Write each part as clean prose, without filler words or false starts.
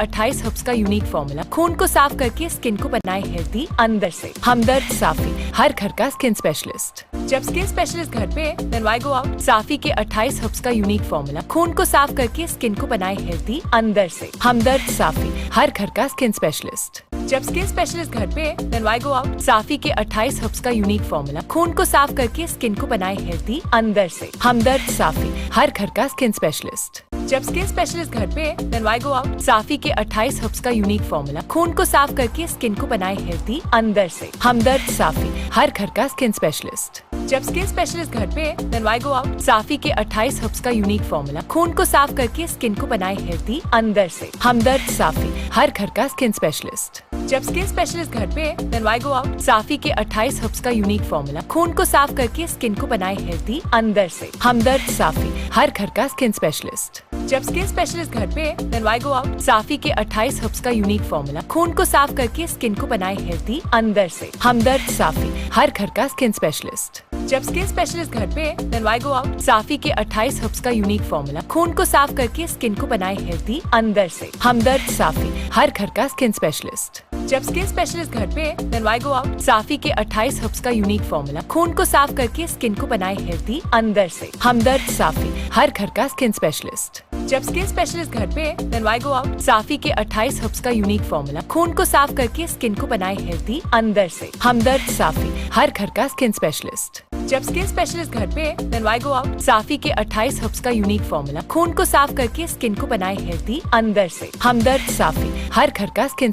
28 herbs का unique formula खून को साफ करके स्किन को बनाए हेल्दी अंदर से। हमदर्द साफी, हर घर का स्किन स्पेशलिस्ट। जब स्किन स्पेशलिस्ट घर पे देन व्हाई गो आउट। साफी के 28 हर्ब्स का यूनिक फॉर्मूला खून को साफ करके स्किन को बनाए हेल्दी अंदर से। हमदर्द साफी, हर घर का स्किन स्पेशलिस्ट। जब स्किन स्पेशलिस्ट घर पे देन व्हाई गो आउट। साफी के 28 हर्ब्स का यूनिक फॉर्मूला खून को साफ करके स्किन को बनाए हेल्दी अंदर से। हमदर्द साफी, हर घर का स्किन स्पेशलिस्ट। जब स्किन स्पेशलिस्ट घर पे देन व्हाई गो आउट। साफी के 28 हर्ब्स का यूनिक फॉर्मूला खून को साफ करके स्किन को बनाए हेल्दी अंदर से। हमदर्द साफी, हर घर का स्किन स्पेशलिस्ट। जब स्किन स्पेशलिस्ट घर पे देन व्हाई गो आउट। साफी के 28 हर्ब्स का यूनिक फॉर्मूला खून को साफ करके स्किन को बनाए हेल्दी अंदर से। हमदर्द साफी, हर घर का स्किन स्पेशलिस्ट। जब स्किन स्पेशलिस्ट घर पे देन व्हाई गो आउट। साफी के 28 हर्ब्स का यूनिक फॉर्मूला खून को साफ करके स्किन को बनाए हेल्दी अंदर से। हमदर्द साफी, हर घर का स्किन स्पेशलिस्ट। जब स्किन स्पेशलिस्ट घर पे देन व्हाई गो आउट। साफी के 28 हर्ब्स का यूनिक फॉर्मूला खून को साफ करके स्किन को बनाए हेल्दी अंदर से। हमदर्द साफी, हर घर का स्किन स्पेशलिस्ट। जब स्किन स्पेशलिस्ट घर पे देन व्हाई गो आउट। साफी के 28 हर्ब्स का यूनिक फॉर्मूला खून को साफ करके स्किन को बनाए हेल्दी अंदर से। हमदर्द साफी, हर घर का स्किन स्पेशलिस्ट। जब स्किन स्पेशलिस्ट घर पे देन व्हाई गो आउट। साफी के 28 हर्ब्स का यूनिक फॉर्मूला खून को साफ करके स्किन को बनाए हेल्दी अंदर से। हमदर्द साफी, हर घर का स्किन स्पेशलिस्ट। जब स्किन स्पेशलिस्ट घर पे देन व्हाई गो आउट। साफी के 28 हर्ब्स का यूनिक फॉर्मूला खून को साफ करके स्किन को बनाए हेल्दी अंदर से। हमदर्द साफी, हर घर का स्किन स्पेशलिस्ट। जब स्किन स्पेशलिस्ट घर पे देन व्हाई गो आउट। साफी के 28 हर्ब्स का यूनिक फॉर्मूला खून को साफ करके स्किन को बनाए हेल्दी अंदर से। हमदर्द साफी, हर घर का स्किन स्पेशलिस्ट।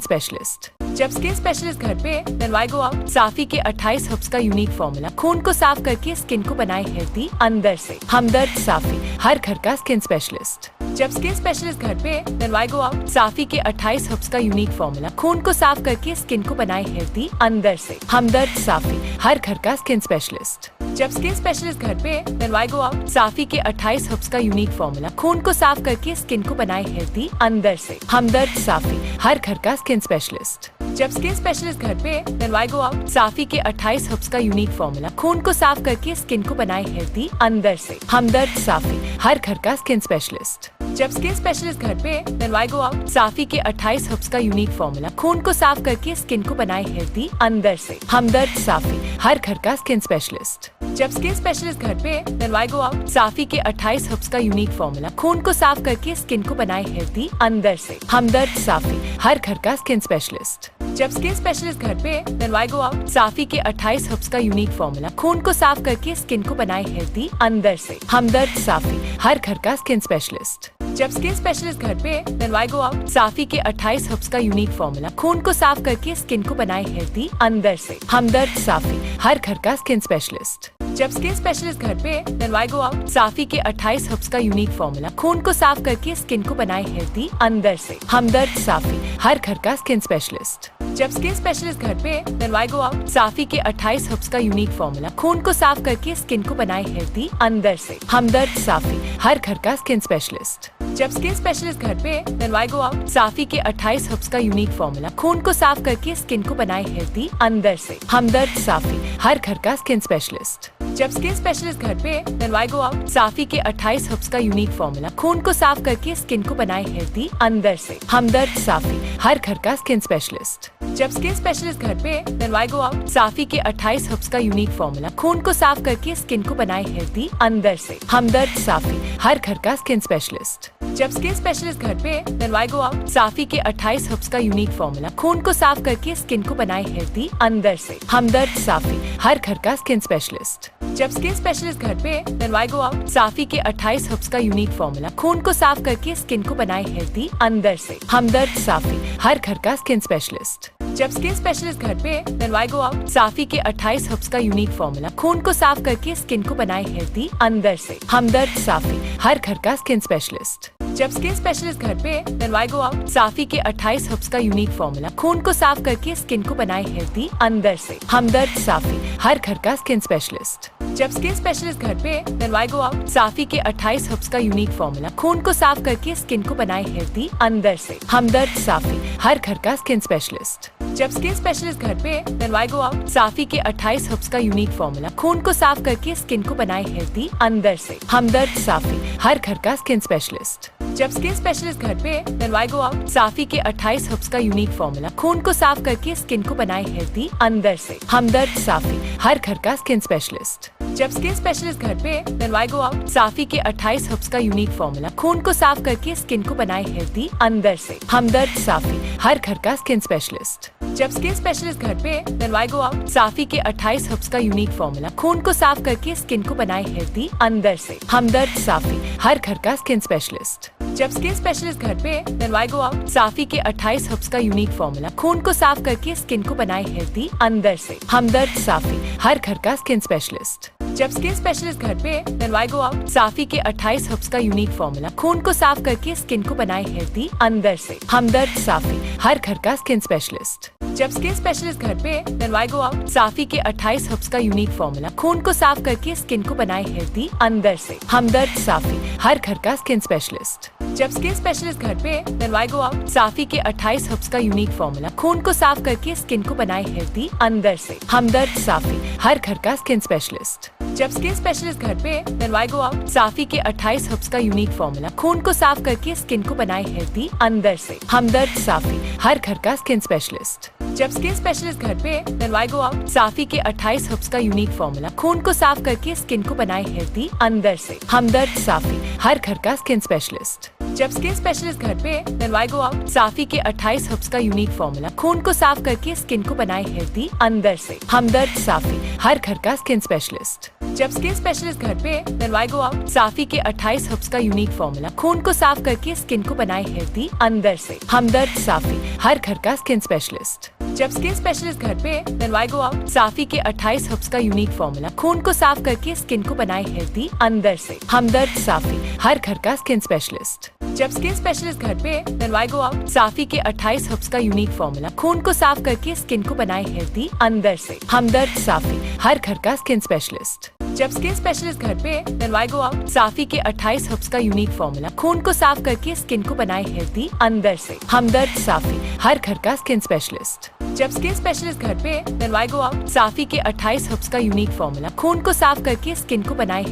जब स्किन स्पेशलिस्ट घर पे देन व्हाई गो आउट। साफी के 28 हर्ब्स का यूनिक फॉर्मूला खून को साफ करके स्किन को बनाए हेल्दी अंदर से। हमदर्द साफी, हर घर का स्किन स्पेशलिस्ट। जब स्किन स्पेशलिस्ट घर पे देन व्हाई गो आउट। साफी के 28 हर्ब्स का यूनिक फॉर्मूला खून को साफ करके स्किन को बनाए हेल्दी अंदर से। हमदर्द साफी, हर घर का स्किन स्पेशलिस्ट। जब स्किन स्पेशलिस्ट घर पे देन व्हाई गो आउट। साफी के 28 हर्ब्स का यूनिक फॉर्मूला खून को साफ करके स्किन को बनाए हेल्दी अंदर से। हमदर्द साफी, हर घर का स्किन स्पेशलिस्ट। जब स्किन स्पेशलिस्ट घर पे देन व्हाई गो आउट। साफी के 28 हर्ब्स का यूनिक फॉर्मूला खून को साफ करके स्किन को बनाए हेल्दी अंदर से। हमदर्द साफी, हर घर का स्किन स्पेशलिस्ट। जब स्किन स्पेशलिस्ट घर पे देन व्हाई गो आउट। साफी के 28 हर्ब्स का यूनिक फॉर्मूला खून को साफ करके स्किन को बनाए हेल्दी अंदर से। हमदर्द साफी, हर घर का स्किन स्पेशलिस्ट। जब स्किन स्पेशलिस्ट घर पे देन व्हाई गो आउट। साफी के 28 हर्ब्स का यूनिक फॉर्मूला खून को साफ करके स्किन को बनाए हेल्दी अंदर से। हमदर्द साफी, हर घर का स्किन स्पेशलिस्ट। जब स्किन स्पेशलिस्ट घर पे देन व्हाई गो आउट। साफी के 28 हर्ब्स का यूनिक फॉर्मूला खून को साफ करके स्किन को बनाए हेल्दी अंदर से। हमदर्द साफी, हर घर का स्किन स्पेशलिस्ट। जब स्किन स्पेशलिस्ट घर पे देन व्हाई गो आउट। साफी के 28 हर्ब्स का यूनिक फॉर्मूला खून को साफ करके स्किन को बनाए हेल्दी अंदर से। हमदर्द साफी, हर घर का स्किन स्पेशलिस्ट। जब स्किन स्पेशलिस्ट घर पे देन व्हाई गो आउट। साफी के 28 हर्ब्स का यूनिक फॉर्मूला खून को साफ करके स्किन को बनाए हेल्दी अंदर से। हमदर्द साफी, हर घर का स्किन स्पेशलिस्ट। जब स्किन स्पेशलिस्ट घर पे देन व्हाई गो आउट। साफी के 28 हर्ब्स का यूनिक फॉर्मूला खून को साफ करके स्किन को बनाए हेल्दी अंदर से। हमदर्द साफी, हर घर का स्किन स्पेशलिस्ट। जब स्किन स्पेशलिस्ट घर पे देन व्हाई गो आउट। साफी के 28 हर्ब्स का यूनिक फॉर्मूला खून को साफ करके स्किन को बनाए हेल्दी अंदर से। हमदर्द साफी, हर घर का स्किन स्पेशलिस्ट। जब स्किन स्पेशलिस्ट घर पे देन व्हाई गो आउट। साफी के 28 हर्ब्स का यूनिक फॉर्मूला खून को साफ करके स्किन को बनाए हेल्दी अंदर से। हमदर्द साफी, हर घर का स्किन स्पेशलिस्ट। जब स्किन स्पेशलिस्ट घर पे देन व्हाई गो आउट। साफी के 28 हर्ब्स का यूनिक फॉर्मूला खून को साफ करके स्किन को बनाए हेल्दी अंदर से। हमदर्द साफी, हर घर का स्किन स्पेशलिस्ट। जब स्किन स्पेशलिस्ट घर पे देन व्हाई गो आउट। साफी के 28 हर्ब्स का यूनिक फॉर्मूला खून को साफ करके स्किन को बनाए हेल्दी अंदर से। हमदर्द साफी, हर घर का स्किन स्पेशलिस्ट। जब स्किन स्पेशलिस्ट घर पे देन व्हाई गो आउट। साफी के 28 हर्ब्स का यूनिक फॉर्मूला खून को साफ करके स्किन को बनाए हेल्दी अंदर से। हमदर्द साफी, हर घर का स्किन स्पेशलिस्ट। जब स्किन स्पेशलिस्ट घर पे देन व्हाई गो आउट। साफी के 28 हर्ब्स का यूनिक फॉर्मूला खून को साफ करके स्किन को बनाए हेल्दी अंदर से। हमदर्द साफी, हर घर का स्किन स्पेशलिस्ट। जब स्किन स्पेशलिस्ट घर पे देन व्हाई गो आउट। साफी के 28 हर्ब्स का यूनिक फॉर्मूला खून को साफ करके स्किन को बनाए हेल्दी अंदर से। हमदर्द साफी, हर घर का स्किन स्पेशलिस्ट। जब स्किन स्पेशलिस्ट घर पे देन व्हाई गो आउट। साफी के 28 हर्ब्स का यूनिक फॉर्मूला खून को साफ करके स्किन को बनाए हेल्दी अंदर से। हमदर्द साफी, हर घर का स्किन स्पेशलिस्ट। जब स्किन स्पेशलिस्ट घर पे देन व्हाई गो आउट। साफी के 28 हर्ब्स का यूनिक फॉर्मूला खून को साफ करके स्किन को बनाए हेल्दी अंदर से। हमदर्द साफी, हर घर का स्किन स्पेशलिस्ट। जब स्किन स्पेशलिस्ट घर पे, then why go out? साफी के 28 हर्ब्स का यूनिक फॉर्मूला खून को साफ करके स्किन को बनाए हेल्दी अंदर से। हमदर्द साफी, हर घर का स्किन स्पेशलिस्ट। जब स्किन स्पेशलिस्ट घर पे, then why go out? साफी के 28 हर्ब्स का यूनिक फॉर्मूला खून को साफ करके स्किन को बनाए हेल्दी अंदर से। हमदर्द साफी, हर घर का स्किन स्पेशलिस्ट। जब स्किन स्पेशलिस्ट घर पे, then why go out? साफी के 28 हर्ब्स का यूनिक फॉर्मूला खून को साफ करके स्किन को बनाए हेल्दी अंदर से। हमदर्द साफी, हर घर का स्किन स्पेशलिस्ट। जब स्किन स्पेशलिस्ट घर पे, then why go out? साफी के 28 हर्ब्स का यूनिक फॉर्मूला खून को साफ करके स्किन को बनाए हेल्दी अंदर से। हमदर्द साफी, हर घर का स्किन स्पेशलिस्ट। जब स्किन स्पेशलिस्ट घर पे, then why go out? साफी के 28 हर्ब्स का यूनिक फॉर्मूला खून को साफ करके स्किन को बनाए हेल्दी अंदर से। हमदर्द साफी, हर घर का स्किन स्पेशलिस्ट। जब स्किन स्पेशलिस्ट घर पे, then why go out? साफी के 28 हर्ब्स का यूनिक फॉर्मूला खून को साफ करके स्किन को बनाए हेल्दी अंदर से। हमदर्द साफी, हर घर का स्किन स्पेशलिस्ट। जब स्किन स्पेशलिस्ट घर पे, then why go out? साफी के 28 हर्ब्स का यूनिक फॉर्मूला खून को साफ करके स्किन को बनाए हेल्दी अंदर से। हमदर्द साफी, हर घर का स्किन स्पेशलिस्ट। जब स्किन स्पेशलिस्ट घर पे, then why go out? साफी के 28 हर्ब्स का यूनिक फॉर्मूला खून को साफ करके स्किन को बनाए हेल्दी अंदर से। हमदर्द साफी, हर घर का स्किन स्पेशलिस्ट। जब स्किन स्पेशलिस्ट घर पे, then why go out? साफी के 28 हर्ब्स का यूनिक फॉर्मूला खून को साफ करके स्किन को बनाए हेल्दी अंदर से। हमदर्द साफी, हर घर का स्किन स्पेशलिस्ट। जब स्किन स्पेशलिस्ट घर पे, then why go out? साफी के 28 हर्ब्स का यूनिक फॉर्मूला खून को साफ करके स्किन को बनाए हेल्दी अंदर से। हमदर्द साफी, हर घर का स्किन स्पेशलिस्ट। जब स्किन स्पेशलिस्ट घर पे, then why go out? साफी के 28 हर्ब्स का यूनिक फॉर्मूला खून को साफ करके स्किन को बनाए हेल्दी अंदर से। हमदर्द साफी, हर घर का स्किन स्पेशलिस्ट। जब स्किन स्पेशलिस्ट घर पे, then why go out? साफी के 28 हर्ब्स का यूनिक फॉर्मूला खून को साफ करके स्किन को बनाए हेल्दी अंदर से। हमदर्द साफी, हर घर का स्किन स्पेशलिस्ट। जब स्किन स्पेशलिस्ट घर पे, then why go out? साफी के 28 हर्ब्स का यूनिक फॉर्मूला खून को साफ करके स्किन को बनाए हेल्दी अंदर से। हमदर्द साफी, हर घर का स्किन स्पेशलिस्ट। जब स्किन स्पेशलिस्ट घर पे, then why go out? साफी के 28 हर्ब्स का यूनिक फॉर्मूला खून को साफ करके स्किन को बनाए हेल्दी अंदर से। हमदर्द साफी, हर घर का स्किन स्पेशलिस्ट। जब स्किन स्पेशलिस्ट घर पे, then why go out? साफी के 28 हर्ब्स का यूनिक फॉर्मूला खून को साफ करके स्किन को बनाए हेल्दी अंदर से। हमदर्द साफी, हर घर का स्किन स्पेशलिस्ट। जब स्किन स्पेशलिस्ट घर पे, then why go out? साफी के 28 हर्ब्स का यूनिक फॉर्मूला खून को साफ करके स्किन को बनाए हेल्दी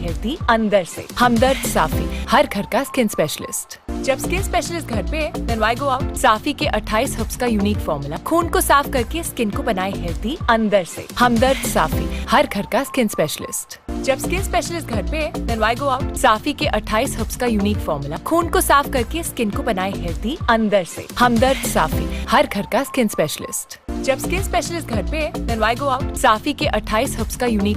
अंदर से। हमदर्द साफी, हर घर का स्किन स्पेशलिस्ट। जब स्किन स्पेशलिस्ट घर पे, then why go out? साफी के 28 हर्ब्स का यूनिक फॉर्मूला खून को साफ करके स्किन को बनाए हेल्दी अंदर से। हमदर्द साफी, हर घर का स्किन स्पेशलिस्ट। जब स्किन स्पेशलिस्ट घर पे, then why go out? साफी के 28 हर्ब्स का यूनिक फॉर्मूला खून को साफ करके स्किन को बनाए हेल्दी अंदर से। हमदर्द साफी, हर घर का स्किन स्पेशलिस्ट। जब स्किन स्पेशलिस्ट घर पे, then why go out? साफी के 28 हर्ब्स का यूनिक फॉर्मूला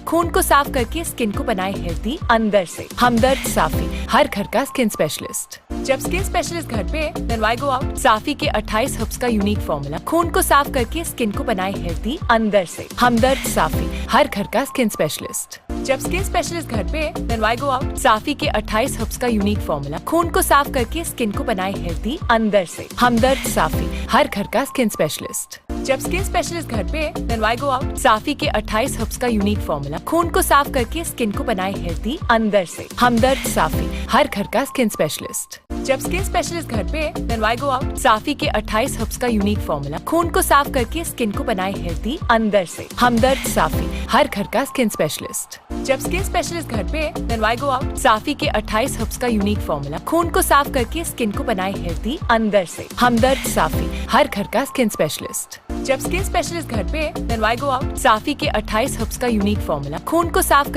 खून को साफ करके स्किन को बनाए हेल्दी अंदर से। हमदर्द साफी, हर घर का स्किन स्पेशलिस्ट। जब स्किन स्पेशलिस्ट घर पे, then why go out? साफी के 28 हर्ब्स का यूनिक फॉर्मूला खून को साफ करके स्किन को बनाए हेल्दी अंदर से। हमदर्द साफी, हर घर का स्किन स्पेशलिस्ट। जब स्किन स्पेशलिस्ट घर पे, then why go out? साफी के 28 हर्ब्स का यूनिक फॉर्मूला खून को साफ करके स्किन को बनाए हेल्दी अंदर से। हमदर्द साफी, हर घर का स्किन स्पेशलिस्ट। जब स्किन स्पेशलिस्ट घर पे, then why go out? साफी के 28 हर्ब्स का यूनिक फॉर्मूला खून को साफ करके स्किन को बनाए हेल्दी अंदर से। हमदर्द साफी, हर घर का स्किन स्पेशलिस्ट। जब स्किन स्पेशलिस्ट घर पे, then why go out? साफी के 28 हर्ब्स का यूनिक फॉर्मूला खून को साफ करके स्किन को बनाए हेल्दी अंदर से। हमदर्द साफी, हर घर का स्किन स्पेशलिस्ट। जब स्किन स्पेशलिस्ट घर पे, then why go out? साफी के 28 हर्ब्स का यूनिक फॉर्मूला खून को साफ करके स्किन को बनाए हेल्दी अंदर से। हमदर्द साफी, हर घर का स्किन स्पेशलिस्ट। जब स्किन स्पेशलिस्ट घर पे, then why go out? साफी के 28 हर्ब्स का यूनिक फॉर्मूला खून को साफ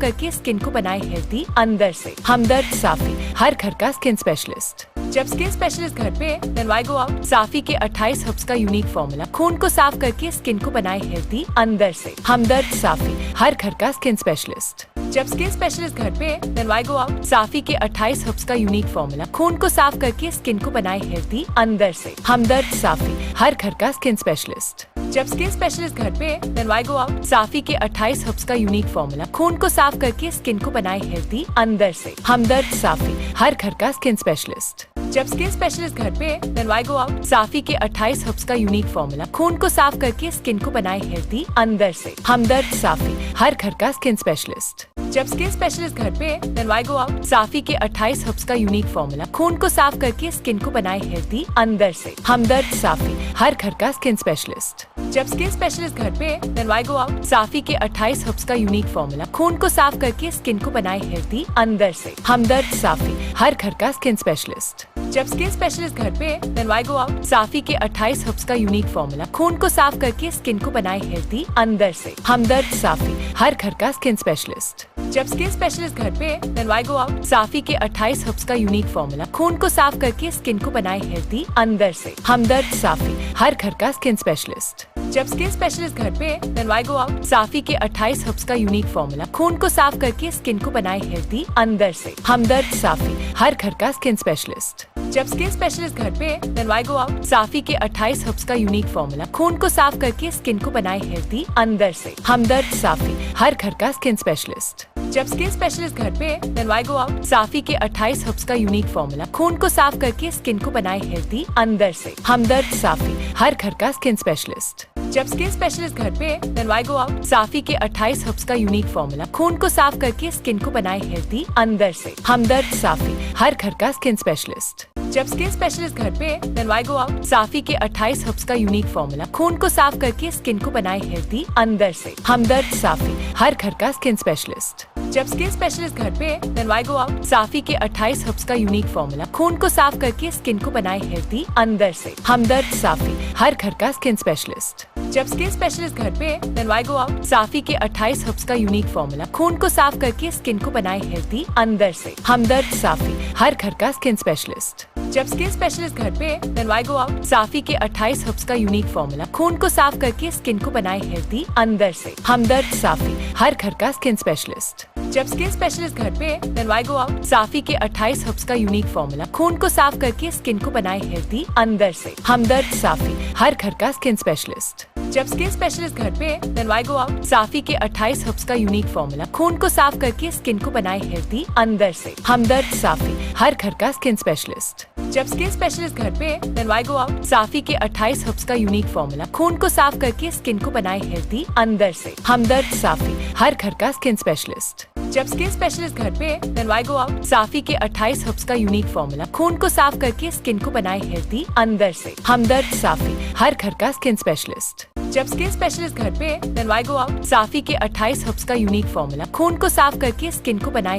करके स्किन को बनाए हेल्दी अंदर से। हमदर्द साफी, हर घर का स्किन स्पेशलिस्ट। जब स्किन स्पेशलिस्ट घर पे, then why go out? साफी के 28 हर्ब्स का यूनिक फॉर्मूला खून को साफ करके स्किन को बनाए हेल्दी अंदर से। हमदर्द साफी, हर घर का स्किन स्पेशलिस्ट। जब स्किन स्पेशलिस्ट घर पे, then why go out? साफी के 28 हर्ब्स का यूनिक फॉर्मूला खून को साफ करके स्किन को बनाए हेल्दी अंदर से। हमदर्द साफी, हर घर का स्किन स्पेशलिस्ट। जब स्किन स्पेशलिस्ट घर पे, then why go out? साफी के 28 हर्ब्स का यूनिक फॉर्मूला खून को साफ करके स्किन को बनाए हेल्दी अंदर से। हमदर्द साफी, हर घर का स्किन स्पेशलिस्ट। जब स्किन स्पेशलिस्ट घर पे, then why go out? साफी के 28 हर्ब्स का यूनिक फॉर्मूला खून को साफ करके स्किन को बनाए हेल्दी अंदर से। हमदर्द साफी, हर घर का स्किन स्पेशलिस्ट। जब स्किन स्पेशलिस्ट घर पे, then why go out? साफी के 28 हर्ब्स का यूनिक फॉर्मूला खून को साफ करके स्किन को बनाए हेल्दी अंदर से। हमदर्द साफी, हर घर का स्किन स्पेशलिस्ट। जब स्किन स्पेशलिस्ट घर पे, then why go out? साफी के 28 हर्ब्स का यूनिक फॉर्मूला खून को साफ करके स्किन को बनाए हेल्दी अंदर से। हमदर्द साफी, हर घर का स्किन स्पेशलिस्ट। जब स्किन स्पेशलिस्ट घर पे, then why go out? साफी के 28 हर्ब्स का यूनिक फॉर्मूला खून को साफ करके स्किन को बनाए हेल्दी अंदर से। हमदर्द साफी, हर घर का स्किन स्पेशलिस्ट। जब स्किन स्पेशलिस्ट घर पे, then why go out? साफी के 28 हर्ब्स का यूनिक फॉर्मूला खून को साफ करके स्किन को बनाए हेल्दी अंदर से। हमदर्द साफी, हर घर का स्किन स्पेशलिस्ट। जब स्किन स्पेशलिस्ट घर पे, then why go out? साफी के 28 हर्ब्स का यूनिक फॉर्मूला खून को साफ करके स्किन को बनाए हेल्दी अंदर से। हमदर्द साफी, हर घर का स्किन स्पेशलिस्ट। जब स्किन स्पेशलिस्ट घर पे, then why go out? साफी के 28 हर्ब्स का यूनिक फॉर्मूला खून को साफ करके स्किन को बनाए हेल्दी अंदर से। हमदर्द साफी, हर घर का स्किन स्पेशलिस्ट। जब स्किन स्पेशलिस्ट घर पे, then why go out? साफी के 28 हर्ब्स का यूनिक फॉर्मूला खून को साफ करके स्किन को बनाए हेल्दी अंदर से। हमदर्द साफी, हर घर का स्किन स्पेशलिस्ट। जब स्किन स्पेशलिस्ट घर पे, then why go out? साफी के 28 हर्ब्स का यूनिक फॉर्मूला खून को साफ करके स्किन को बनाए हेल्दी अंदर से। हमदर्द साफी, हर घर का स्किन स्पेशलिस्ट। जब स्किन स्पेशलिस्ट घर पे, then why go out? साफी के 28 हर्ब्स का यूनिक फॉर्मूला खून को साफ करके स्किन को बनाए हेल्दी अंदर से। हमदर्द साफी, हर घर का स्किन स्पेशलिस्ट। जब स्किन स्पेशलिस्ट घर पे, then why go out? साफी के 28 हर्ब्स का यूनिक फॉर्मूला खून को साफ करके स्किन को बनाए हेल्दी अंदर से। हमदर्द साफी, हर घर का स्किन स्पेशलिस्ट। जब स्किन स्पेशलिस्ट घर पे, then why go out? साफी के 28 हर्ब्स का यूनिक फॉर्मूला खून को साफ करके स्किन को बनाए हेल्दी अंदर से। हमदर्द साफी, हर घर का स्किन स्पेशलिस्ट। जब स्किन स्पेशलिस्ट घर पे, then why go out? साफी के 28 हर्ब्स का यूनिक फॉर्मूला खून को साफ करके स्किन को बनाए हेल्दी अंदर से। हमदर्द साफी, हर घर का स्किन स्पेशलिस्ट। जब स्किन स्पेशलिस्ट घर पे, then why go out? साफी के 28 हर्ब्स का यूनिक फॉर्मूला खून को साफ करके स्किन को बनाए हेल्दी अंदर से। हमदर्द साफी, हर घर का स्किन स्पेशलिस्ट। जब स्किन स्पेशलिस्ट घर पे, then why go out? साफी के 28 हर्ब्स का यूनिक फॉर्मूला खून को साफ करके स्किन को बनाए हेल्दी अंदर से। हमदर्द साफी, हर घर का स्किन स्पेशलिस्ट। जब स्किन स्पेशलिस्ट घर पे, then why go out? साफी के 28 हर्ब्स का यूनिक फॉर्मूला खून को साफ करके स्किन को बनाए हेल्दी अंदर से। हमदर्द साफी, हर घर का स्किन स्पेशलिस्ट। जब स्किन स्पेशलिस्ट घर पे, then why go out? साफी के 28 हर्ब्स का यूनिक फॉर्मूला खून को साफ करके स्किन को बनाए हेल्दी अंदर से। हमदर्द साफी, हर घर का स्किन स्पेशलिस्ट। जब स्किन स्पेशलिस्ट घर पे, then why go out? साफी के 28 हर्ब्स का यूनिक फॉर्मूला खून को साफ करके स्किन को बनाए हेल्दी अंदर से। हमदर्द साफी, हर घर का स्किन स्पेशलिस्ट। जब स्किन स्पेशलिस्ट घर पे, then why go out? साफी के 28 हर्ब्स का यूनिक फॉर्मूला खून को साफ करके स्किन को बनाए हेल्दी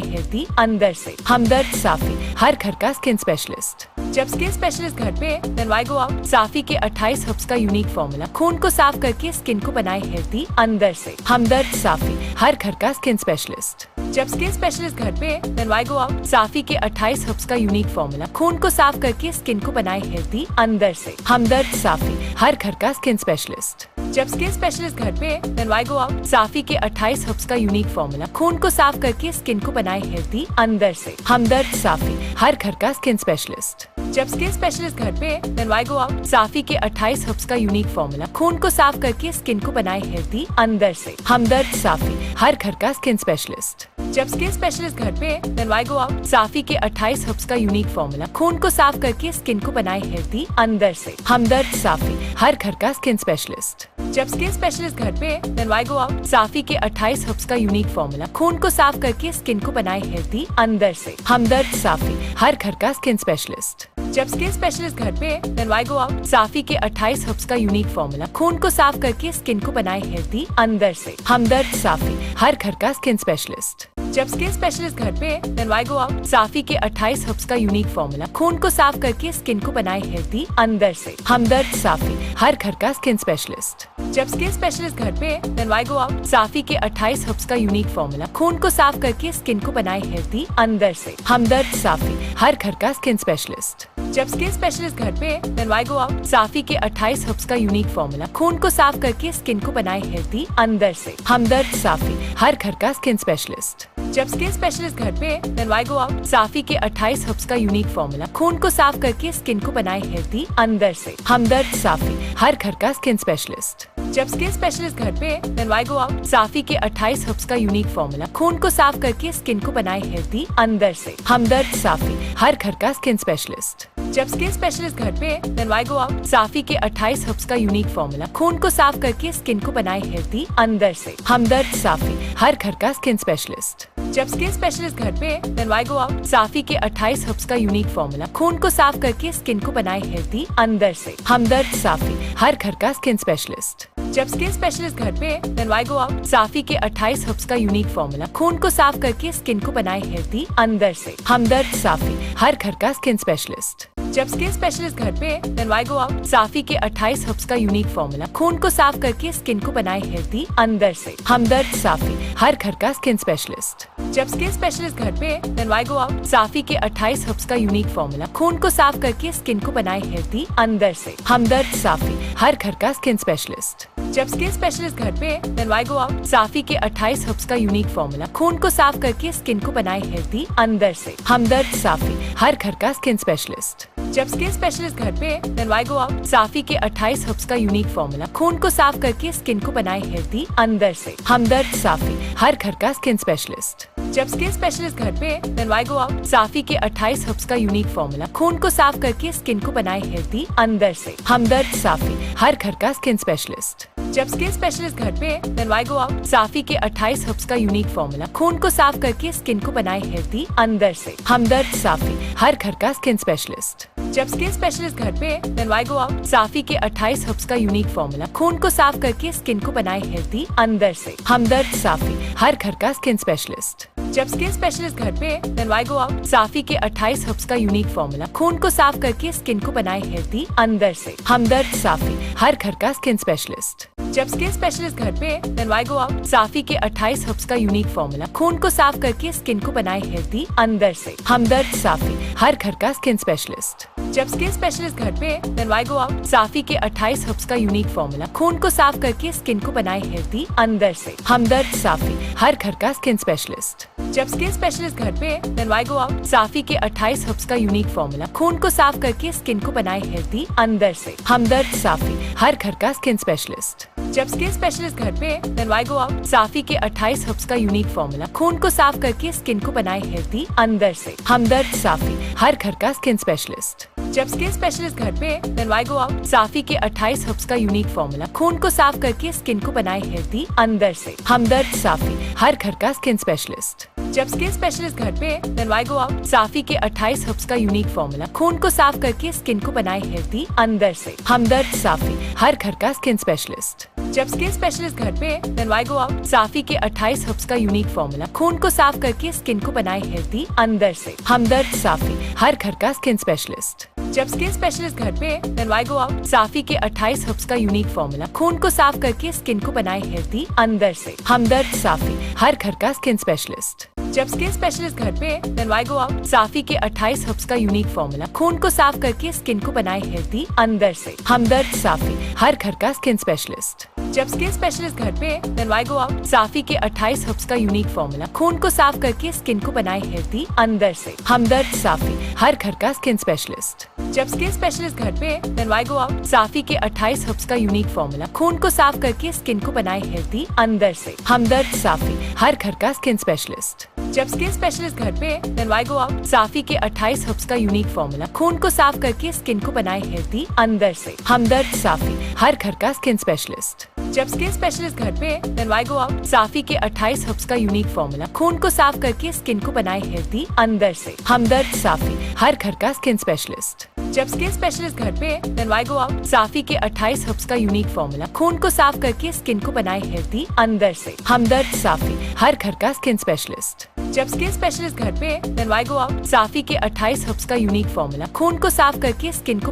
अंदर से। हमदर्द साफी, हर घर का स्किन स्पेशलिस्ट। जब स्किन स्पेशलिस्ट घर पे, then why go out? साफी के 28 हर्ब्स का यूनिक फॉर्मूला खून को साफ करके स्किन को बनाए हेल्दी अंदर से। हमदर्द साफी, हर घर का स्किन स्पेशलिस्ट। जब स्किन स्पेशलिस्ट घर पे, then why go out? साफी के 28 हर्ब्स का यूनिक फॉर्मूला खून को साफ करके स्किन को बनाए हेल्दी अंदर से। हमदर्द साफी, हर घर का स्किन स्पेशलिस्ट। जब स्किन स्पेशलिस्ट घर पे, then why go out? साफी के 28 हर्ब्स का यूनिक फॉर्मूला खून को साफ करके स्किन को बनाए हेल्दी अंदर से। हमदर्द साफी, हर घर का स्किन स्पेशलिस्ट। जब स्किन स्पेशलिस्ट घर पे, then why go out? साफी के 28 हर्ब्स का यूनिक फॉर्मूला खून को साफ करके स्किन को बनाए हेल्दी अंदर से। हमदर्द साफी, हर घर का स्किन स्पेशलिस्ट। जब स्किन स्पेशलिस्ट घर पे, then why go out? साफी के 28 हर्ब्स का यूनिक फॉर्मूला खून को साफ करके स्किन को बनाए हेल्दी अंदर से। हमदर्द साफी, हर घर का स्किन स्पेशलिस्ट। जब स्किन स्पेशलिस्ट घर पे, then why go out? साफी के 28 हर्ब्स का यूनिक फॉर्मूला खून को साफ करके स्किन को बनाए हेल्दी अंदर से। हमदर्द साफी, हर घर का स्किन स्पेशलिस्ट। जब स्किन स्पेशलिस्ट घर पे, then why go out? साफी के 28 हर्ब्स का यूनिक फॉर्मूला खून को साफ करके स्किन को बनाए हेल्दी अंदर से। हमदर्द साफी, हर घर का स्किन स्पेशलिस्ट। जब स्किन स्पेशलिस्ट घर पे, then why go out? साफी के 28 हर्ब्स का यूनिक फॉर्मूला खून को साफ करके स्किन को बनाए हेल्दी अंदर से। हमदर्द साफी, हर घर का स्किन स्पेशलिस्ट। जब स्किन स्पेशलिस्ट घर पे, then why go out? साफी के 28 हर्ब्स का यूनिक फॉर्मूला खून को साफ करके स्किन को बनाए हेल्दी अंदर से। हमदर्द साफी, हर घर का स्किन स्पेशलिस्ट। जब स्किन स्पेशलिस्ट घर पे, then why go out? साफी के 28 हर्ब्स का यूनिक फॉर्मूला खून को साफ करके स्किन को बनाए हेल्दी अंदर से। हमदर्द साफी, हर घर का स्किन स्पेशलिस्ट। जब स्किन स्पेशलिस्ट घर पे, then why go out? साफी के 28 हर्ब्स का यूनिक फॉर्मूला खून को साफ करके स्किन को बनाए हेल्दी अंदर से। हमदर्द साफी, हर घर का स्किन स्पेशलिस्ट। जब स्किन स्पेशलिस्ट घर पे, then why go out? साफी के 28 हर्ब्स का यूनिक फॉर्मूला खून को साफ करके स्किन को बनाए हेल्दी अंदर से। हमदर्द साफी, हर घर का स्किन स्पेशलिस्ट। जब स्किन स्पेशलिस्ट घर पे, then why go out? साफी के 28 हर्ब्स का यूनिक फॉर्मूला खून को साफ करके स्किन को बनाए हेल्दी अंदर से। हमदर्द साफी, हर घर का स्किन स्पेशलिस्ट। जब स्किन स्पेशलिस्ट घर पे, then why go out? साफी के 28 हर्ब्स का यूनिक फॉर्मूला खून को साफ करके स्किन को बनाए हेल्दी अंदर से। हमदर्द साफी, हर घर का स्किन स्पेशलिस्ट। जब स्किन स्पेशलिस्ट घर पे, then why go out? साफी के 28 हर्ब्स का यूनिक फॉर्मूला खून को साफ करके स्किन को बनाए हेल्दी अंदर से। हमदर्द साफी, हर घर का स्किन स्पेशलिस्ट। जब स्किन स्पेशलिस्ट घर पे, then why go out? साफी के 28 हर्ब्स का यूनिक फॉर्मूला खून को साफ करके स्किन को बनाए हेल्दी अंदर से। हमदर्द साफी, हर घर का स्किन स्पेशलिस्ट। जब स्किन स्पेशलिस्ट घर पे, then why go out? साफी के 28 हर्ब्स का यूनिक फॉर्मूला खून को साफ करके स्किन को बनाए हेल्दी अंदर से। हमदर्द साफी, हर घर का स्किन स्पेशलिस्ट। जब स्किन स्पेशलिस्ट घर पे, then why go out? साफी के 28 हर्ब्स का यूनिक फॉर्मूला खून को साफ करके स्किन को बनाए हेल्दी अंदर से। हमदर्द साफी, हर घर का स्किन स्पेशलिस्ट। जब स्किन स्पेशलिस्ट घर पे, then why go out? साफी के 28 हर्ब्स का यूनिक फॉर्मूला खून को साफ करके स्किन को बनाए हेल्दी अंदर से। हमदर्द साफी, हर घर का स्किन स्पेशलिस्ट। जब स्किन स्पेशलिस्ट घर पे, then why go out? साफी के 28 हर्ब्स का यूनिक फॉर्मूला खून को साफ करके स्किन को बनाए हेल्दी अंदर से। हमदर्द साफी, हर घर का स्किन स्पेशलिस्ट। जब स्किन स्पेशलिस्ट घर पे, then why go out? साफी के 28 हर्ब्स का यूनिक फॉर्मूला खून को साफ करके स्किन को बनाए हेल्दी अंदर से। हमदर्द साफी, हर घर का स्किन स्पेशलिस्ट। जब स्किन स्पेशलिस्ट घर पे, then why go out? साफी के 28 हर्ब्स का यूनिक फॉर्मूला खून को साफ करके स्किन को बनाए हेल्दी अंदर से। हमदर्द साफी, हर घर का स्किन स्पेशलिस्ट। जब स्किन स्पेशलिस्ट घर पे, then why go out? साफी के 28 हर्ब्स का यूनिक फॉर्मूला खून को साफ करके स्किन को बनाए हेल्दी अंदर से। हमदर्द साफी, हर घर का स्किन स्पेशलिस्ट। जब स्किन स्पेशलिस्ट घर पे, then why go out? साफी के 28 हर्ब्स का यूनिक फॉर्मूला खून को साफ करके स्किन को बनाए हेल्दी अंदर से। हमदर्द साफी, हर घर का स्किन स्पेशलिस्ट। जब स्किन स्पेशलिस्ट घर पे, then why go out? साफी के 28 हर्ब्स का यूनिक फॉर्मूला खून को साफ करके स्किन को बनाए हेल्दी अंदर से। हमदर्द साफी, हर घर का स्किन स्पेशलिस्ट। जब स्किन स्पेशलिस्ट घर पे, then why go out? साफी के 28 हर्ब्स का यूनिक फॉर्मूला खून को साफ करके स्किन को बनाए हेल्दी अंदर से। हमदर्द साफी, हर घर का स्किन स्पेशलिस्ट। जब स्किन स्पेशलिस्ट घर पे, then why go out? साफी के 28 हर्ब्स का यूनिक फॉर्मूला खून को साफ करके स्किन को बनाए हेल्दी अंदर से। हमदर्द साफी, हर घर का स्किन स्पेशलिस्ट। जब स्किन स्पेशलिस्ट घर पे, then why go out? साफी के 28 हर्ब्स का यूनिक फॉर्मूला खून को साफ करके स्किन को बनाए हेल्दी अंदर से। हमदर्द साफी, हर घर का स्किन स्पेशलिस्ट। जब स्किन स्पेशलिस्ट घर पे, then why go out? साफी के 28 हर्ब्स का यूनिक फॉर्मूला खून को साफ करके स्किन को बनाए हेल्दी अंदर से। हमदर्द साफी, हर घर का स्किन स्पेशलिस्ट। जब स्किन स्पेशलिस्ट घर पे, then why go out? साफी के 28 हर्ब्स का यूनिक फॉर्मूला खून को साफ करके स्किन को बनाए हेल्दी अंदर से। हमदर्द साफी, हर घर का स्किन स्पेशलिस्ट। जब स्किन स्पेशलिस्ट घर पे, then why go out? साफी के 28 हर्ब्स का यूनिक फॉर्मूला खून को साफ करके स्किन को बनाए हेल्दी अंदर से। हमदर्द साफी, हर घर का स्किन स्पेशलिस्ट। जब स्किन स्पेशलिस्ट घर पे, then why go out? साफी के 28 हर्ब्स का यूनिक फॉर्मूला खून को साफ करके स्किन को बनाए हेल्दी अंदर से। हमदर्द साफी, हर घर का स्किन स्पेशलिस्ट। जब स्किन स्पेशलिस्ट घर पे, then why go out? साफी के 28 हर्ब्स का यूनिक फॉर्मूला खून को साफ करके स्किन को बनाए हेल्दी अंदर से। हमदर्द साफी, हर घर का स्किन स्पेशलिस्ट। जब स्किन स्पेशलिस्ट घर पे, then why go out? साफी के 28 हर्ब्स का यूनिक फॉर्मूला खून को साफ करके स्किन को बनाए हेल्दी अंदर से। हमदर्द साफी, हर घर का स्किन स्पेशलिस्ट। जब स्किन स्पेशलिस्ट घर पे, then why go out? साफी के 28 हर्ब्स का यूनिक फॉर्मूला खून को साफ करके स्किन को बनाए हेल्दी अंदर से। हमदर्द साफी, हर घर का स्किन स्पेशलिस्ट। जब स्किन स्पेशलिस्ट घर पे, then why go out? साफी के 28 हर्ब्स का यूनिक फॉर्मूला खून को साफ करके स्किन को बनाए हेल्दी अंदर से। हमदर्द साफी, हर घर का स्किन स्पेशलिस्ट। जब स्किन स्पेशलिस्ट घर पे, then why go out? साफी के 28 हर्ब्स का यूनिक फॉर्मूला खून को साफ करके स्किन को बनाए हेल्दी अंदर से। हमदर्द साफी, हर घर का स्किन स्पेशलिस्ट। जब स्किन स्पेशलिस्ट घर पे, then why go out? साफी के 28 हर्ब्स का यूनिक फॉर्मूला खून को साफ करके स्किन को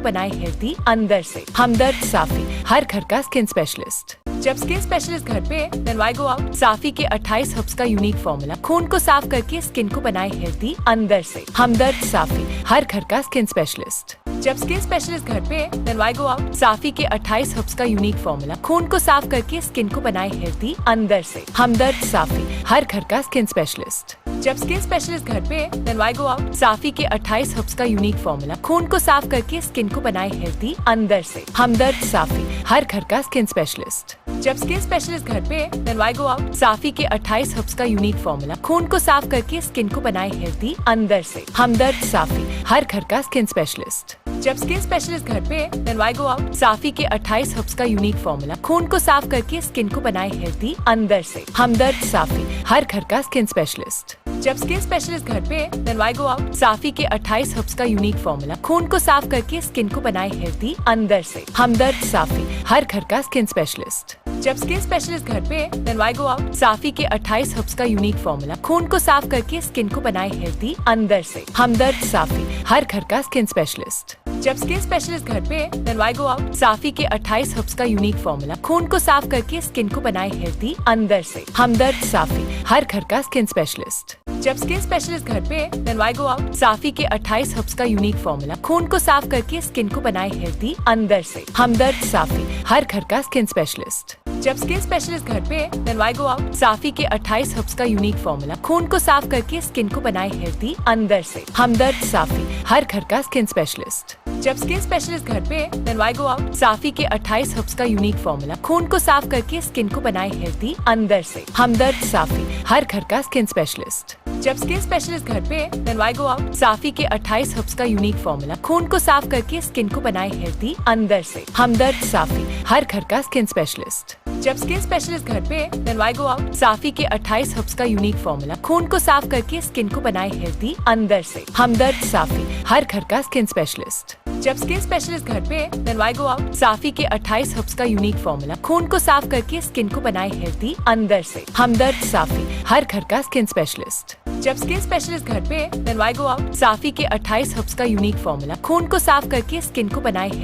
बनाए हेल्दी अंदर से। हमदर्द साफी, हर घर का स्किन स्पेशलिस्ट। जब स्किन स्पेशलिस्ट घर पे, then why go out? साफी के 28 हर्ब्स का यूनिक फॉर्मूला खून को साफ करके स्किन को बनाए हेल्दी अंदर से। हमदर्द साफी, हर घर का स्किन स्पेशलिस्ट। जब स्किन स्पेशलिस्ट घर पे, then why go out? साफी के 28 हर्ब्स का यूनिक फॉर्मूला खून को साफ करके स्किन को बनाए हेल्दी अंदर से। हमदर्द साफी, हर घर का स्किन स्पेशलिस्ट। जब स्किन स्पेशलिस्ट घर पे, then why go out? साफी के 28 हर्ब्स का यूनिक फॉर्मूला खून को साफ करके स्किन को बनाए हेल्दी अंदर से। हमदर्द साफी, हर घर का स्किन स्पेशलिस्ट। जब स्किन स्पेशलिस्ट घर पे, then why go out? साफी के 28 हर्ब्स का यूनिक फॉर्मूला खून को साफ करके स्किन को बनाए हेल्दी अंदर से। हमदर्द साफी, हर घर का स्किन स्पेशलिस्ट। जब स्किन स्पेशलिस्ट घर पे then why go out? साफी के 28 हर्ब्स का यूनिक फॉर्मूला खून को साफ करके स्किन को बनाए हेल्दी अंदर से। हमदर्द साफी, हर घर का स्किन स्पेशलिस्ट। जब स्किन स्पेशलिस्ट घर पे then why go out? साफी के 28 हर्ब्स का यूनिक फॉर्मूला खून को साफ करके स्किन को बनाए हेल्दी अंदर से। हमदर्द साफी, हर घर का स्किन स्पेशलिस्ट। जब स्किन स्पेशलिस्ट घर पे then why go out? साफी के 28 हर्ब्स का यूनिक फॉर्मूला खून को साफ करके स्किन को बनाए हेल्दी अंदर से। हमदर्द साफी, हर घर का स्किन स्पेशलिस्ट। जब स्किन स्पेशलिस्ट घर पे then why go out? साफी के 28 हर्ब्स का यूनिक फॉर्मूला खून को साफ करके स्किन को बनाए हेल्दी अंदर से। हमदर्द साफी, हर घर का स्किन स्पेशलिस्ट। जब स्किन स्पेशलिस्ट घर पे then why go out? साफी के 28 हर्ब्स का यूनिक फॉर्मूला खून को साफ करके स्किन को बनाए हेल्दी अंदर से। हमदर्द साफी, हर घर का स्किन स्पेशलिस्ट। जब स्किन स्पेशलिस्ट घर पे then why go out? साफी के 28 हर्ब्स का यूनिक फॉर्मूला खून को साफ करके स्किन को बनाए हेल्दी अंदर से। हमदर्द साफी, हर घर का स्किन स्पेशलिस्ट। जब स्किन स्पेशलिस्ट घर पे then why go out? साफी के 28 हर्ब्स का यूनिक फॉर्मूला खून को साफ करके स्किन को बनाए हेल्दी अंदर से। हमदर्द साफी, हर घर का स्किन स्पेशलिस्ट। जब स्किन स्पेशलिस्ट घर पे then why go out? साफी के 28 हर्ब्स का यूनिक फॉर्मूला खून को साफ करके स्किन को बनाए हेल्दी अंदर से। हमदर्द साफी, हर घर का स्किन स्पेशलिस्ट। जब स्किन स्पेशलिस्ट घर पे then why go out? साफी के 28 हर्ब्स का यूनिक फॉर्मूला खून को साफ करके स्किन को बनाए हेल्दी अंदर से। हमदर्द साफी, हर घर का स्किन स्पेशलिस्ट। जब स्किन स्पेशलिस्ट घर पे then why go out? साफी के 28 हर्ब्स का यूनिक फॉर्मूला खून को साफ करके स्किन को बनाए हेल्दी अंदर से। हमदर्द साफी, हर घर का स्किन स्पेशलिस्ट। जब स्किन स्पेशलिस्ट घर पे then why go out? साफी के 28 हर्ब्स का यूनिक फॉर्मूला खून को साफ करके स्किन को बनाए हेल्दी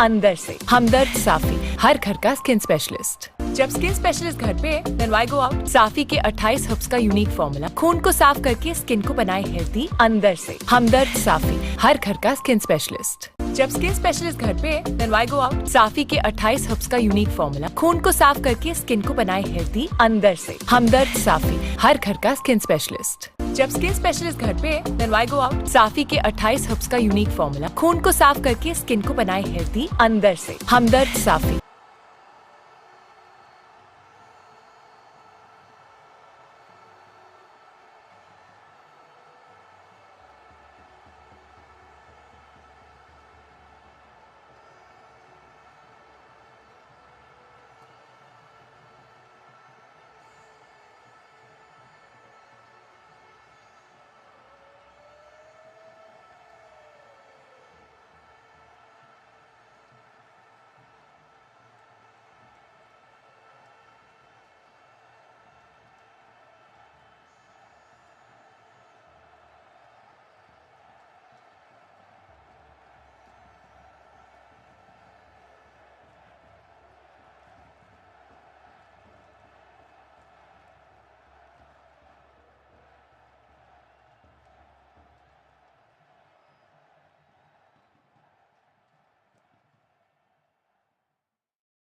अंदर से। हमदर्द साफी, हर घर का स्किन स्पेशलिस्ट। जब स्किन स्पेशलिस्ट घर पे then why go out? साफी के 28 हर्ब्स का यूनिक फॉर्मूला खून को साफ करके स्किन को बनाए हेल्दी अंदर से। हमदर्द साफी, हर घर का स्किन स्पेशलिस्ट। जब स्किन स्पेशलिस्ट घर पे then why go out? साफी के 28 हर्ब्स का यूनिक फॉर्मूला खून को साफ करके स्किन को बनाए हेल्दी अंदर से। हमदर्द साफी, हर घर का स्किन स्पेशलिस्ट। जब स्किन स्पेशलिस्ट घर पे then why go out? साफी के 28 हर्ब्स का यूनिक फॉर्मूला खून को साफ करके स्किन को बनाए हेल्दी अंदर से। हमदर्द साफी।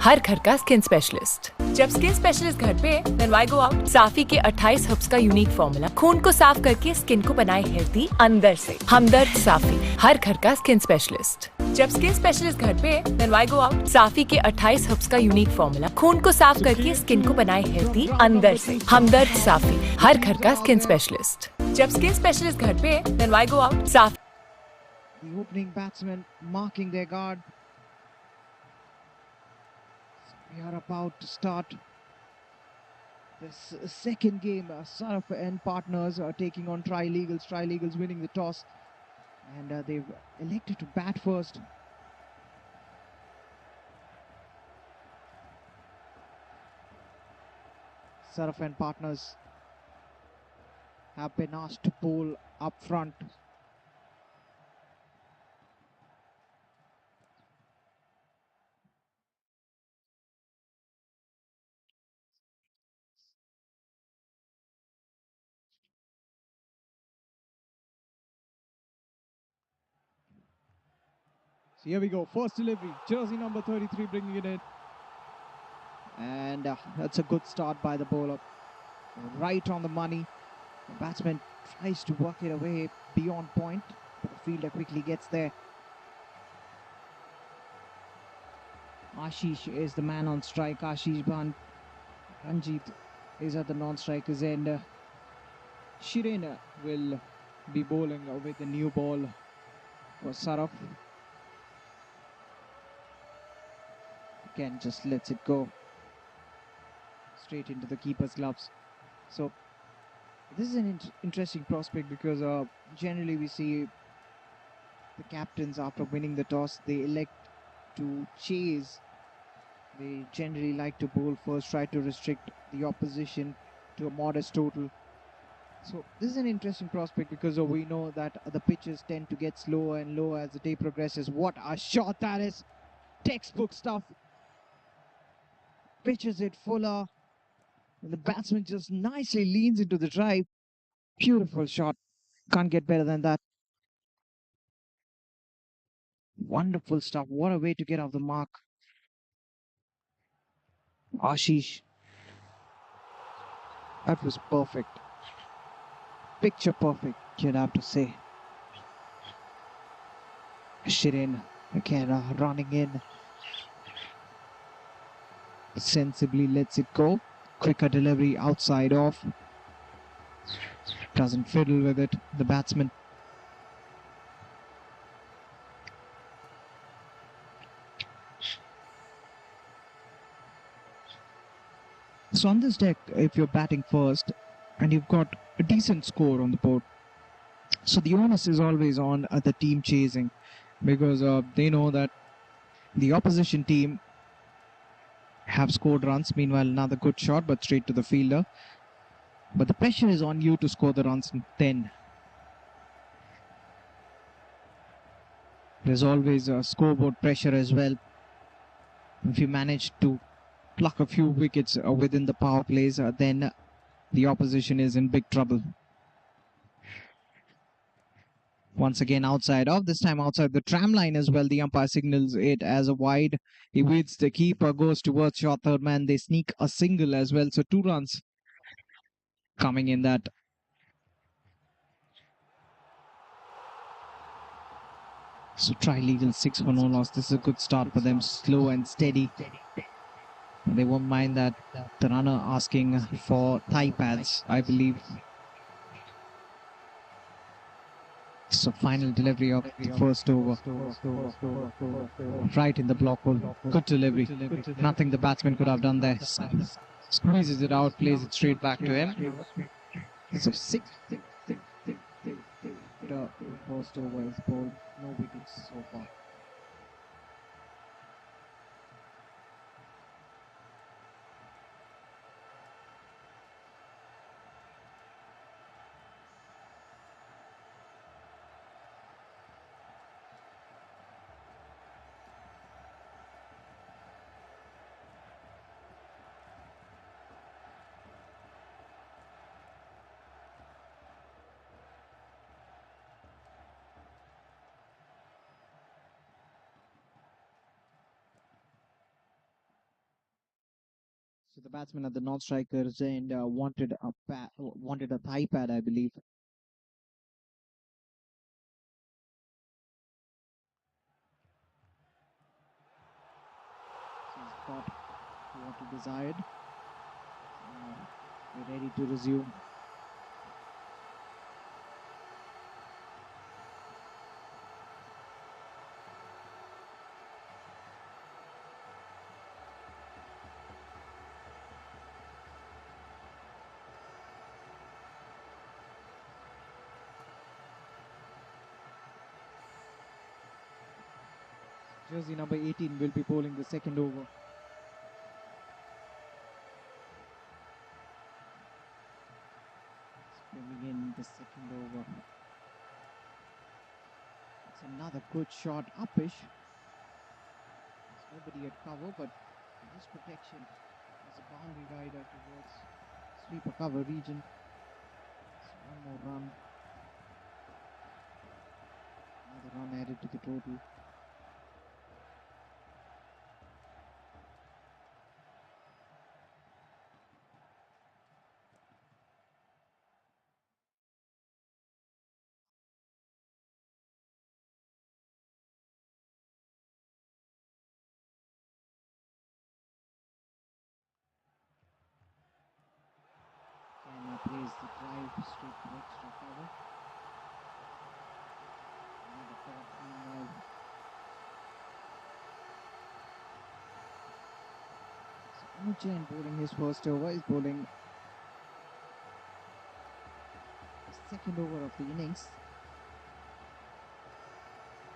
हर घर का स्किन स्पेशलिस्ट। जब स्किन स्पेशलिस्ट घर पे then why go out? साफी के 28 हर्ब्स का यूनिक फॉर्मूला खून को साफ करके स्किन को बनाए हेल्दी अंदर से। हमदर्द साफी, हर घर का स्किन स्पेशलिस्ट। जब स्किन स्पेशलिस्ट घर पे then why go out? साफी के 28 हर्ब्स का यूनिक फॉर्मूला खून को साफ करके स्किन को बनाए हेल्दी अंदर से। हमदर्द साफी, हर घर का स्किन स्पेशलिस्ट। जब स्किन स्पेशलिस्ट घर पे then why go out? Safi. The opening batsmen marking their guard. We are about to start this second game. Saraf and partners are taking on Trilegals. Trilegals winning the toss, and they've elected to bat first. Saraf and partners have been asked to bowl up front. So here we go, first delivery, jersey number 33 bringing it in. And that's a good start by the bowler, right on the money. The batsman tries to work it away beyond point, but the fielder quickly gets there. Ashish is the man on strike. Ashish Bhan. Ranjit is at the non-strikers end. Shirin will be bowling with the new ball for Saraf. Again, just lets it go straight into the keeper's gloves. So this is an interesting prospect because generally we see the captains, after winning the toss, they elect to chase. They generally like to bowl first, try to restrict the opposition to a modest total. So this is an interesting prospect because we know that the pitches tend to get slower and lower as the day progresses. What a shot that is! Textbook stuff. Pitches it fuller. And the batsman just nicely leans into the drive. Beautiful shot. Can't get better than that. Wonderful stuff. What a way to get off the mark. Ashish. That was perfect. Picture perfect, you'd have to say. Shirin again running in. Sensibly lets it go. Quicker delivery outside off. Doesn't fiddle with it, the batsman. So on this deck, if you're batting first and you've got a decent score on the board, so the onus is always on the team chasing, because they know that the opposition team have scored runs. Meanwhile, another good shot, but straight to the fielder. But the pressure is on you to score the runs then. There's always a scoreboard pressure as well. If you manage to pluck a few wickets within the power plays, then the opposition is in big trouble. Once again outside off, this time outside the tram line as well. The umpire signals it as a wide. He waits, the keeper goes towards short third man. They sneak a single as well. So 2 runs coming in that. So Trilegal 6 for no loss. This is a good start for them. Slow and steady. They won't mind that. The runner asking for thigh pads, I believe. So final delivery of the first over. Right in the block hole. Good delivery. Nothing the batsman could have done there. Squeezes it out, plays it straight back to him. So 6. The first over is bowled. No wickets so far. So the batsman at the non-strikers end wanted a thigh pad, I believe. So he's got what he desired. We're ready to resume. Jersey number 18 will be bowling the second over. Bringing in the second over. It's another good shot, uppish. There's nobody at cover, but this protection is a boundary rider towards sweeper cover region. So one more run. Another run added to the total. plays the drive straight to extra cover. Another dot meanwhile. So Anujain bowling his first over. He's bowling the second over of the innings.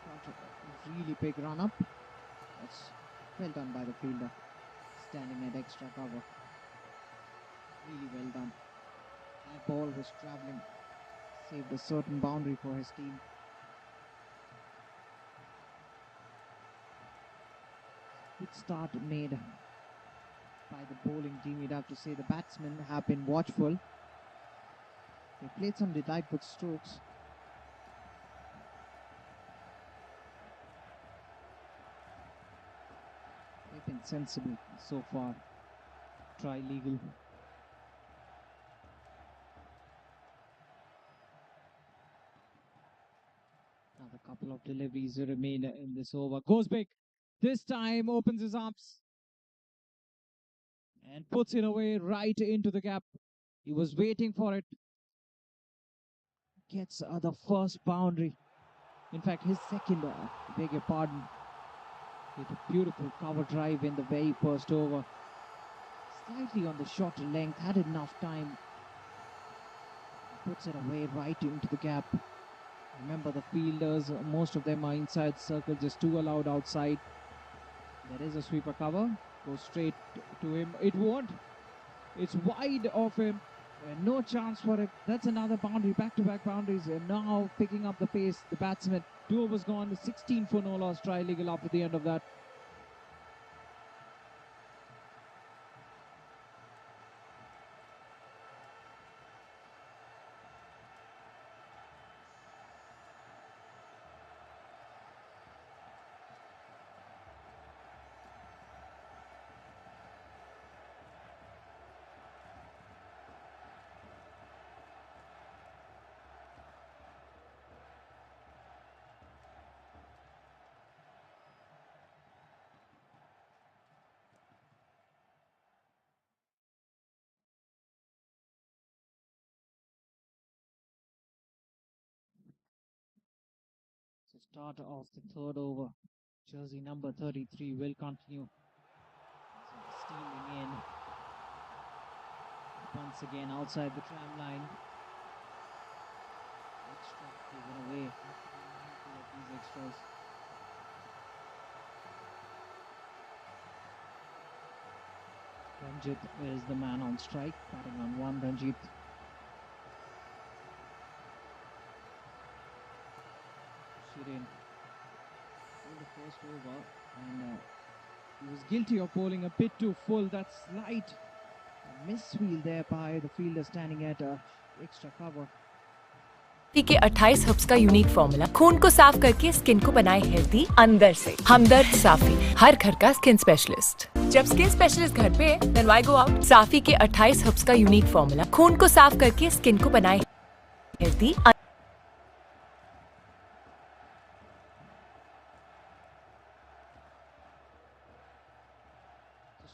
Got a really big run up. That's well done by the fielder, standing at extra cover. Really well done. That ball was travelling, saved a certain boundary for his team. Good start made by the bowling team. You'd have to say the batsmen have been watchful. They played some delightful strokes. They've been sensible so far. Trilegal. Another couple of deliveries remain in this over. Goes big. This time opens his arms and puts it away right into the gap. He was waiting for it. Gets the first boundary. In fact, his second, beg your pardon. Hit a beautiful cover drive in the very first over. Slightly on the shorter length, had enough time. Puts it away right into the gap. Remember the fielders, most of them are inside the circle, just two allowed outside. There is a sweeper cover. Goes straight to him. It won't. It's wide of him. No chance for it. That's another boundary. Back-to-back boundaries. And now picking up the pace. The batsman. 2 overs gone. 16 for no loss. Trilegal after the end of that. So start of the third over. Jersey number 33 will continue. Steaming in. Once again outside the tram line. Extra given away. Have to be mindful of these extras. Ranjit is the man on strike. Batting on 1. Ranjit. Shirin in the first over, and he was guilty of bowling a bit too full. That slight misfield there by the fielder standing at extra cover. के 28 herbs का unique formula खून को साफ करके skin को बनाए healthy अंदर से। हमदर्द साफी, हर घर का स्किन स्पेशलिस्ट। जब स्किन स्पेशलिस्ट घर पे, then why go out? साफी के 28 हर्ब्स का यूनिक फॉर्मूला खून को साफ करके स्किन को बनाए healthy.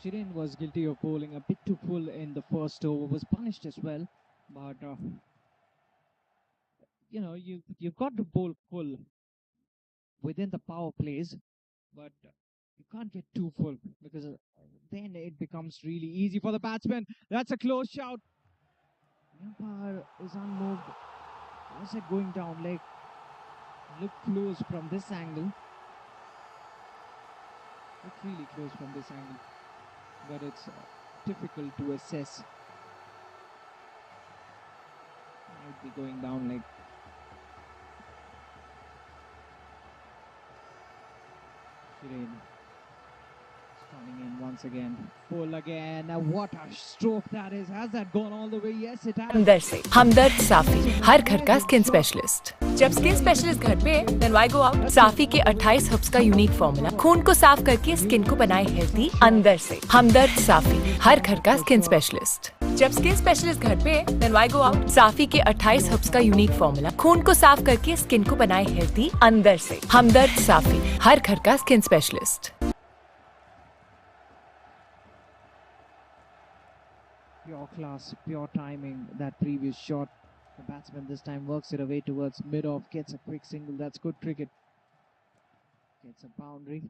Shirin was guilty of bowling a bit too full in the first over, was punished as well. But you know, you've got to bowl full within the power plays, but you can't get too full because then it becomes really easy for the batsman. That's a close shout. The umpire is unmoved. Was it going down leg? Look close from this angle. Look really close from this angle. But it's difficult to assess. Might be going down like Shirin starting in once again. Full again. What a stroke that is. Has that gone all the way? Yes, it has. अंदर से हमदर्द साफी, हर घर का skin specialist. जब skin specialist घर पे, then why go out? साफी के 28 herbs का unique formula खून को साफ करके स्किन को बनाए हेल्दी अंदर से। हमदर्द साफी, हर घर का स्किन स्पेशलिस्ट। जब स्किन स्पेशलिस्ट घर पे, then why go out? साफी के 28 हर्ब्स का यूनिक फॉर्मूला खून को साफ करके स्किन को बनाए हेल्दी अंदर से। हमदर्द साफी, हर घर का skin specialist. York class, pure timing, that previous shot. The batsman this time works it away towards mid-off, gets a quick single. That's good cricket. Gets a boundary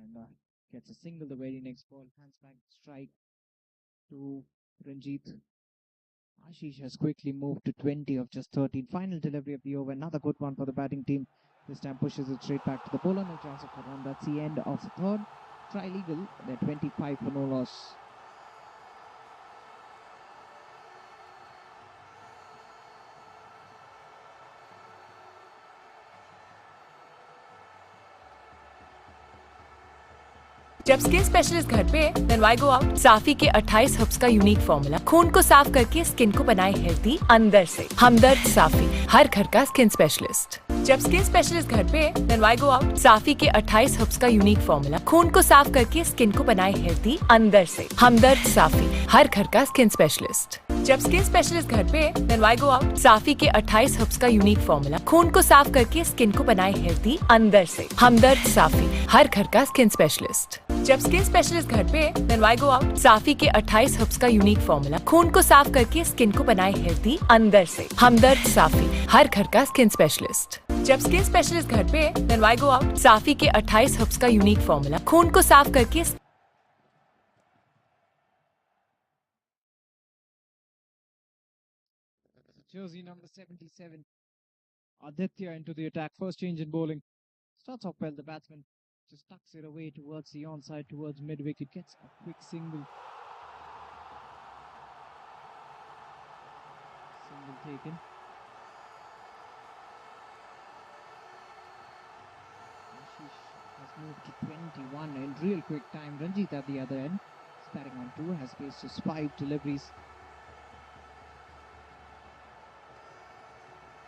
and gets a single the very next ball. Hands back strike to Ranjit. Ashish has quickly moved to 20 of just 13. Final delivery of the over. Another good one for the batting team. This time pushes it straight back to the bowler. No chance of a run. That's the end of the third. Trilegal, they're 25 for no loss. जब skin specialist घर पे then why go out? साफी के 28 herbs का unique formula खून को साफ करके skin को बनाए हेल्दी अंदर से। हमदर्द साफी, हर घर का स्किन स्पेशलिस्ट। जब स्किन स्पेशलिस्ट घर पे then why go out? साफी के 28 हर्ब्स का यूनिक फॉर्मूला खून को साफ करके स्किन को बनाए हेल्दी अंदर से। हमदर्द साफी, हर घर का स्किन स्पेशलिस्ट। जब स्किन स्पेशलिस्ट घर पे then why go out? साफी के 28 हर्ब्स का यूनिक फॉर्मूला खून को साफ करके स्किन को बनाए हेल्दी अंदर से। हमदर्द साफी, हर घर का स्किन स्पेशलिस्ट। जब स्किन स्पेशलिस्ट घर पे then why go out? साफी के 28 हर्ब्स का यूनिक फॉर्मूला खून को साफ करके स्किन को बनाए हेल्दी अंदर से। हमदर्द साफी, हर घर का स्किन स्पेशलिस्ट। जब स्किन स्पेशलिस्ट घर पे then why go out? साफी के 28 हर्ब्स का यूनिक फॉर्मूला खून को साफ करके Jersey number 77. Aditya into the attack. First change in bowling. Starts off well. The batsman just tucks it away towards the onside, towards mid-wicket. Gets a quick single. Single taken. Ashish has moved to 21 in real quick time. Ranjit at the other end. Batting on 2. Has faced just 5 deliveries.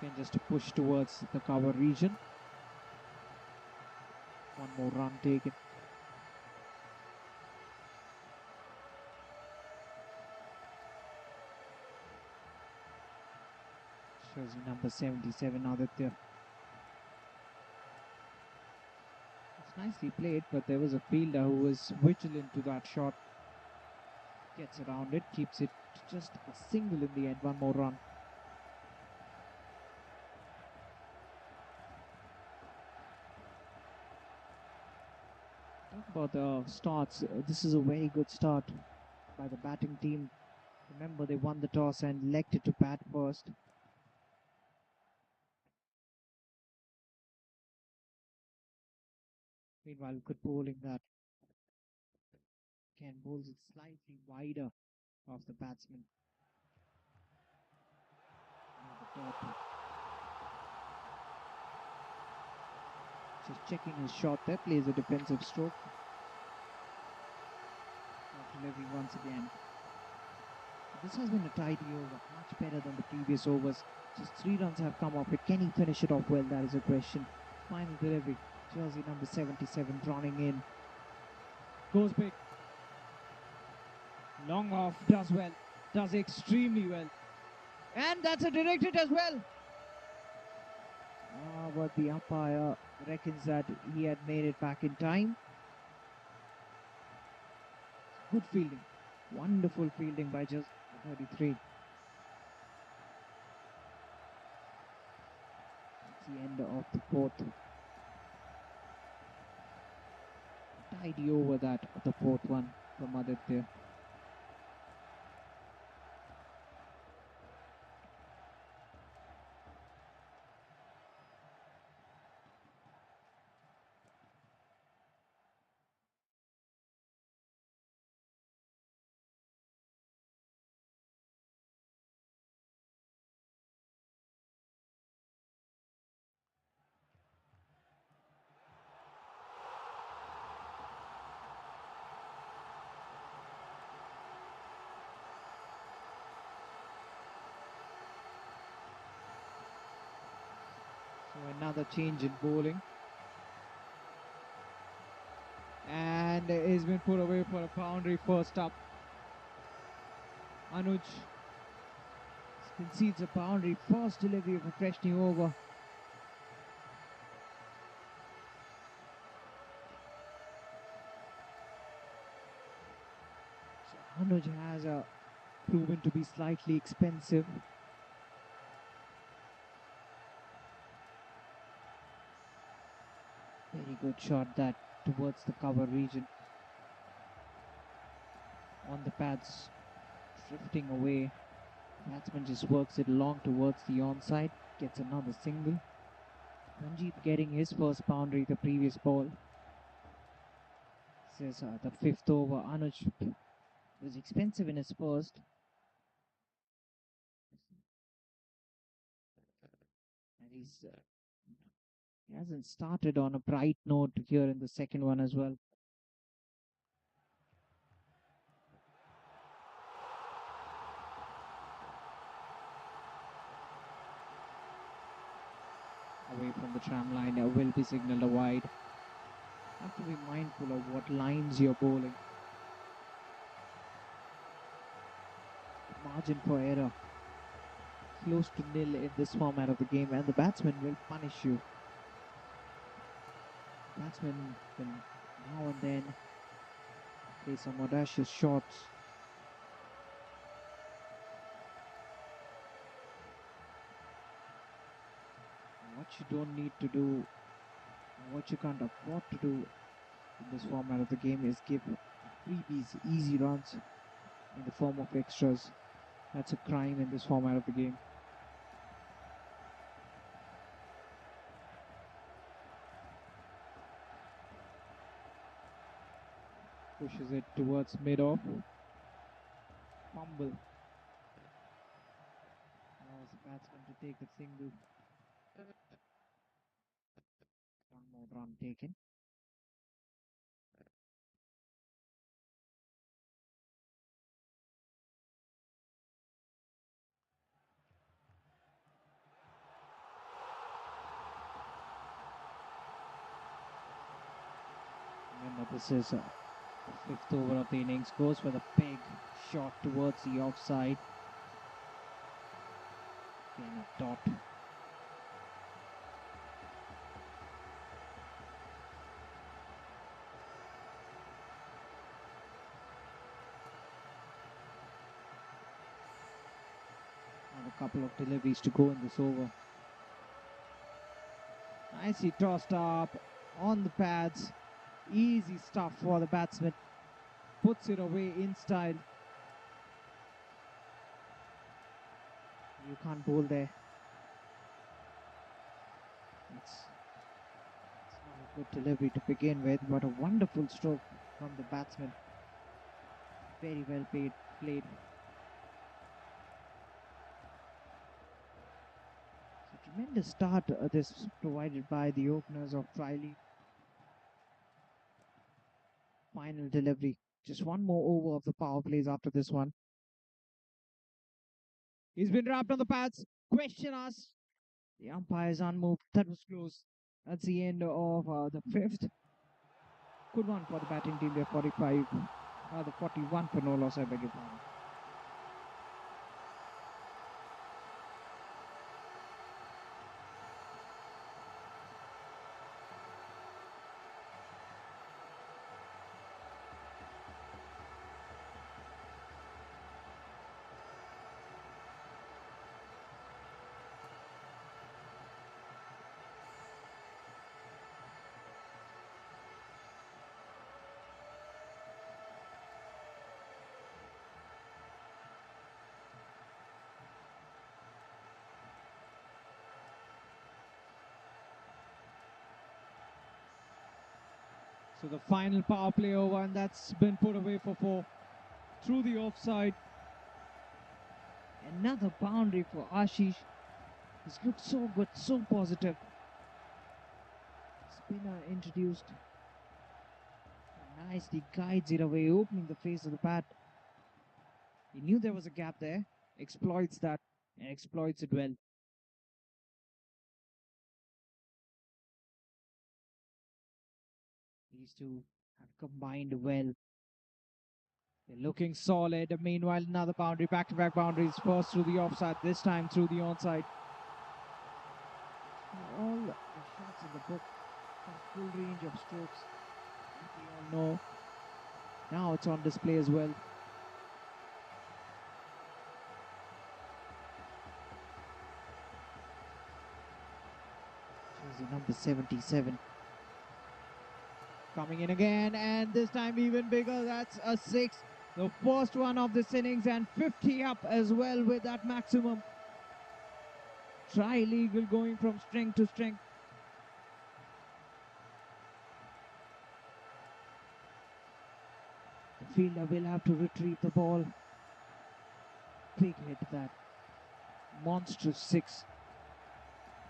Can just push towards the cover region. One more run taken. Jersey number 77, Aditya. It's nicely played, but there was a fielder who was vigilant to that shot. Gets around it, keeps it just a single in the end. One more run. Talk about the starts. This is a very good start by the batting team. Remember, they won the toss and elected to bat first. Meanwhile, good bowling that. Ken bowls it slightly wider of the batsman. Near the dot. Just checking his shot there, plays a defensive stroke. Delivery once again. This has been a tidy over, much better than the previous overs. Just 3 runs have come off it. Can he finish it off well? That is a question. Final delivery. Jersey number 77 running in. Goes big. Long off, does well. Does extremely well. And that's a direct hit as well. But the umpire reckons that he had made it back in time. Good fielding. Wonderful fielding by just 33. That's the end of the fourth. Tidy over that, the fourth one from Aditya. So another change in bowling. And he's been put away for a boundary first up. Anuj concedes a boundary. First delivery of a fresh new over. So Anuj has a proven to be slightly expensive. Very good shot that towards the cover region. On the pads, drifting away. Batsman just works it long towards the onside, gets another single. Ranjit getting his first boundary the previous ball. This is the fifth over. Anuj was expensive in his first. And he hasn't started on a bright note here in the second one as well. Away from the tram line, will be signalled a wide. Have to be mindful of what lines you're bowling. The margin for error close to nil in this format of the game, and the batsman will punish you. The batsman will now and then play some audacious shots. What you don't need to do, what you can't afford to do in this format of the game is give freebies, easy runs in the form of extras. That's a crime in this format of the game. Pushes it towards mid-off. Fumble. Allows the batsman to take a single. One more run taken. Remember, this is the fifth over of the innings. Goes for the big shot towards the offside. Again, a dot. And a couple of deliveries to go in this over. Nicely tossed up on the pads. Easy stuff for the batsman. Puts it away in style. You can't bowl there. It's not a good delivery to begin with, but a wonderful stroke from the batsman. Very well played. So tremendous start this provided by the openers of Trilegal. Final delivery. Just one more over of the power plays after this one. He's been wrapped on the pads. Question asked. The umpire's unmoved. That was close. That's the end of the fifth. Good one for the batting team. They're 45. The 41 for no loss, I beg your pardon. So the final power play over, and that's been put away for 4 through the offside. Another boundary for Ashish. He's looked so good, so positive. Spinner introduced. Nicely guides it away, opening the face of the bat. He knew there was a gap there, exploits that, and exploits it well. These two have combined well. They're looking solid. Meanwhile, another boundary, back-to-back boundaries. First through the offside, this time through the onside. All the shots in the book have full range of strokes. We all know. Now it's on display as well. Jersey number 77. Coming in again, and this time even bigger. That's a 6. The first one of this innings, and 50 up as well with that maximum. Trilegal going from strength to strength. The fielder will have to retrieve the ball. Big hit that. Monstrous 6.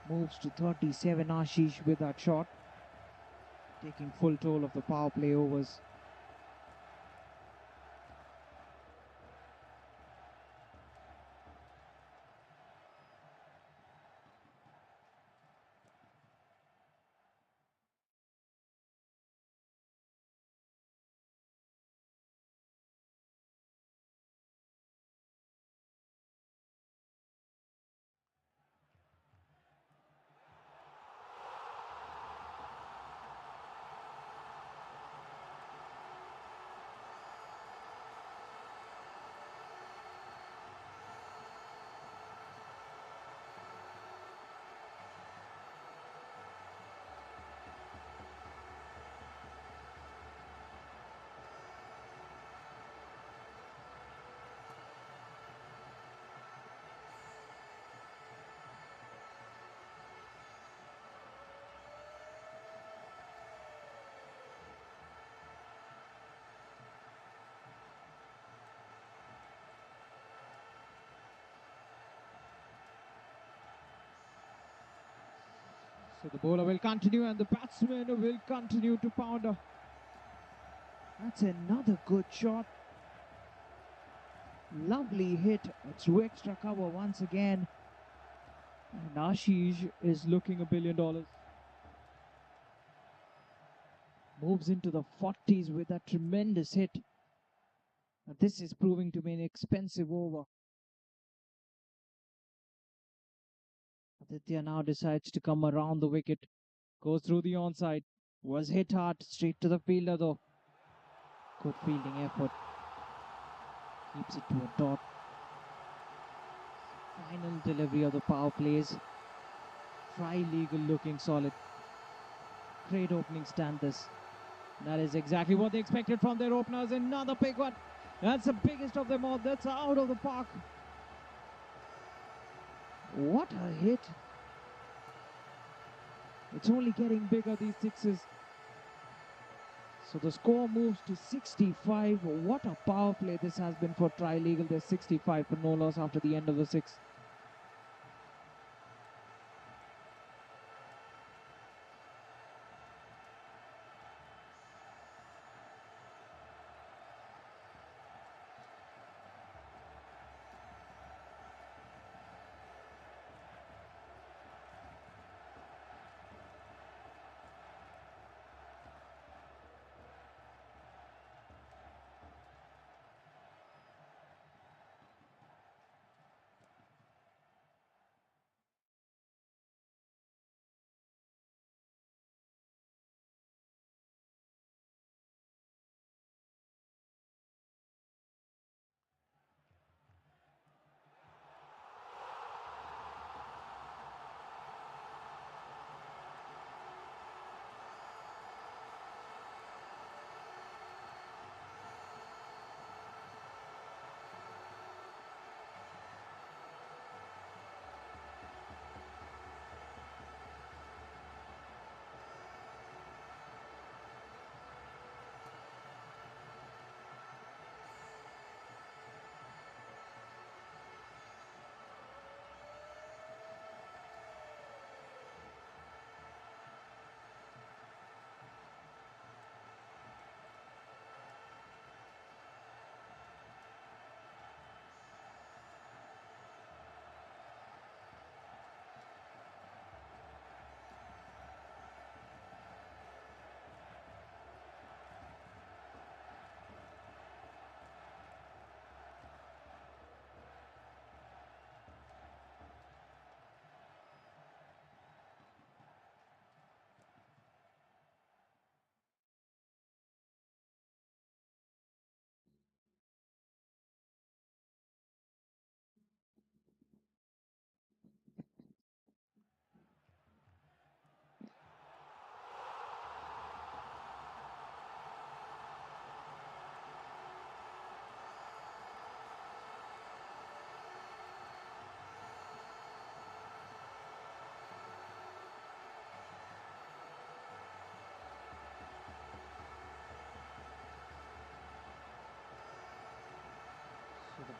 Moves to 37. Ashish with that shot, taking full toll of the power play overs. So the bowler will continue and the batsman will continue to pound. That's another good shot. Lovely hit. It's extra cover once again. And Ashish is looking $1 billion. Moves into the 40s with that tremendous hit. This is proving to be an expensive over. Aditya now decides to come around the wicket. Goes through the onside. Was hit hard. Straight to the fielder though. Good fielding effort. Keeps it to a dot. Final delivery of the power plays. Trilegal looking solid. Great opening stand this. That is exactly what they expected from their openers. Another big one. That's the biggest of them all. That's out of the park. What a hit. It's only getting bigger, these sixes. So the score moves to 65. What a power play this has been for Trilegal. They're 65 for no loss after the end of the 6.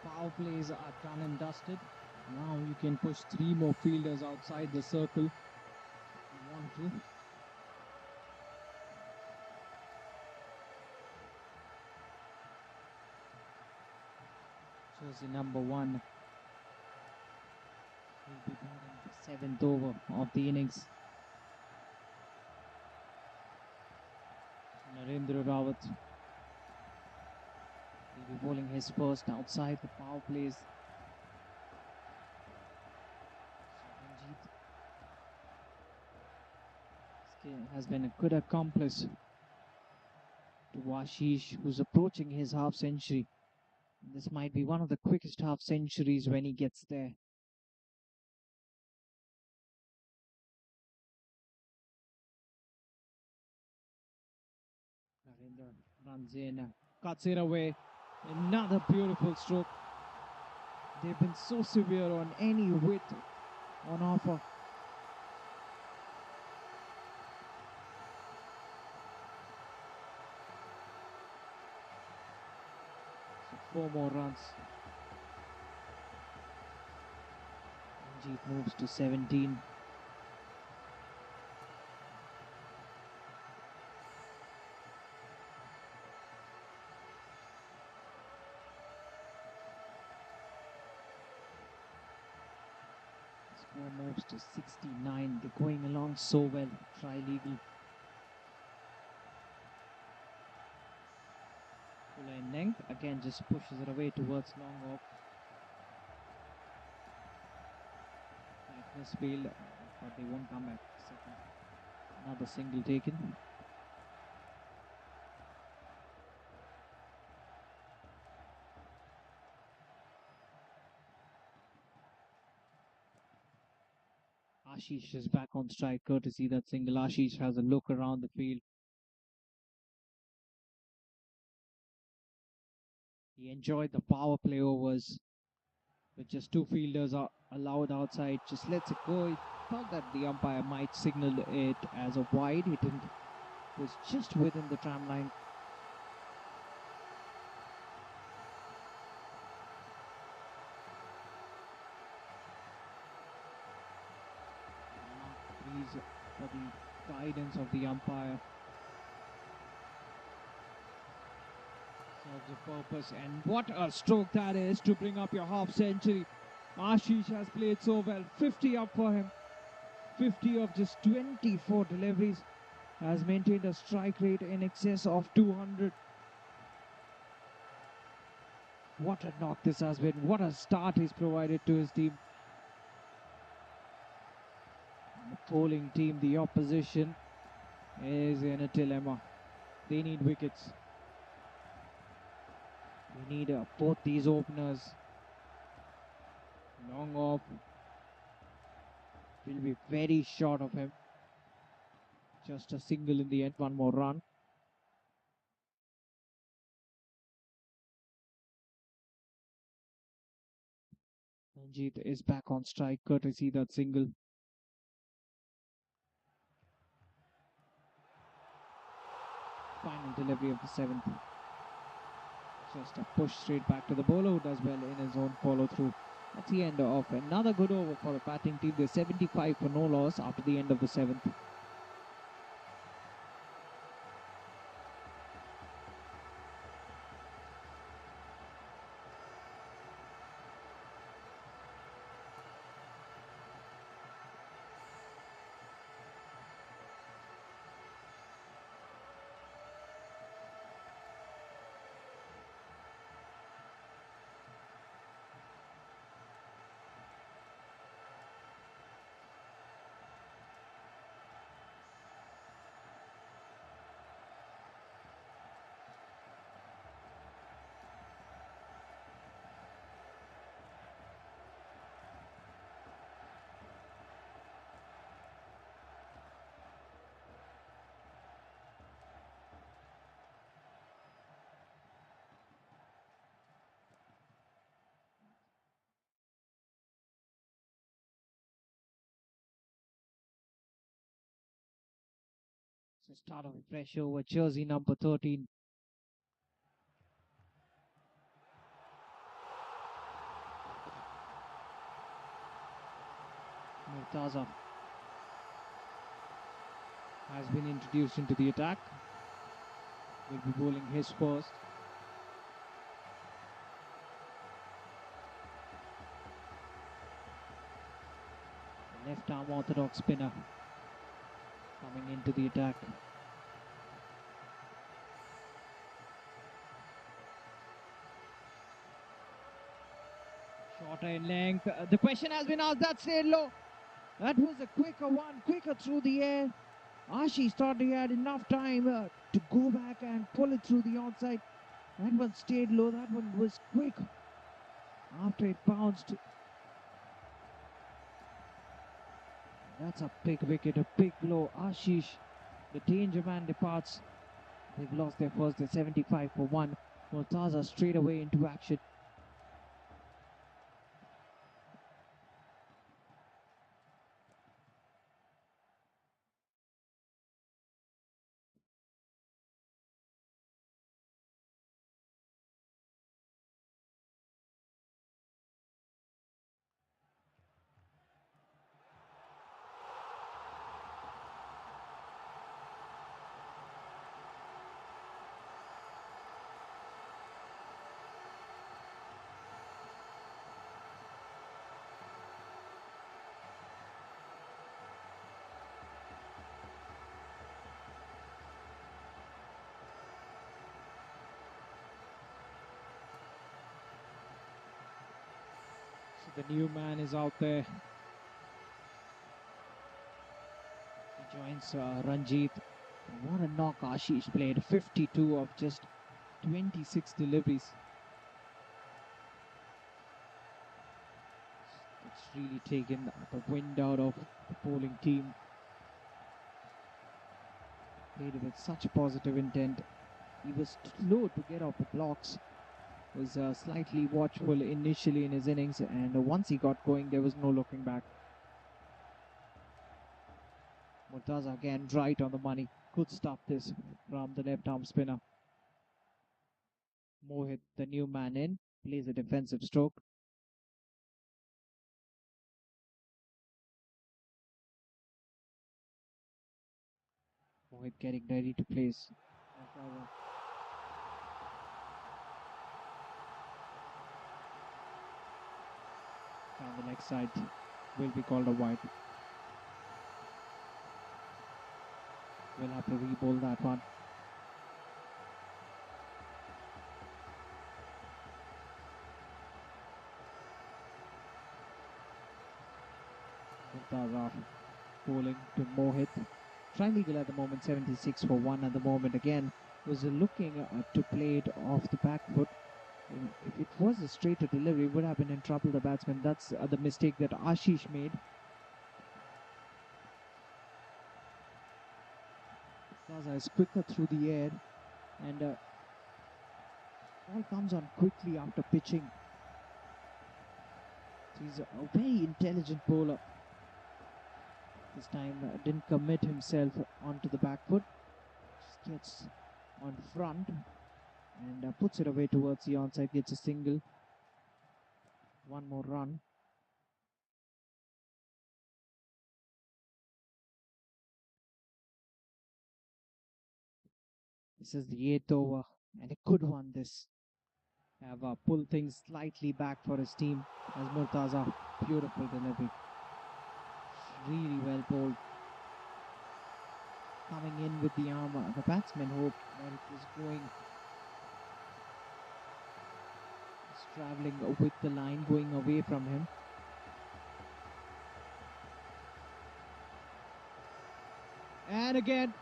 Power plays are done and dusted. Now you can push 3 more fielders outside the circle if you want to. Jersey number 1 will be bowling the 7th over of the innings. Narendra Rawat will be bowling his first outside the power plays. Ranjit has been a good accomplice to Ashish, who's approaching his half century. This might be one of the quickest half centuries when he gets there. Narendra runs in, cuts it away. Another beautiful stroke. They've been so severe on any width on offer. So 4 more runs. Ranjit moves to 17. Score moves to 69. They're going along so well. Trilegal. Fuller in length. Again, just pushes it away towards long off. Like misfield, but they won't come back. Second. Another single taken. Ashish is back on strike, courtesy that single. Ashish has a look around the field. He enjoyed the power play overs with just 2 fielders are allowed outside. Just lets it go. He thought that the umpire might signal it as a wide. He didn't. It was just within the tram line. Please for the guidance of the umpire. Serves a purpose, and what a stroke that is to bring up your half century. Ashish has played so well. 50 up for him. 50 of just 24 deliveries. Has maintained a strike rate in excess of 200. What a knock this has been. What a start he's provided to his team. The bowling team, the opposition, is in a dilemma. They need wickets. They need both these openers. Long off. Will be very short of him. Just a single in the end. 1 more run. Ranjit is back on strike, courtesy that single. Final delivery of the 7th. Just a push straight back to the bowler, who does well in his own follow through. That's the end of another good over for the batting team. They're 75 for no loss after the end of the 7th. So start of a fresh over, jersey number 13. Murtaza has been introduced into the attack. Will be bowling his first. The left arm orthodox spinner coming into the attack. Shorter in length. The question has been asked. That stayed low. That was a quicker one, quicker through the air. Ashish thought he had enough time to go back and pull it through the outside. That one stayed low. That one was quick after it bounced. That's a big wicket, a big blow. Ashish, the danger man, departs. They've lost their first. They're 75 for 1. Murtaza straight away into action. So the new man is out there. He joins Ranjit. What a knock Ashish played. 52 of just 26 deliveries. It's really taken the wind out of the bowling team. Played with such positive intent. He was slow to get off the blocks. Was slightly watchful initially in his innings, and once he got going, there was no looking back. Murtaza again right on the money. Could stop this from the left arm spinner. Mohit, the new man in, plays a defensive stroke. Mohit getting ready to place Murtaza. Down the leg side will be called a wide. We'll have to re-bowl that one. Saraf bowling to Mohit. Trilegal at the moment 76 for 1 at the moment. Again was looking to play it off the back foot. If it was a straighter delivery, would have been in trouble, the batsman. That's the mistake that Ashish made. Murtaza is quicker through the air, and ball comes on quickly after pitching. He's a very intelligent bowler. This time didn't commit himself onto the back foot. Just gets on front and puts it away towards the onside. Gets a single. One more run. This is the 8th over, and a good one this. Have pulled things slightly back for his team as Murtaza. Beautiful delivery. Really well bowled. Coming in with the arm. The batsman hoped that it was going. It's travelling with the line, going away from him. And again,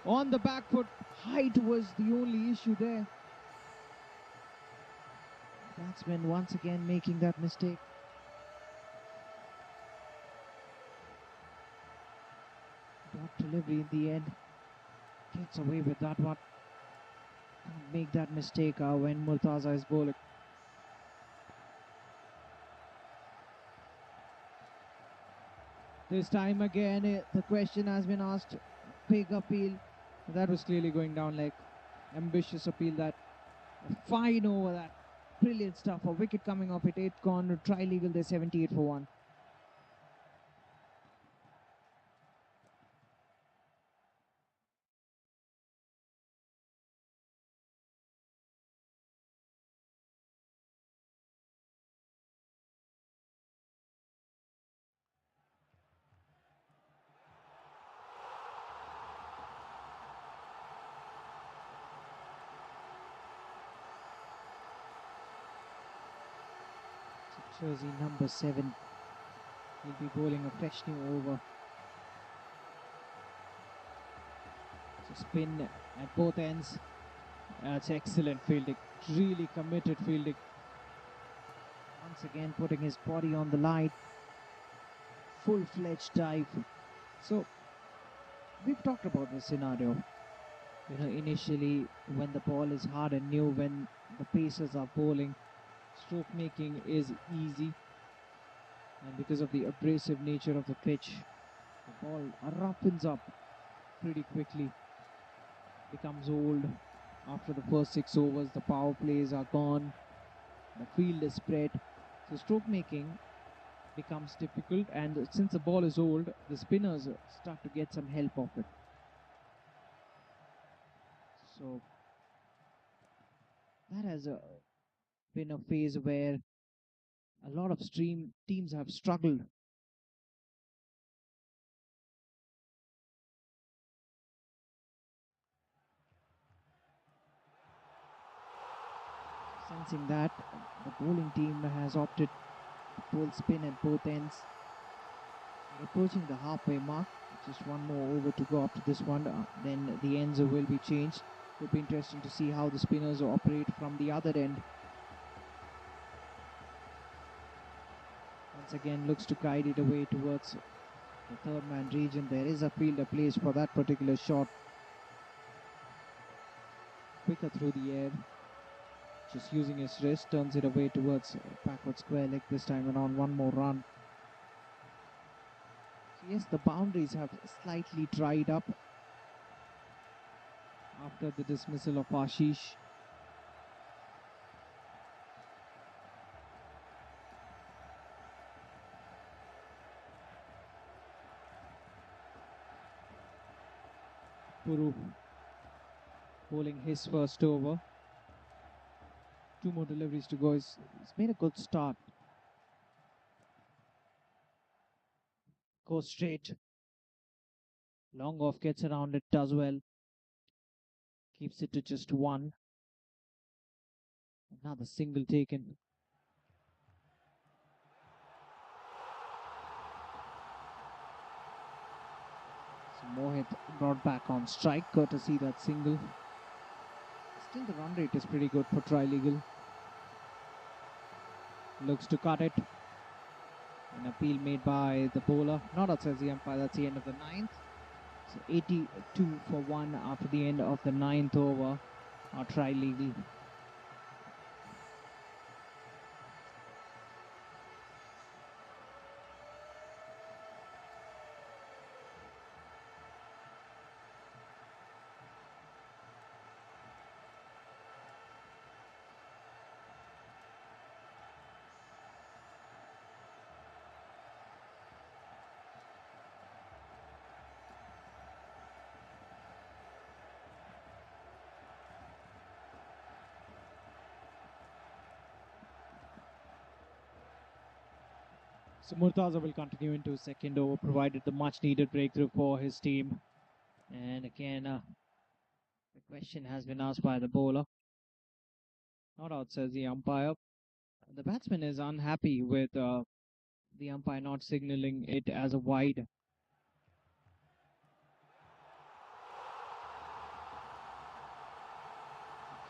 on the back foot. Height was the only issue there. Batsman once again making that mistake. Dot delivery in the end. Gets away with that one. Can't make that mistake when Murtaza is bowling. This time again, the question has been asked. Big appeal. That was clearly going down like ambitious appeal. That a fine over that. Brilliant stuff. A wicket coming off it. 8 gone. Trilegal. They're 78 for 1. Jersey number 7. He'll be bowling a fresh new over. So spin at both ends. That's excellent fielding. Really committed fielding. Once again putting his body on the line. Full-fledged dive. So we've talked about this scenario. Initially when the ball is hard and new, when the pacers are bowling, stroke making is easy. And because of the abrasive nature of the pitch, the ball roughens up pretty quickly. Becomes old. After the first 6 overs, the power plays are gone. The field is spread. So stroke making becomes difficult, and since the ball is old, the spinners start to get some help of it. So that has been a phase where a lot of stream teams have struggled. Sensing that, the bowling team has opted to bowl spin at both ends. We're approaching the halfway mark. Just one more over to go after this one. Then the ends will be changed. Would be interesting to see how the spinners operate from the other end. Once again, looks to guide it away towards the third man region. There is a fielder placed for that particular shot. Quicker through the air. Just using his wrist, turns it away towards backward square leg this time around. One more run. So yes, the boundaries have slightly dried up after the dismissal of Ashish. Puru bowling his first over. 2 more deliveries to go. He's made a good start. Goes straight. Long off, gets around it, does well. Keeps it to just 1. Another single taken. So Mohit brought back on strike, courtesy that single. Still the run rate is pretty good for Trilegal. Looks to cut it. An appeal made by the bowler. Not outside the umpire, that's the end of the 9th. So 82 for 1 after the end of the 9th over. Trilegal. So Murtaza will continue into second over, provided the much needed breakthrough for his team. And again, the question has been asked by the bowler. Not out, says the umpire. The batsman is unhappy with the umpire not signaling it as a wide.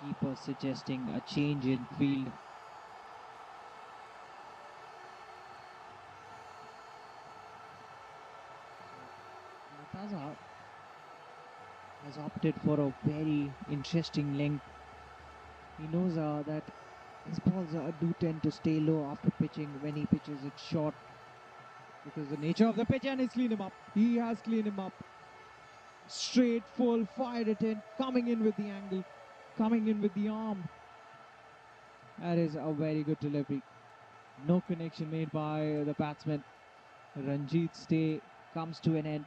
Keeper suggesting a change in field. Murtaza has opted for a very interesting length. He knows that his balls do tend to stay low after pitching when he pitches it short, because the nature of the pitch, and he's cleaned him up. He has cleaned him up. Straight, full, fired it in, coming in with the angle, coming in with the arm. That is a very good delivery. No connection made by the batsman. Ranjit's day comes to an end.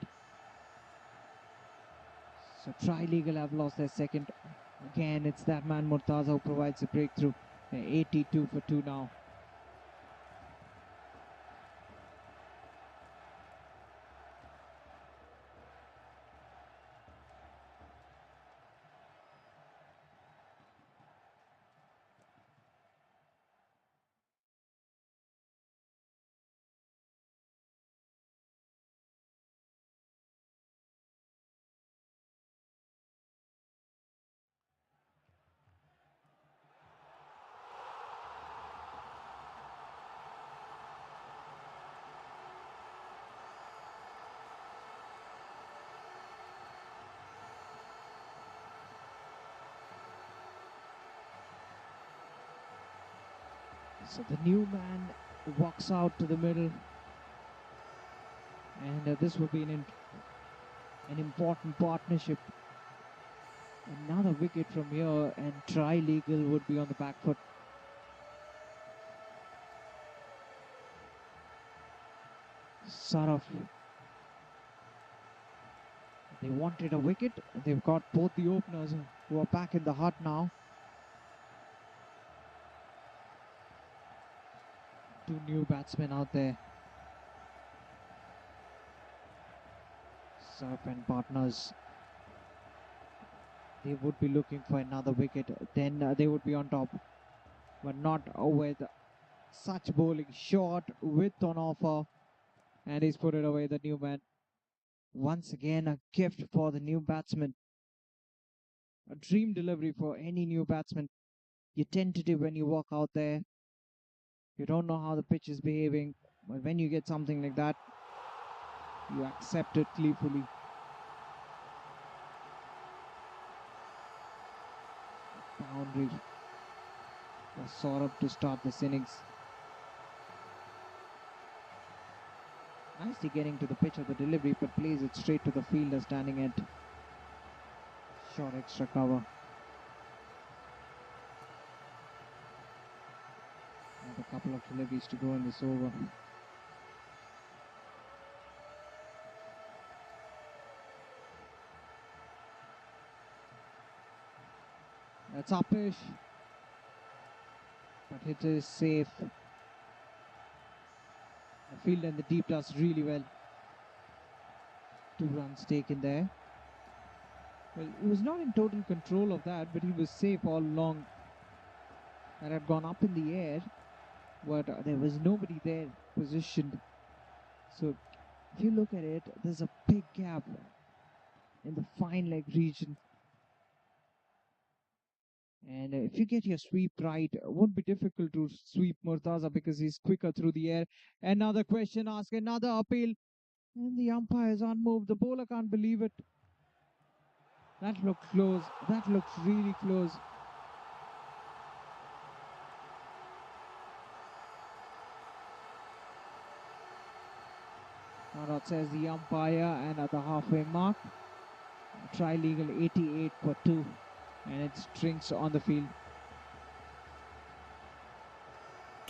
So Trilegal have lost their second. Again, it's that man Murtaza who provides the breakthrough. They're 82 for 2 now. So the new man walks out to the middle, and this will be an important partnership. Another wicket from here, and Trilegal would be on the back foot. Saraf. They wanted a wicket. They've got both the openers who are back in the hut now. Two new batsmen out there. Saraf and partners. They would be looking for another wicket. Then they would be on top. But not with such bowling. Short, width on offer. And he's put it away, the new man. Once again, a gift for the new batsman. A dream delivery for any new batsman. You're tentative when you walk out there. You don't know how the pitch is behaving. But when you get something like that, you accept it gleefully. Boundary for Saraf to start this innings. Nicely getting to the pitch of the delivery, but plays it straight to the fielder standing at short extra cover. And a couple of deliveries to go in this over. That's uppish, but it is safe. The field and the deep does really well. 2 runs taken there. Well, he was not in total control of that, but he was safe all along. That had gone up in the air, but there was nobody there positioned. So if you look at it, there's a big gap in the fine leg region. And if you get your sweep right, it won't be difficult to sweep Murtaza because he's quicker through the air. Another question asked, another appeal. And the umpire is unmoved. The bowler can't believe it. That looked close. That looked really close. That says the umpire, and at the halfway mark, Trilegal 88 for 2. And it strings on the field.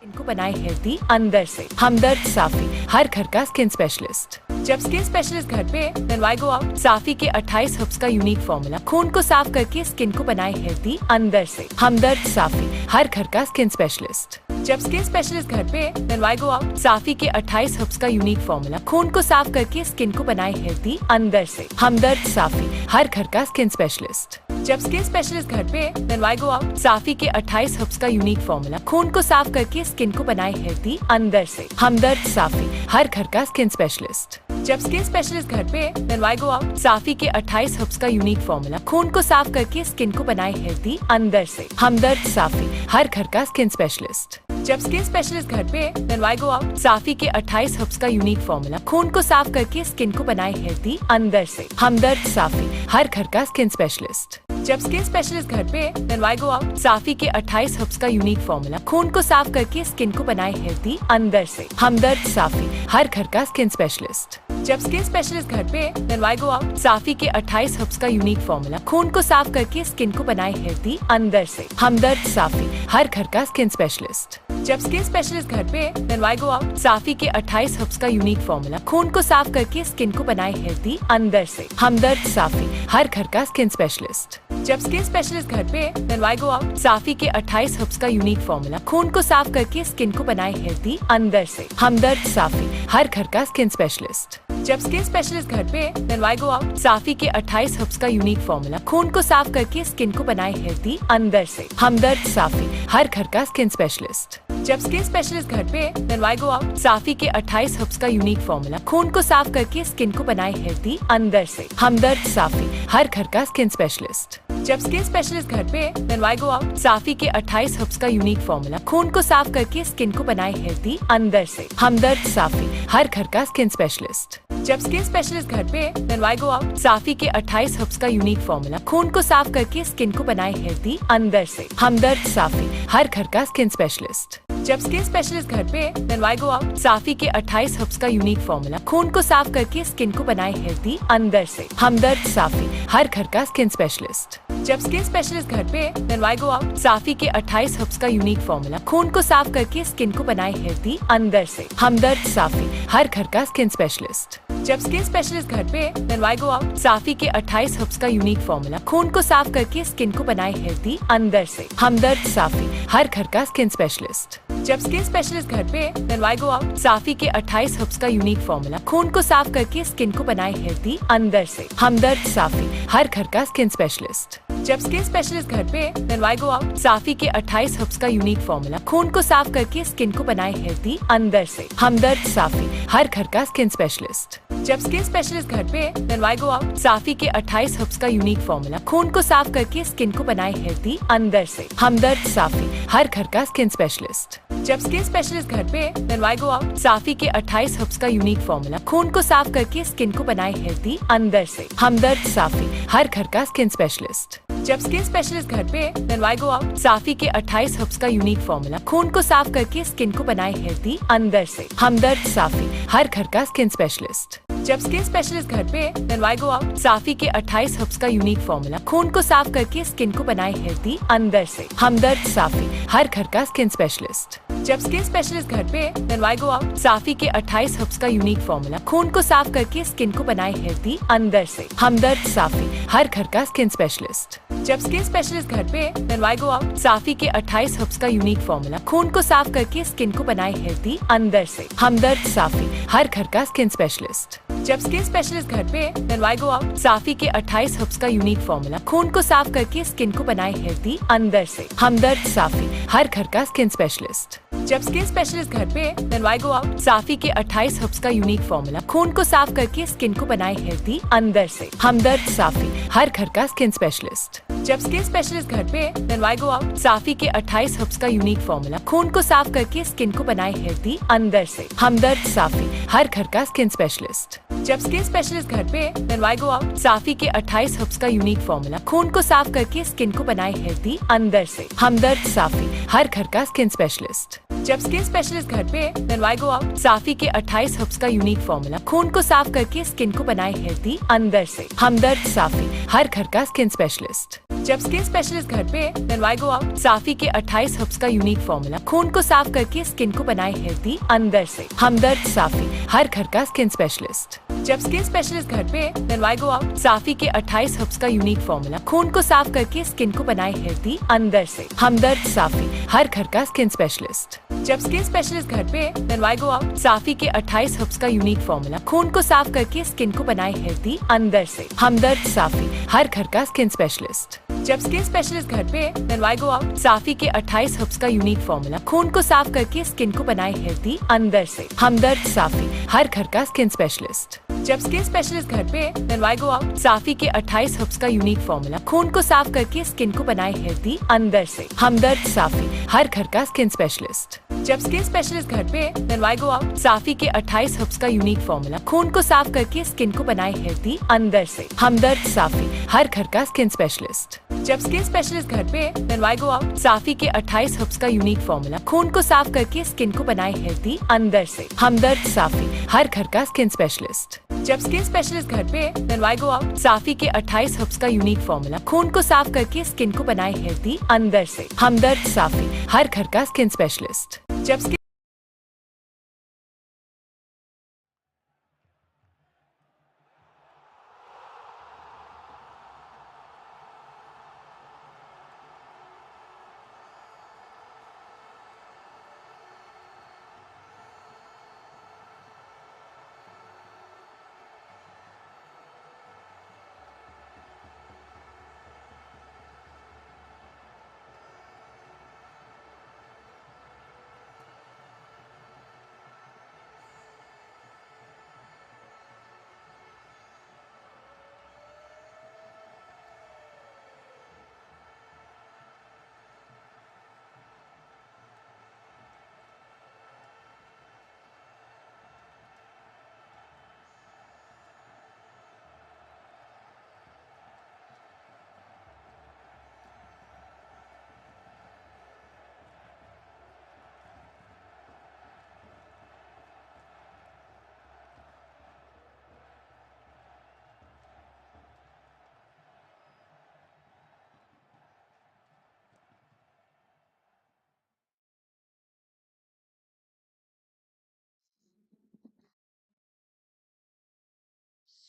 इनको बनाए healthy अंदर से। हमदर्द साफी, हर घर का skin specialist. जब skin specialist घर पे, then why go out? साफी के 28 हर्ब्स का यूनिक फॉर्मूला खून को साफ करके स्किन को बनाए हेल्दी अंदर से। हमदर्द साफी, हर घर का स्किन स्पेशलिस्ट। जब स्किन स्पेशलिस्ट घर पे, then why go out? साफी के 28 हर्ब्स का यूनिक फॉर्मूला खून को साफ करके स्किन को बनाए हेल्दी अंदर से। हमदर्द साफी, हर घर का स्किन स्पेशलिस्ट। जब स्किन स्पेशलिस्ट घर पे, then why go out? साफी के 28 हर्ब्स का यूनिक फॉर्मूला खून को साफ करके स्किन को बनाए हेल्दी अंदर से। हमदर्द साफी, हर घर का स्किन स्पेशलिस्ट। जब स्किन स्पेशलिस्ट घर पे, then why go out? साफी के 28 हर्ब्स का यूनिक फॉर्मूला खून को साफ करके स्किन को बनाए हेल्दी अंदर से। हमदर्द साफी, हर घर का स्किन स्पेशलिस्ट। जब स्किन स्पेशलिस्ट घर पे, then why go out? साफी के 28 हर्ब्स का यूनिक फॉर्मूला खून को साफ करके स्किन को बनाए हेल्दी अंदर से। हमदर्द साफी, हर घर का स्किन स्पेशलिस्ट। जब स्किन स्पेशलिस्ट घर पे, then why go out? साफी के 28 हर्ब्स का यूनिक फॉर्मूला खून को साफ करके स्किन को बनाए हेल्दी अंदर से। हमदर्द साफी, हर घर का स्किन स्पेशलिस्ट। जब स्किन स्पेशलिस्ट घर पे, then why go out? साफी के 28 हर्ब्स का यूनिक फॉर्मूला खून को साफ करके स्किन को बनाए हेल्दी अंदर से। हमदर्द साफी, हर घर का स्किन स्पेशलिस्ट। जब स्किन स्पेशलिस्ट घर पे, then why go out? साफी के 28 हर्ब्स का यूनिक फॉर्मूला खून को साफ करके स्किन को बनाए हेल्दी अंदर से। हमदर्द साफी, हर घर का स्किन स्पेशलिस्ट। जब स्किन स्पेशलिस्ट घर पे, then why go out? साफी के 28 हर्ब्स का यूनिक फॉर्मूला खून को साफ करके स्किन को बनाए हेल्दी अंदर से। हमदर्द साफी, हर घर का स्किन स्पेशलिस्ट। जब स्किन स्पेशलिस्ट घर पे, then why go out? साफी के 28 हर्ब्स का यूनिक फॉर्मूला खून को साफ करके स्किन को बनाए हेल्दी अंदर से। हमदर्द साफी, हर घर का स्किन स्पेशलिस्ट। जब स्किन स्पेशलिस्ट घर पे, then why go out? साफी के 28 हर्ब्स का यूनिक फॉर्मूला खून को साफ करके स्किन को बनाए हेल्दी अंदर से। हमदर्द साफी, हर घर का स्किन स्पेशलिस्ट। जब स्किन स्पेशलिस्ट घर पे, then why go out? साफी के 28 हर्ब्स का यूनिक फॉर्मूला खून को साफ करके स्किन को बनाए हेल्दी अंदर से। हमदर्द साफी, हर घर का स्किन स्पेशलिस्ट। जब स्किन स्पेशलिस्ट घर पे, then why go out? साफी के 28 हर्ब्स का यूनिक फॉर्मूला खून को साफ करके स्किन को बनाए हेल्दी अंदर से। हमदर्द साफी, हर घर का स्किन स्पेशलिस्ट। जब स्किन स्पेशलिस्ट घर पे, then why go out? साफी के 28 हर्ब्स का यूनिक फॉर्मूला खून को साफ करके स्किन को बनाए हेल्दी अंदर से। हमदर्द साफी, हर घर का स्किन स्पेशलिस्ट। जब स्किन स्पेशलिस्ट घर पे, then why go out? साफी के 28 हर्ब्स का यूनिक फॉर्मूला खून को साफ करके स्किन को बनाए हेल्दी अंदर से। हमदर्द साफी, हर घर का स्किन स्पेशलिस्ट। जब स्किन स्पेशलिस्ट घर पे, then why go out? साफी के 28 हर्ब्स का यूनिक फॉर्मूला खून को साफ करके स्किन को बनाए हेल्दी अंदर से। हमदर्द साफी, हर घर का स्किन स्पेशलिस्ट। जब स्किन स्पेशलिस्ट घर पे, then why go out? साफी के 28 हर्ब्स का यूनिक फॉर्मूला खून को साफ करके स्किन को बनाए हेल्दी अंदर से। हमदर्द साफी, हर घर का स्किन स्पेशलिस्ट। जब स्किन स्पेशलिस्ट घर पे, then why go out? साफी के 28 हर्ब्स का यूनिक फॉर्मूला खून को साफ करके स्किन को बनाए हेल्दी अंदर से। हमदर्द साफी, हर घर का स्किन स्पेशलिस्ट। जब स्किन स्पेशलिस्ट घर पे, then why go out? साफी के 28 हर्ब्स का यूनिक फॉर्मूला खून को साफ करके स्किन को बनाए हेल्दी अंदर से। हमदर्द साफी, हर घर का स्किन स्पेशलिस्ट। जब स्किन स्पेशलिस्ट घर पे, then why go out? साफी के 28 हर्ब्स का यूनिक फॉर्मूला खून को साफ करके स्किन को बनाए हेल्दी अंदर से। हमदर्द साफी, हर घर का स्किन स्पेशलिस्ट। जब स्किन स्पेशलिस्ट घर पे, then why go out? साफी के 28 हर्ब्स का यूनिक फॉर्मूला खून को साफ करके स्किन को बनाए हेल्दी अंदर से। हमदर्द साफी, हर घर का स्किन स्पेशलिस्ट। जब स्किन स्पेशलिस्ट घर पे, then why go out? साफी के 28 हर्ब्स का यूनिक फॉर्मूला खून को साफ करके स्किन को बनाए हेल्दी अंदर से। हमदर्द साफी, हर घर का स्किन स्पेशलिस्ट। जब स्किन स्पेशलिस्ट घर पे, then why go out? साफी के 28 हर्ब्स का यूनिक फॉर्मूला खून को साफ करके स्किन को बनाए हेल्दी अंदर से। हमदर्द साफी, हर घर का स्किन स्पेशलिस्ट। जब स्किन स्पेशलिस्ट घर पे, then why go out? साफी के 28 हर्ब्स का यूनिक फॉर्मूला खून को साफ करके स्किन को बनाए हेल्दी अंदर से। हमदर्द साफी, हर घर का स्किन स्पेशलिस्ट। जब स्किन स्पेशलिस्ट घर पे, then why go out? साफी के 28 हर्ब्स का यूनिक फॉर्मूला खून को साफ करके स्किन को बनाए हेल्दी अंदर से। हमदर्द साफी, हर घर का स्किन स्पेशलिस्ट। जब स्किन स्पेशलिस्ट घर पे, then why go out? साफी के 28 हर्ब्स का यूनिक फॉर्मूला खून को साफ करके स्किन को बनाए हेल्दी अंदर से। हमदर्द साफी, हर घर का स्किन स्पेशलिस्ट। जब स्किन स्पेशलिस्ट घर पे, then why go out? साफी के 28 हर्ब्स का यूनिक फॉर्मूला खून को साफ करके स्किन को बनाए हेल्दी अंदर से। हमदर्द साफी, हर घर का स्किन स्पेशलिस्ट। जब स्किन स्पेशलिस्ट घर पे, then why go out? साफी के 28 हर्ब्स का यूनिक फॉर्मूला खून को साफ करके स्किन को बनाए हेल्दी अंदर से। हमदर्द साफी, हर घर का स्किन स्पेशलिस्ट। जब स्किन स्पेशलिस्ट घर पे, then why go out? साफी के 28 हर्ब्स का यूनिक फॉर्मूला खून को साफ करके स्किन को बनाए हेल्दी अंदर से। हमदर्द साफी, हर घर का स्किन स्पेशलिस्ट। जब स्किन स्पेशलिस्ट घर पे, then why go out? साफी के 28 हर्ब्स का यूनिक फॉर्मूला खून को साफ करके स्किन को बनाए हेल्दी अंदर से। हमदर्द साफी, हर घर का स्किन स्पेशलिस्ट। जब स्किन स्पेशलिस्ट घर पे, then why go out? साफी के 28 हर्ब्स का यूनिक फॉर्मूला खून को साफ करके स्किन को बनाए हेल्दी अंदर से। हमदर्द साफी, हर घर का स्किन स्पेशलिस्ट। जब स्किन स्पेशलिस्ट घर पे, then why go out? साफी के 28 हर्ब्स का यूनिक फॉर्मूला खून को साफ करके स्किन को बनाए हेल्दी अंदर से। हमदर्द साफी, हर घर का स्किन स्पेशलिस्ट। जब स्किन स्पेशलिस्ट घर पे, then why go out? साफी के 28 हर्ब्स का यूनिक फॉर्मूला खून को साफ करके स्किन को बनाए हेल्दी अंदर से। हमदर्द साफी, हर घर का स्किन स्पेशलिस्ट। जब स्किन स्पेशलिस्ट घर पे, then why go out? साफी के 28 हर्ब्स का यूनिक फॉर्मूला खून को साफ करके स्किन को बनाए हेल्दी अंदर से। हमदर्द साफी, हर घर का स्किन स्पेशलिस्ट। जब स्किन स्पेशलिस्ट घर पे, then why go out? साफी के 28 हर्ब्स का यूनिक फॉर्मूला खून को साफ करके स्किन को बनाए हेल्दी अंदर से। हमदर्द साफी, हर घर का स्किन स्पेशलिस्ट। जब स्किन स्पेशलिस्ट घर पे, then why go out? साफी के 28 हर्ब्स का यूनिक फॉर्मूला खून को साफ करके स्किन को बनाए हेल्दी अंदर से। हमदर्द साफी, हर घर का स्किन स्पेशलिस्ट। जब स्किन स्पेशलिस्ट घर पे, then why go out? साफी के 28 हर्ब्स का यूनिक फॉर्मूला खून को साफ करके स्किन को बनाए हेल्दी अंदर से। हमदर्द साफी, हर घर का स्किन स्पेशलिस्ट। जब skin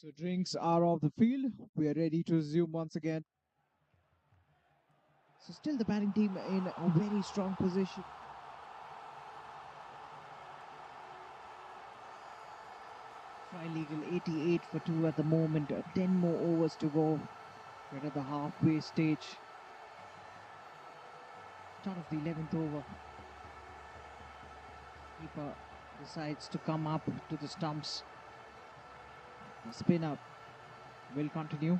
So drinks are off the field. We are ready to resume once again. So still the batting team in a very strong position. Trilegal 88 for 2 at the moment. 10 more overs to go. We're at the halfway stage. Start of the 11th over. Keeper decides to come up to the stumps. The spin up will continue.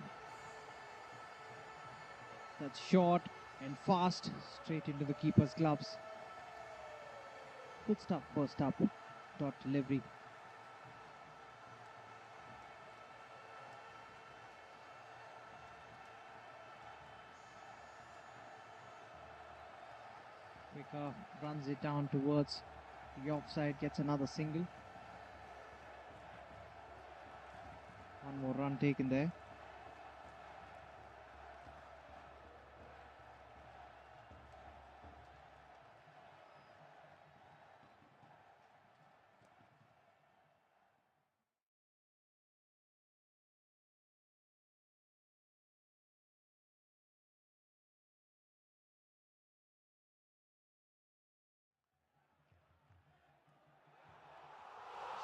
That's short and fast, straight into the keeper's gloves. Good stuff, first up. Dot delivery. Wicker runs it down towards the offside, gets another single. One more run taken there.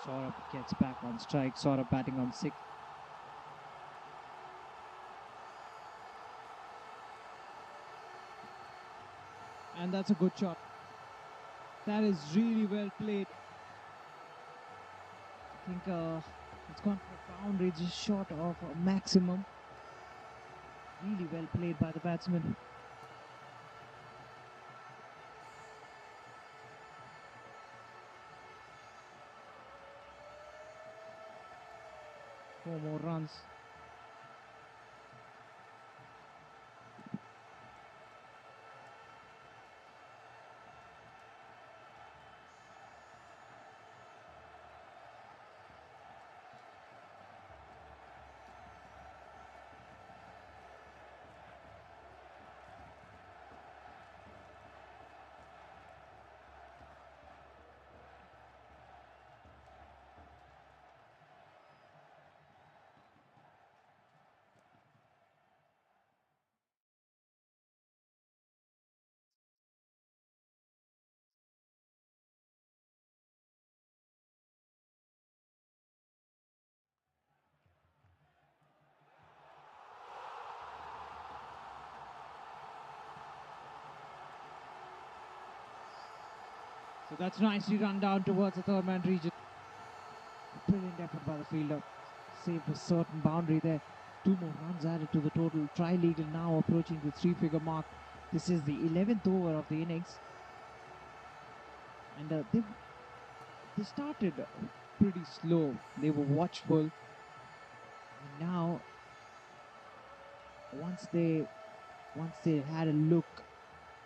Saraf gets back on strike. Saraf batting on 6. And that's a good shot. That is really well played. I think it's gone for a boundary, just short of a maximum. Really well played by the batsman. Four more runs. So that's nicely run down towards the third man region. Brilliant effort by the fielder. Saved a certain boundary there. 2 more runs added to the total. Trilegal now approaching the 3-figure mark. This is the 11th over of the innings. And they started pretty slow. They were watchful. And now, once they had a look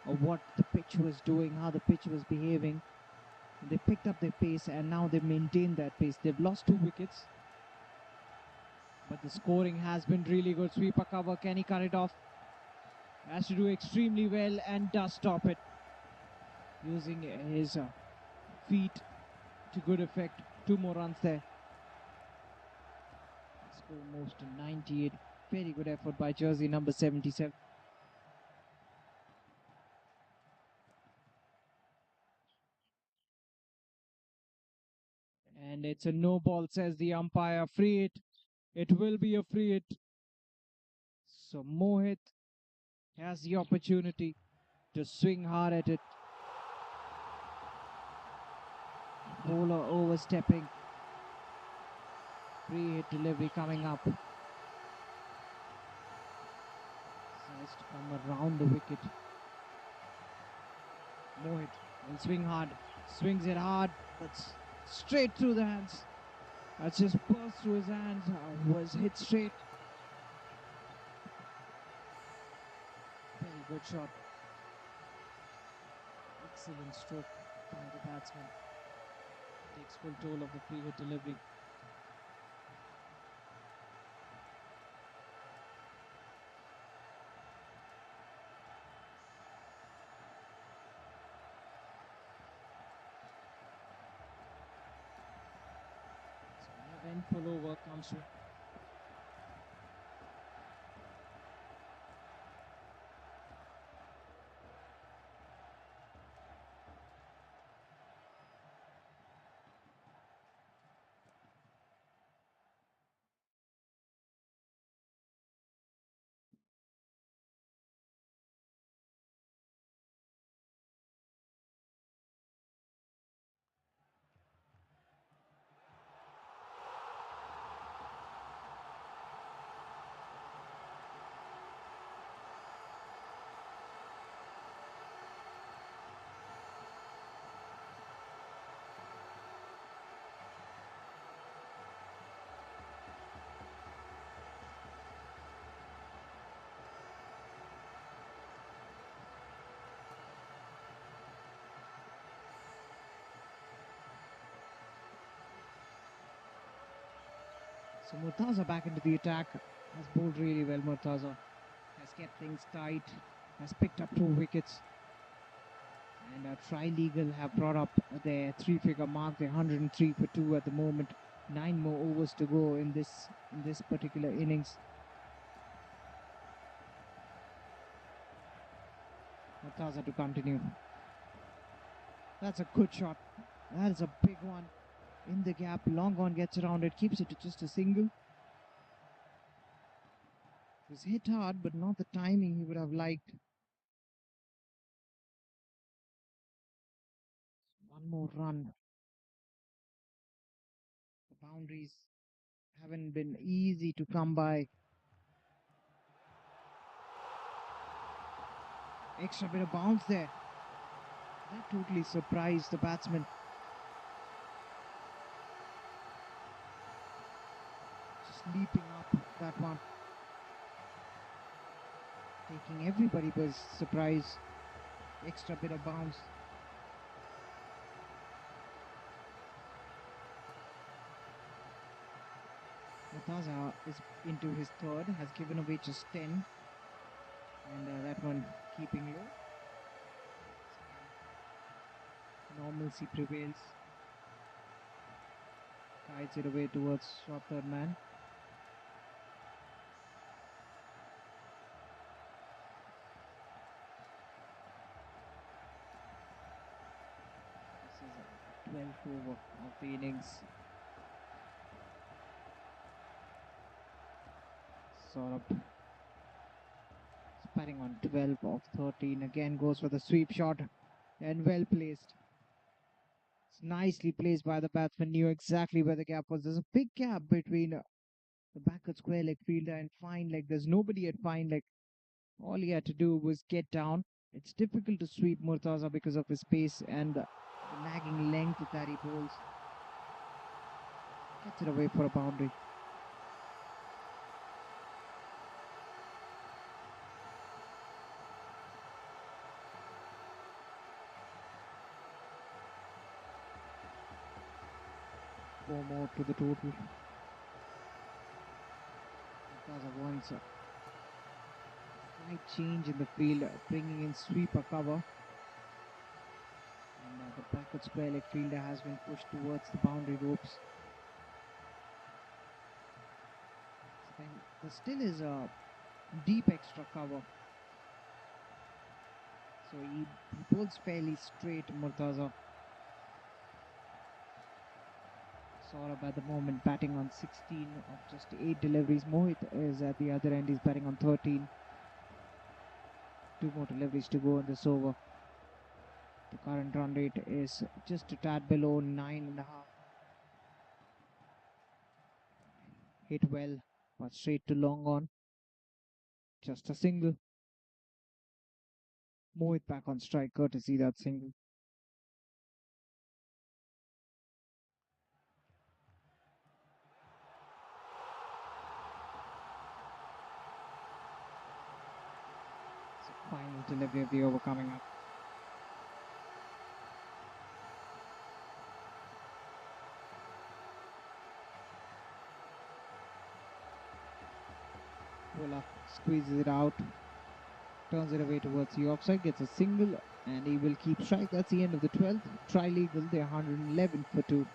of what the pitch was doing, how the pitch was behaving, they picked up their pace and now they've maintained that pace. They've lost 2 wickets, but the scoring has been really good. Sweeper cover, can he cut it off? Has to do extremely well and does stop it, using his feet to good effect. 2 more runs there. The score moves to 98. Very good effort by jersey number 77. And it's a no ball, says the umpire. Free hit. It will be a free hit. So Mohit has the opportunity to swing hard at it. Bowler overstepping. Free hit delivery coming up. Decides to come around the wicket. Mohit will swing hard. Swings it hard. That's straight through the hands. That's just burst through his hands. Was hit straight. Very good shot. Excellent stroke by the batsman. Takes full toll of the free hit delivery. So an eventful over comes to So Murtaza back into the attack. Has bowled really well. Murtaza has kept things tight. Has picked up 2 wickets. And Trilegal have brought up their 3-figure mark. They're 103 for 2 at the moment. 9 more overs to go in this particular innings. Murtaza to continue. That's a good shot. That is a big one. In the gap, long on gets around it, keeps it to just a single. It was hit hard, but not the timing he would have liked. One more run. The boundaries haven't been easy to come by. Extra bit of bounce there. That totally surprised the batsman. Just leaping up that one. Taking everybody by surprise. Extra bit of bounce. Murtaza is into his third, has given away just 10. And that one keeping low. Normalcy prevails. Guides it away towards short third man. This is 12th over of the innings. Saraf batting on 12 of 13. Again goes for the sweep shot and well placed. It's nicely placed by the batsman. Knew exactly where the gap was. There's a big gap between the backward square leg fielder and fine leg. There's nobody at fine leg. All he had to do was get down. It's difficult to sweep Murtaza because of his pace and the lagging length that he bowls. Gets it away for a boundary. Four more to the total. Murtaza wants a slight change in the field, bringing in sweeper cover. And the backward square leg fielder has been pushed towards the boundary ropes. So then there still is a deep extra cover. So he bowls fairly straight, Murtaza. Saurabh at the moment batting on 16 of just 8 deliveries. Mohit is at the other end. He's batting on 13. 2 more deliveries to go in this over. The current run rate is just a tad below 9.5. Hit well, but straight to long on. Just a single. Mohit back on strike, courtesy that single. Final delivery of the over coming up. Bowler squeezes it out, turns it away towards the offside, gets a single, and he will keep strike. That's the end of the 12th. Trilegal, they're 111 for 2.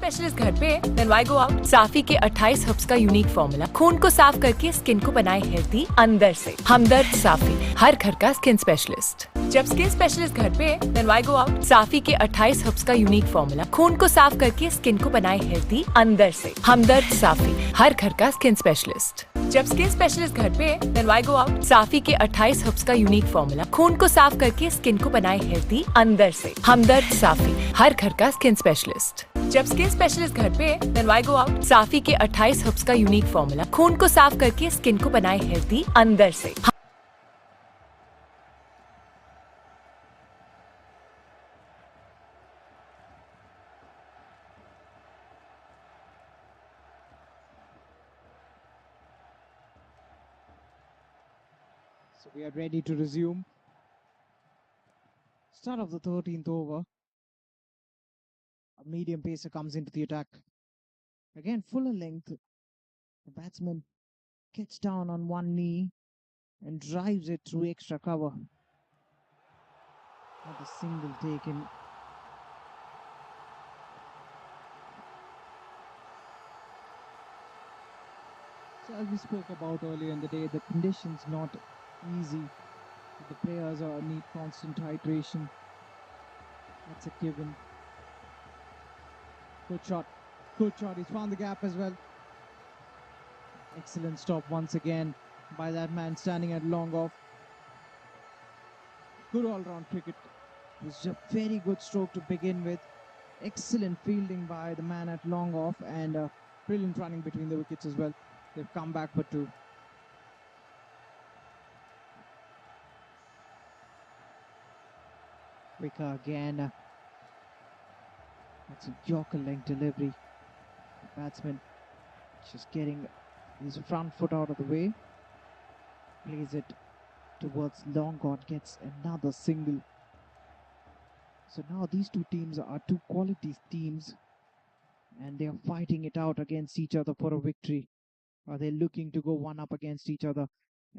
Specialist घर पे then why go out. साफी के 28 herbs का unique formula खून को साफ करके skin को बनाए हेल्दी अंदर से। हमदर्द साफी, हर घर का स्किन स्पेशलिस्ट। जब स्किन स्पेशलिस्ट घर पे देन व्हाई गो आउट। साफी के 28 हर्ब्स का यूनिक फॉर्मूला खून को साफ करके स्किन को बनाए हेल्दी अंदर से। हमदर्द साफी, हर घर का स्किन स्पेशलिस्ट। जब स्किन स्पेशलिस्ट घर पे देन व्हाई गो आउट। साफी के 28 हर्ब्स का यूनिक फॉर्मूला खून को साफ करके स्किन को बनाए हेल्दी अंदर से। हमदर्द साफी, हर घर का स्किन स्पेशलिस्ट। जब स्किन स्पेशलिस्ट घर पे देन व्हाई गो आउट। साफी के 28 हर्ब्स का यूनिक फॉर्मूला खून को साफ करके स्किन को बनाए हेल्दी अंदर से। So we are ready to resume. Start of the 13th over. A medium pacer comes into the attack. Again, fuller length. The batsman gets down on one knee and drives it through extra cover. Not a single taken. So as we spoke about earlier in the day, the conditions not easy. The players need constant hydration. That's a given. Good shot. Good shot. He's found the gap as well. Excellent stop once again by that man standing at long off. Good all-round cricket. It was a very good stroke to begin with. Excellent fielding by the man at long off and brilliant running between the wickets as well. They've come back for two. Wicker again. That's a Yorker length delivery. The batsman just getting his front foot out of the way. Plays it towards long on, gets another single. So now these two teams are two quality teams and they are fighting it out against each other for a victory. They're looking to go one up against each other.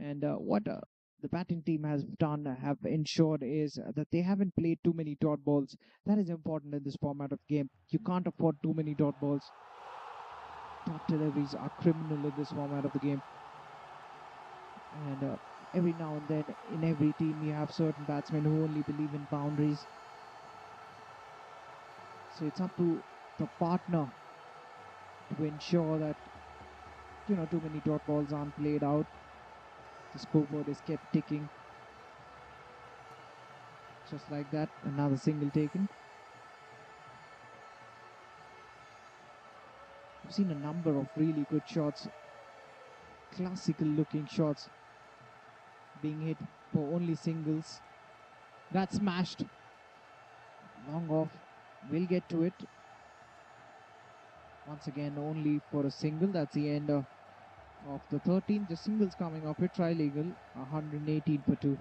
And what the batting team has done, have ensured is that they haven't played too many dot balls. That is important in this format of game. You can't afford too many dot balls. Dot deliveries are criminal in this format of the game. And every now and then in every team you have certain batsmen who only believe in boundaries. So it's up to the partner to ensure that too many dot balls aren't played out. The scoreboard is kept ticking. Just like that, another single taken. I've seen a number of really good shots, classical looking shots being hit for only singles. That's smashed. Long off, we'll get to it. Once again, only for a single. That's the end of the 13th. The singles coming off it. Trilegal, 118 for 2.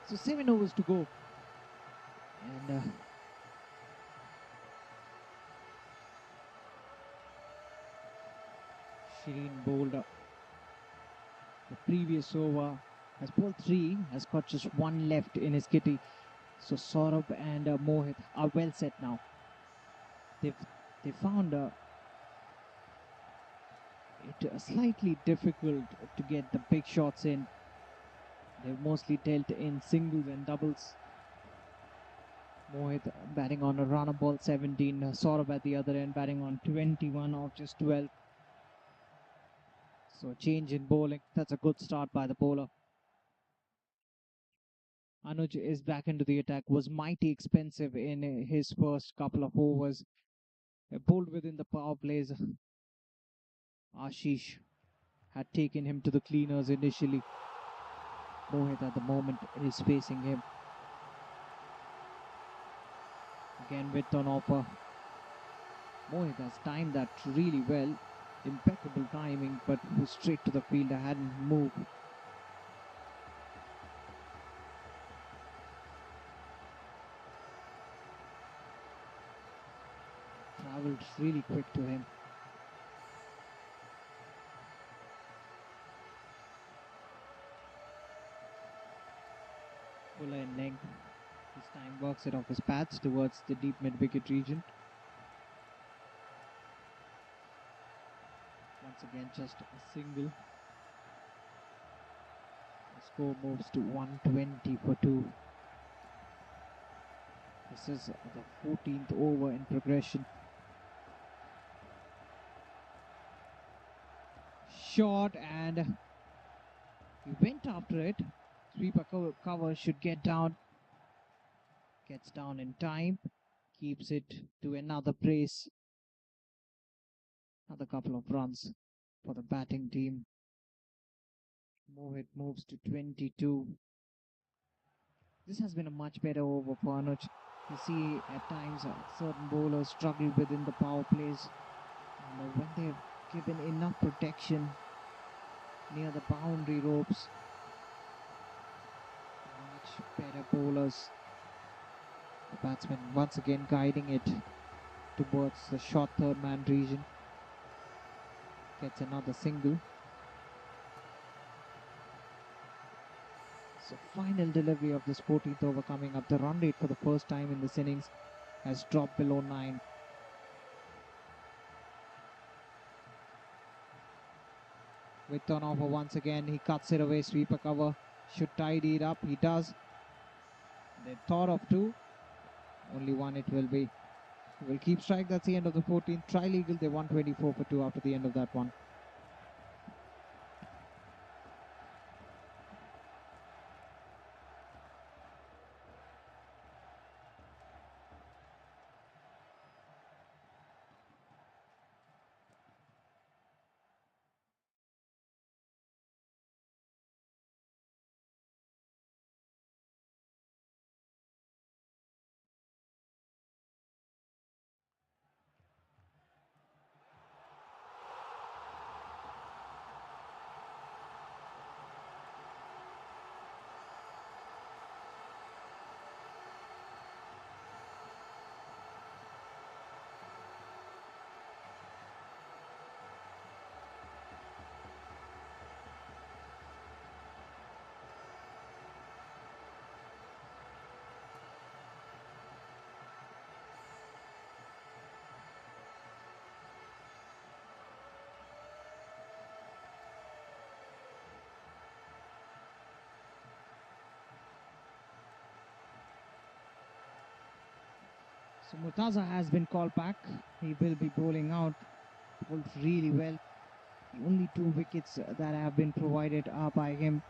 So 7 overs to go. And Shireen bowled the previous over, has bowled 3, has got just 1 left in his kitty. So Saraf and Mohit are well set now. They found it slightly difficult to get the big shots in. They've mostly dealt in singles and doubles. Mohit batting on a run of ball 17. Saurabh at the other end batting on 21 of just 12. So a change in bowling. That's a good start by the bowler. Anuj is back into the attack, was mighty expensive in his first couple of overs. Pulled within the power plays. Ashish had taken him to the cleaners initially. Mohit at the moment is facing him. Again with on offer. Mohit has timed that really well. Impeccable timing, but was straight to the field. I hadn't moved. Travelled really quick to him. Fuller in length. This time works it off his pads towards the deep mid-wicket region. Once again, just a single. The score moves to 120 for 2. This is the 14th over in progression. Shot, and he went after it. Sweeper cover should get down. Gets down in time. Keeps it to another brace. Another couple of runs for the batting team. Mohit moves to 22. This has been a much better over for Anuj. You see at times certain bowlers struggle within the power plays. And when they've given enough protection near the boundary ropes, much better bowlers. The batsman once again guiding it towards the short third man region. Gets another single. So final delivery of this 14th over coming up. The run rate for the first time in this innings has dropped below 9. With on offer once again, he cuts it away. Sweeper cover should tidy it up. He does. They thought of 2. Only 1 it will be. He will keep strike. That's the end of the 14th. Trilegal, they won 24 for 2 after the end of that one. So Murtaza has been called back. He will be bowling out. Bowled really well. The only 2 wickets that have been provided by him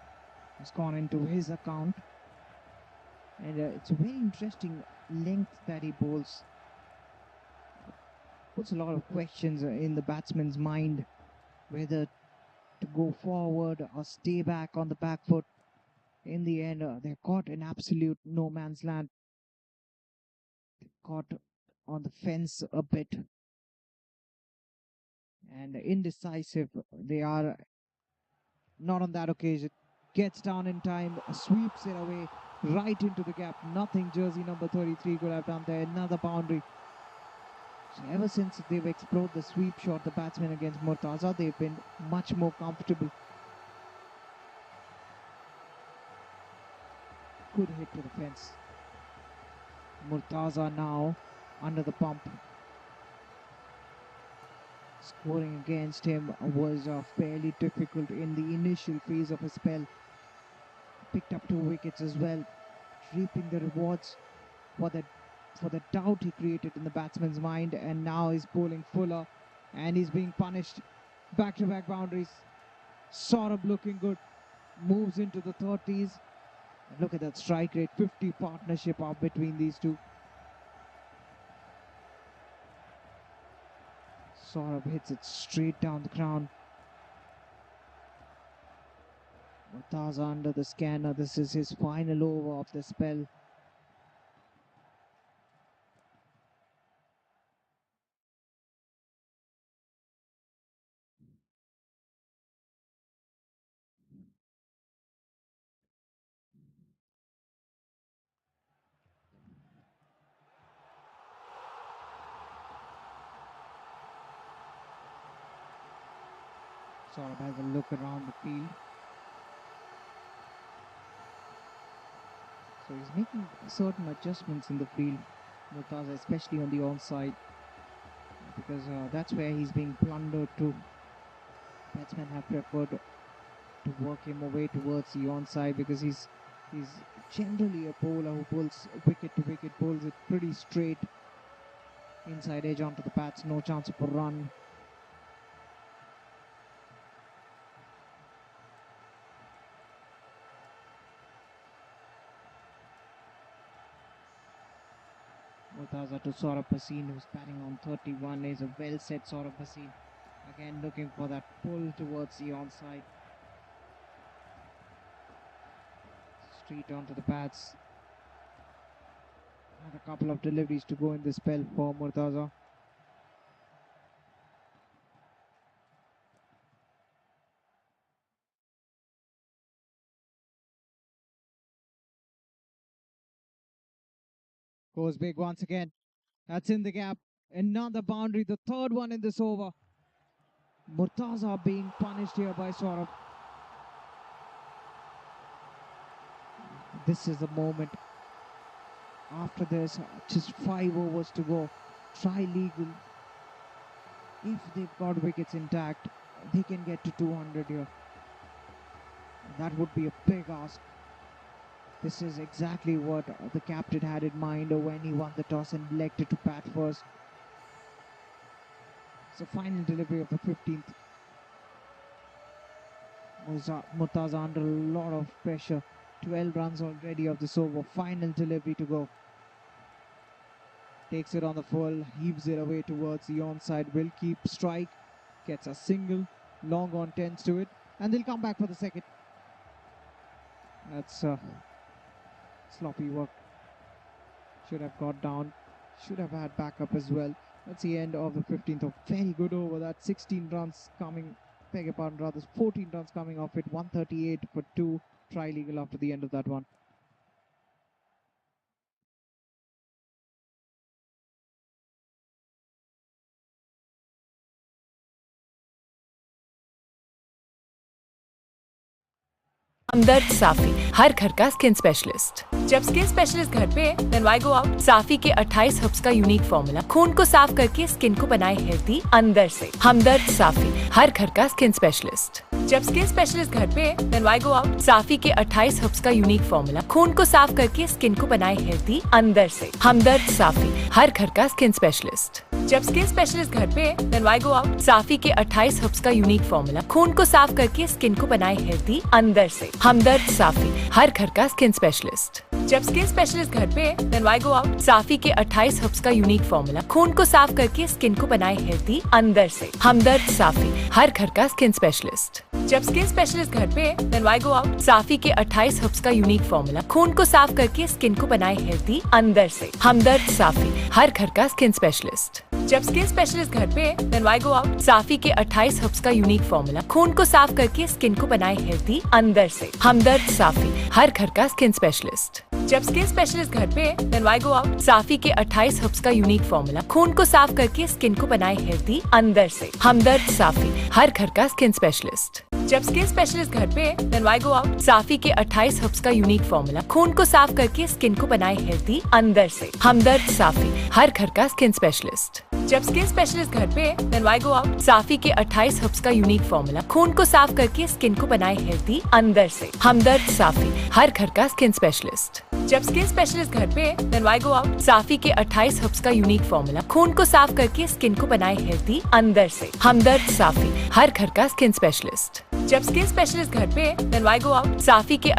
has gone into his account. And it's a very interesting length that he bowls. Puts a lot of questions in the batsman's mind whether to go forward or stay back on the back foot. In the end, they're caught in absolute no man's land. Caught on the fence a bit. And indecisive they are. Not on that occasion. Gets down in time, sweeps it away right into the gap. Nothing jersey number 33 could have done there. Another boundary. So ever since they've explored the sweep shot, the batsmen against Murtaza, they've been much more comfortable. Good hit to the fence. Murtaza now under the pump. Scoring against him was fairly difficult in the initial phase of his spell. Picked up 2 wickets as well, reaping the rewards for the doubt he created in the batsman's mind, and now he's bowling Fuller and he's being punished. Back-to-back boundaries. Saraf looking good. Moves into the 30s. Look at that strike rate, 50 partnership up between these two. Saraf hits it straight down the crown. Murtaza under the scanner. This is his final over of the spell. Saraf has a look around the field. So he's making certain adjustments in the field, Murtaza, especially on the onside, because that's where he's being plundered to. Batsmen have preferred to work him away towards the onside because he's generally a bowler who pulls wicket to wicket, pulls it pretty straight, inside edge onto the pads, no chance of a run. Murtaza to Saraf, who's batting on 31, is a well set Saraf. Again looking for that pull towards the onside. Straight onto the pads. And a couple of deliveries to go in this spell for Murtaza. Goes big once again. That's in the gap. Another boundary, the third one in this over. Murtaza being punished here by Saraf. This is the moment. After this, just 5 overs to go. Trilegal, if they've got wickets intact, they can get to 200 here. That would be a big ask. This is exactly what the captain had in mind when he won the toss and elected to bat first. It's the final delivery of the 15th. Murtaza under a lot of pressure. 12 runs already of this over. Final delivery to go. Takes it on the full, heaves it away towards the onside. Will keep strike. Gets a single. Long on tends to it. And they'll come back for the second. That's sloppy work. Should have got down. Should have had backup as well. That's the end of the 15th. A very good over. That's 16 runs coming. Beg your pardon, rather 14 runs coming off it. 138 for 2. Trilegal after the end of that one. हमदर्द साफी, हर घर का skin specialist. जब skin specialist घर पे, then why go out? साफी के 28 herbs का unique formula खून को साफ करके स्किन को बनाए हेल्दी अंदर से। हमदर्द साफी, हर घर का स्किन स्पेशलिस्ट। जब स्किन स्पेशलिस्ट घर पे, then why go out? साफी के 28 हर्ब्स का यूनिक फॉर्मूला खून को साफ करके स्किन को बनाए हेल्दी अंदर से। हमदर्द साफी, हर घर का स्किन स्पेशलिस्ट। जब स्किन स्पेशलिस्ट घर पे, then why go out? साफी के 28 हर्ब्स का यूनिक फॉर्मूला खून को साफ करके स्किन को बनाए हेल्दी अंदर से। हमदर्द साफी, हर घर का स्किन स्पेशलिस्ट। जब स्किन स्पेशलिस्ट घर पे, then why go out? साफी के 28 हर्ब्स का यूनिक फॉर्मूला खून को साफ करके स्किन को बनाए हेल्दी अंदर से। हमदर्द साफी, हर घर का स्किन स्पेशलिस्ट। जब स्किन स्पेशलिस्ट घर पे, then why go out? साफी के 28 हर्ब्स का यूनिक फॉर्मूला खून को साफ करके स्किन को बनाए हेल्दी अंदर से। हमदर्द साफी, हर घर का स्किन स्पेशलिस्ट। जब स्किन स्पेशलिस्ट घर पे, then why go out? साफी के 28 हर्ब्स का यूनिक फॉर्मूला खून को साफ करके स्किन को बनाए हेल्दी अंदर से। हमदर्द साफी, हर घर का स्किन स्पेशलिस्ट। जब स्किन स्पेशलिस्ट घर पे, then why go out? साफी के 28 हर्ब्स का यूनिक फॉर्मूला खून को साफ करके स्किन को बनाए हेल्दी अंदर से। हमदर्द साफी, हर घर का स्किन स्पेशलिस्ट। जब स्किन स्पेशलिस्ट घर पे, then why go out? साफी के 28 हर्ब्स का यूनिक फॉर्मूला खून को साफ करके स्किन को बनाए हेल्दी अंदर से। हमदर्द साफी, हर घर का स्किन स्पेशलिस्ट। जब स्किन स्पेशलिस्ट घर पे, then why go out? साफी के 28 हर्ब्स का यूनिक फॉर्मूला खून को साफ करके स्किन को बनाए हेल्दी अंदर से। हमदर्द साफी, हर घर का स्किन स्पेशलिस्ट। जब स्किन स्पेशलिस्ट घर पे, then why go out? साफी के 28 हर्ब्स का यूनिक फॉर्मूला खून को साफ करके स्किन को बनाए हेल्दी अंदर से। हमदर्द साफी, हर घर का स्किन स्पेशलिस्ट। जब स्किन स्पेशलिस्ट घर पे, then why go out? साफी के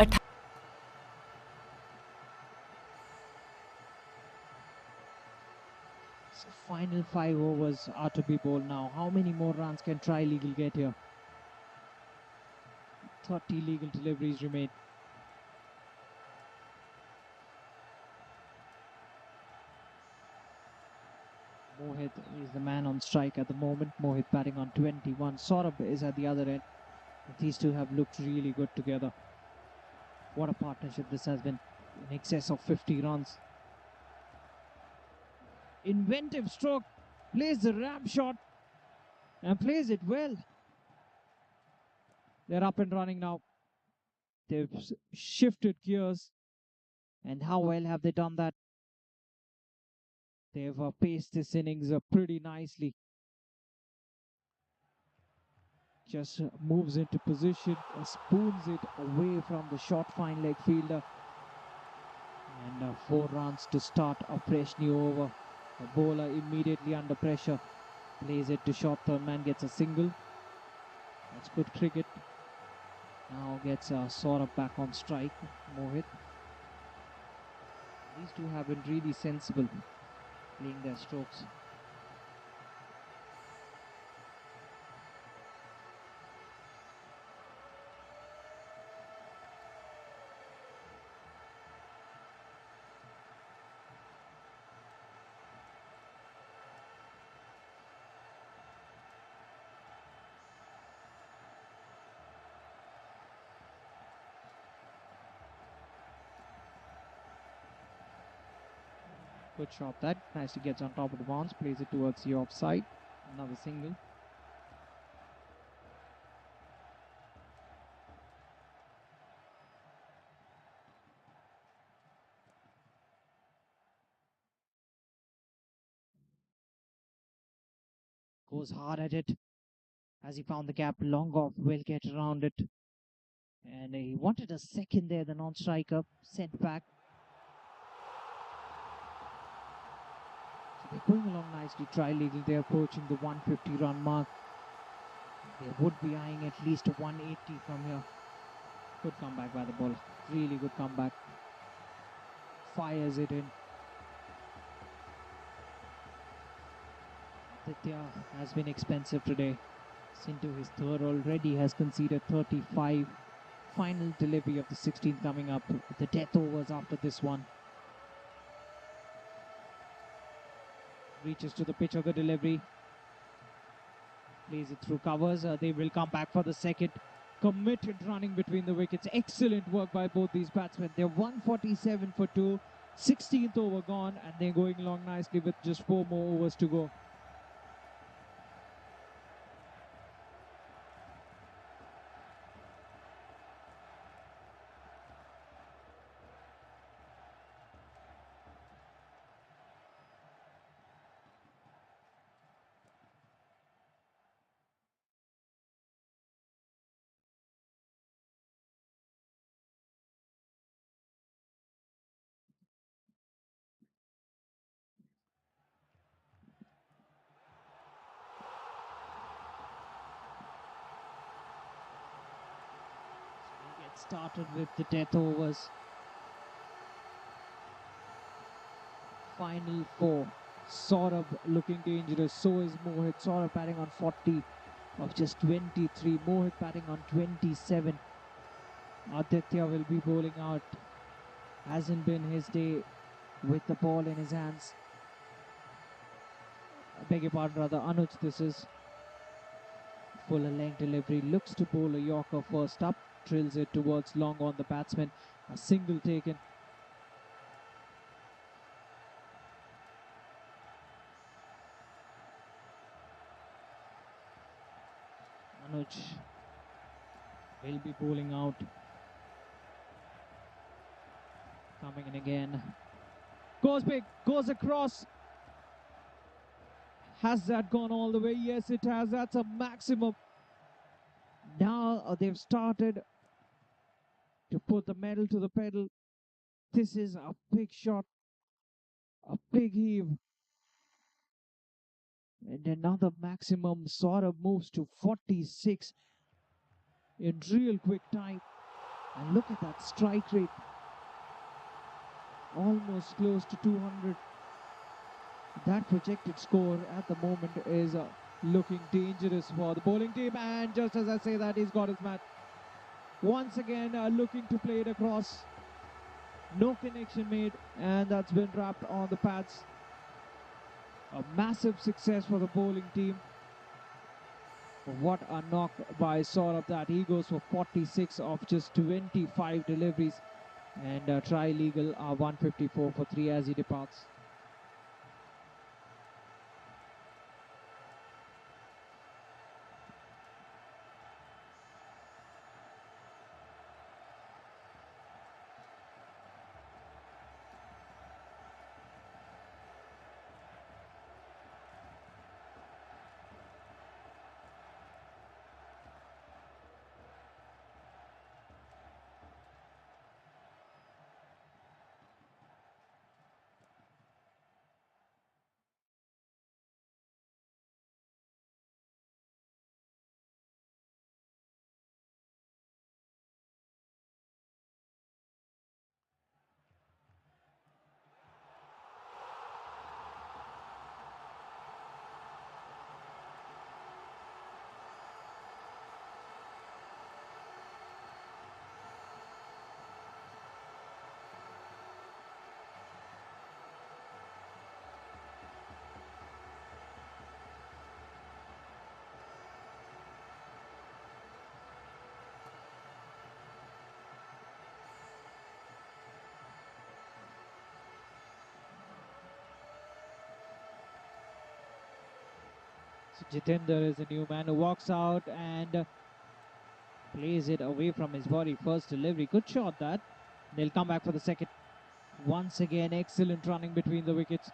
Final 5 overs are to be bowled now. How many more runs can Trilegal get here? 30 legal deliveries remain. Mohit is the man on strike at the moment. Mohit batting on 21. Saraf is at the other end. These two have looked really good together. What a partnership this has been. In excess of 50 runs. Inventive stroke. Plays the ram shot. And plays it well. They're up and running now. They've shifted gears. And how well have they done that? They've paced this innings pretty nicely. Just moves into position, spoons it away from the short fine leg fielder. And 4 runs to start a fresh new over. The bowler immediately under pressure. Plays it to short, third man gets a single. That's good cricket. Now gets Saurabh back on strike. Mohit. These two have been really sensible playing their strokes. Good shot that. Nicely gets on top of the bounce, plays it towards the offside. Another single. Goes hard at it. As he found the gap, long off, will get around it. And he wanted a second there, the non-striker, sent back. So they're going along nicely. Trilegal, they're approaching the 150 run mark. They would be eyeing at least a 180 from here. Good comeback by the bowler. Really good comeback. Fires it in. Aditya has been expensive today. Into his third already, has conceded 35. Final delivery of the 16th coming up. The death overs after this one. Reaches to the pitch of the delivery. Plays it through covers. They will come back for the second. Committed running between the wickets. Excellent work by both these batsmen. They're 147 for 2. 16th over gone, and they're going along nicely with just 4 more overs to go. Started with the death overs. Final 4. Saurabh looking dangerous. So is Mohit. Saurabh batting on 40 of just 23. Mohit batting on 27. Aditya will be bowling out. Hasn't been his day with the ball in his hands. I beg your pardon, rather. Anuj, this is. Fuller length delivery. Looks to bowl a Yorker first up. Drills it towards long on the batsman. A single taken. Anuj will be bowling out. Coming in again. Goes big. Goes across. Has that gone all the way? Yes, it has. That's a maximum. Now they've started to put the metal to the pedal. This is a big shot. A big heave. And another maximum. Saurabh moves to 46 in real quick time. And look at that strike rate. Almost close to 200. That projected score at the moment is looking dangerous for the bowling team, and just as I say that, he's got his match. Once again, looking to play it across. No connection made, and that's been wrapped on the pads. A massive success for the bowling team. What a knock by Saraf that. He goes for 46 of just 25 deliveries, and Trilegal are 154 for 3 as he departs. So Jitendra is the new man who walks out and plays it away from his body. First delivery, good shot that. They'll come back for the second. Once again, excellent running between the wickets.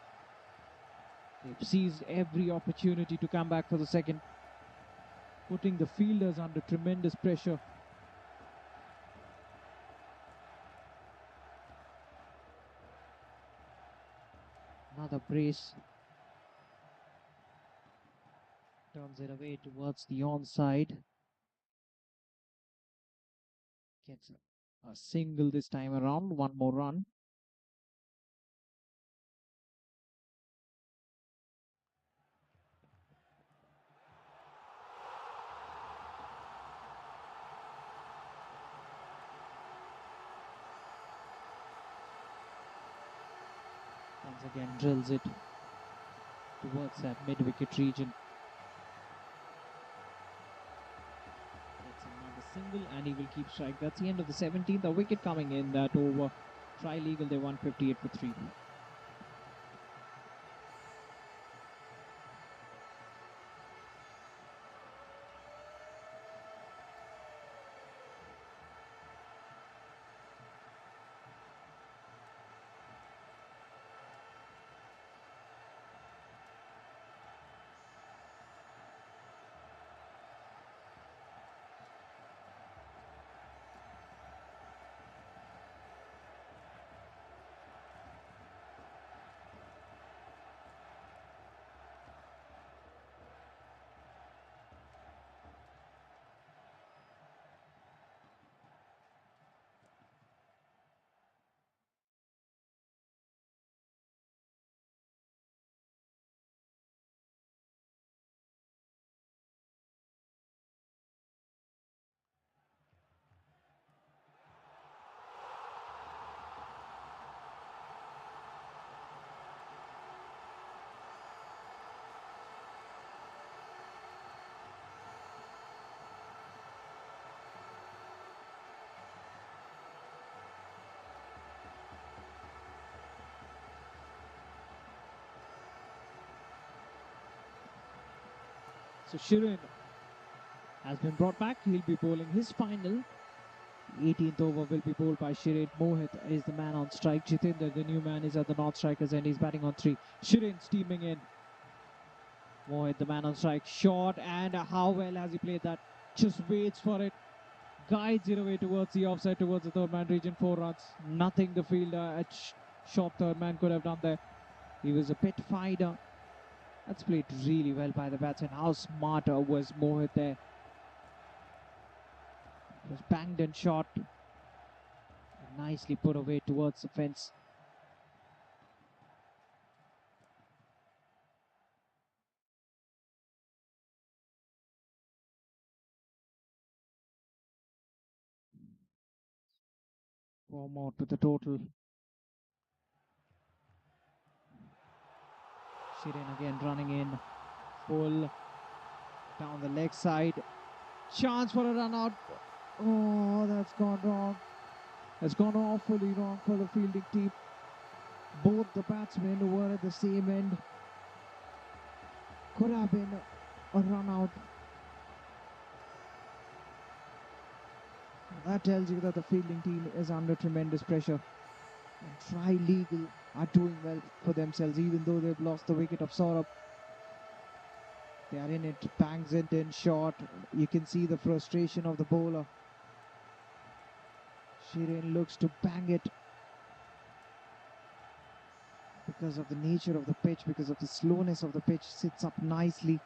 They've seized every opportunity to come back for the second, putting the fielders under tremendous pressure. Another brace. Turns it away towards the onside. Gets a single this time around. One more run. Once again drills it towards that mid-wicket region. Gets another single and he will keep strike. That's the end of the 17th. A wicket coming in that over. Trilegal, they won 58 for 3. So Shirin has been brought back. He'll be bowling his final. 18th over will be bowled by Shirin. Mohit is the man on strike. Jitendra, the new man, is at the non-strikers and he's batting on 3. Shirin steaming in. Mohit, the man on strike. Short, and how well has he played that? Just waits for it. Guides it away towards the offside, towards the third man region. 4 runs. Nothing the fielder at short third man could have done there. He was a bit fighter. That's played really well by the batsman. How smart was Mohit there? It was banged and shot. And nicely put away towards the fence. 4 more to the total. Shirin again running in. Full down the leg side. Chance for a run out. Oh, that's gone wrong. That's gone awfully wrong for the fielding team. Both the batsmen were at the same end. Could have been a run out. That tells you that the fielding team is under tremendous pressure. And Trilegal are doing well for themselves, even though they've lost the wicket of Saraf. They are in it, bangs it in short. You can see the frustration of the bowler. Shirin looks to bang it because of the nature of the pitch, because of the slowness of the pitch. Sits up nicely,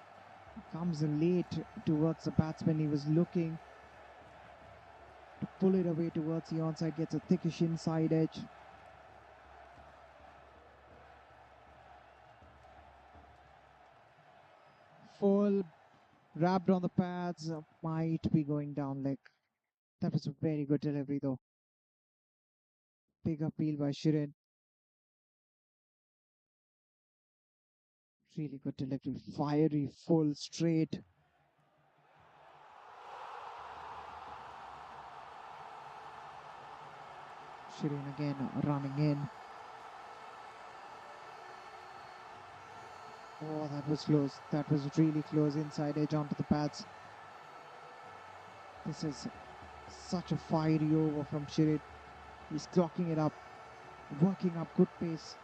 comes late towards the batsman. He was looking to pull it away towards the onside, gets a thickish inside edge. Full, wrapped on the pads, might be going down leg. That was a very good delivery though. Big appeal by Shirin. Really good delivery, fiery, full, straight. Shirin again running in. Oh, that was close. That was really close. Inside edge onto the pads. This is such a fiery over from Shirin. He's clocking it up, working up good pace.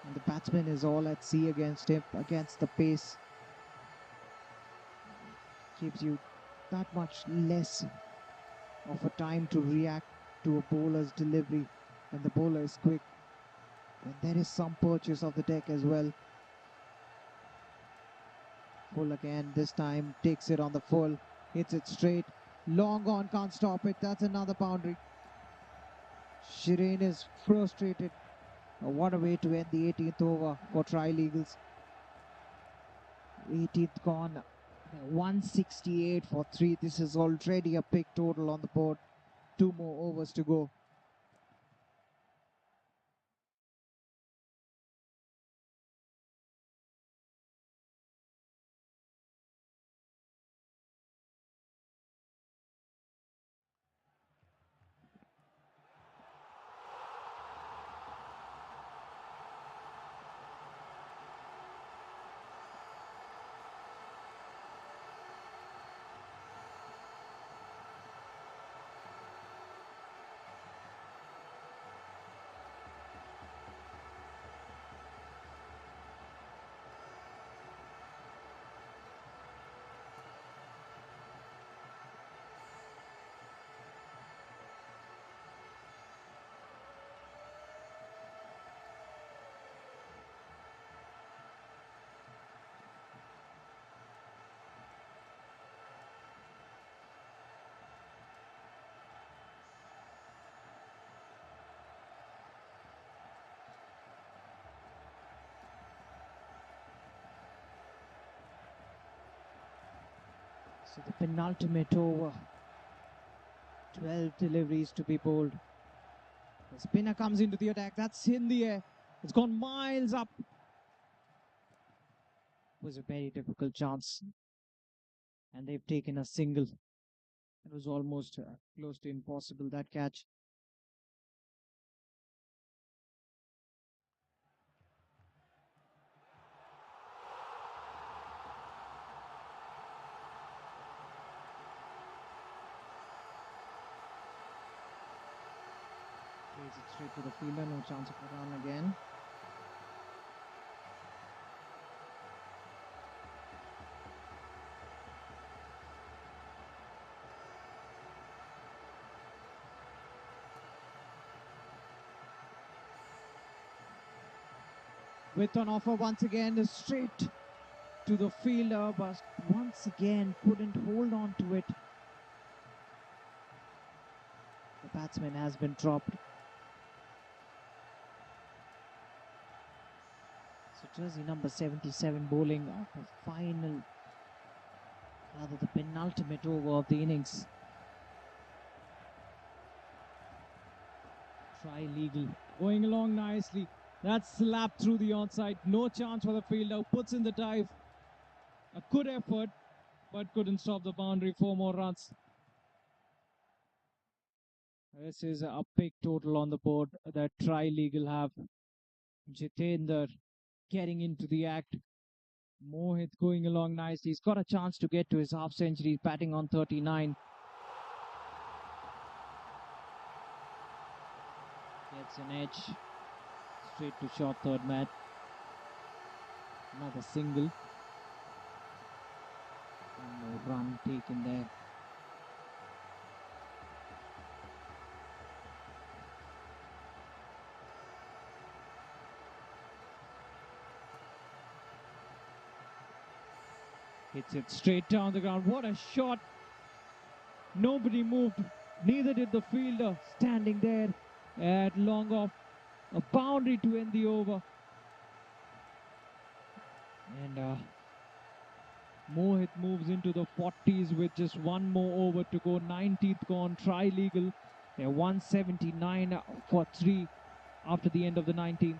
And the batsman is all at sea against him, against the pace. Gives you that much less of a time to react to a bowler's delivery when the bowler is quick. When there is some purchase of the deck as well. Full again, this time takes it on the full, hits it straight. Long on, can't stop it. That's another boundary. Shirin is frustrated. What a way to end the 18th over for Trilegals. 18th gone. 168 for 3. This is already a big total on the board. 2 more overs to go. So the penultimate over. 12 deliveries to be bowled. The spinner comes into the attack. That's in the air. It's gone miles up. It was a very difficult chance. And they've taken a single. It was almost close to impossible, that catch. Plays it straight to the fielder. No chance of a run again. With an offer once again, straight to the fielder, but once again couldn't hold on to it. The batsman has been dropped. So jersey number 77 bowling at the final, rather the penultimate over of the innings. Trilegal going along nicely. That slap through the onside. No chance for the fielder. Puts in the dive. A good effort, but couldn't stop the boundary. 4 more runs. This is a big total on the board that Trilegal have. Jitendra getting into the act. Mohit going along nicely. He's got a chance to get to his half century, batting on 39. Gets an edge. Straight to short third man. Another single. One more run taken there. Hits it straight down the ground. What a shot. Nobody moved. Neither did the fielder. Standing there at long off. A boundary to end the over. And Mohit moves into the 40s with just one more over to go. 19th gone. Trilegal. They're 179 for 3 after the end of the 19th.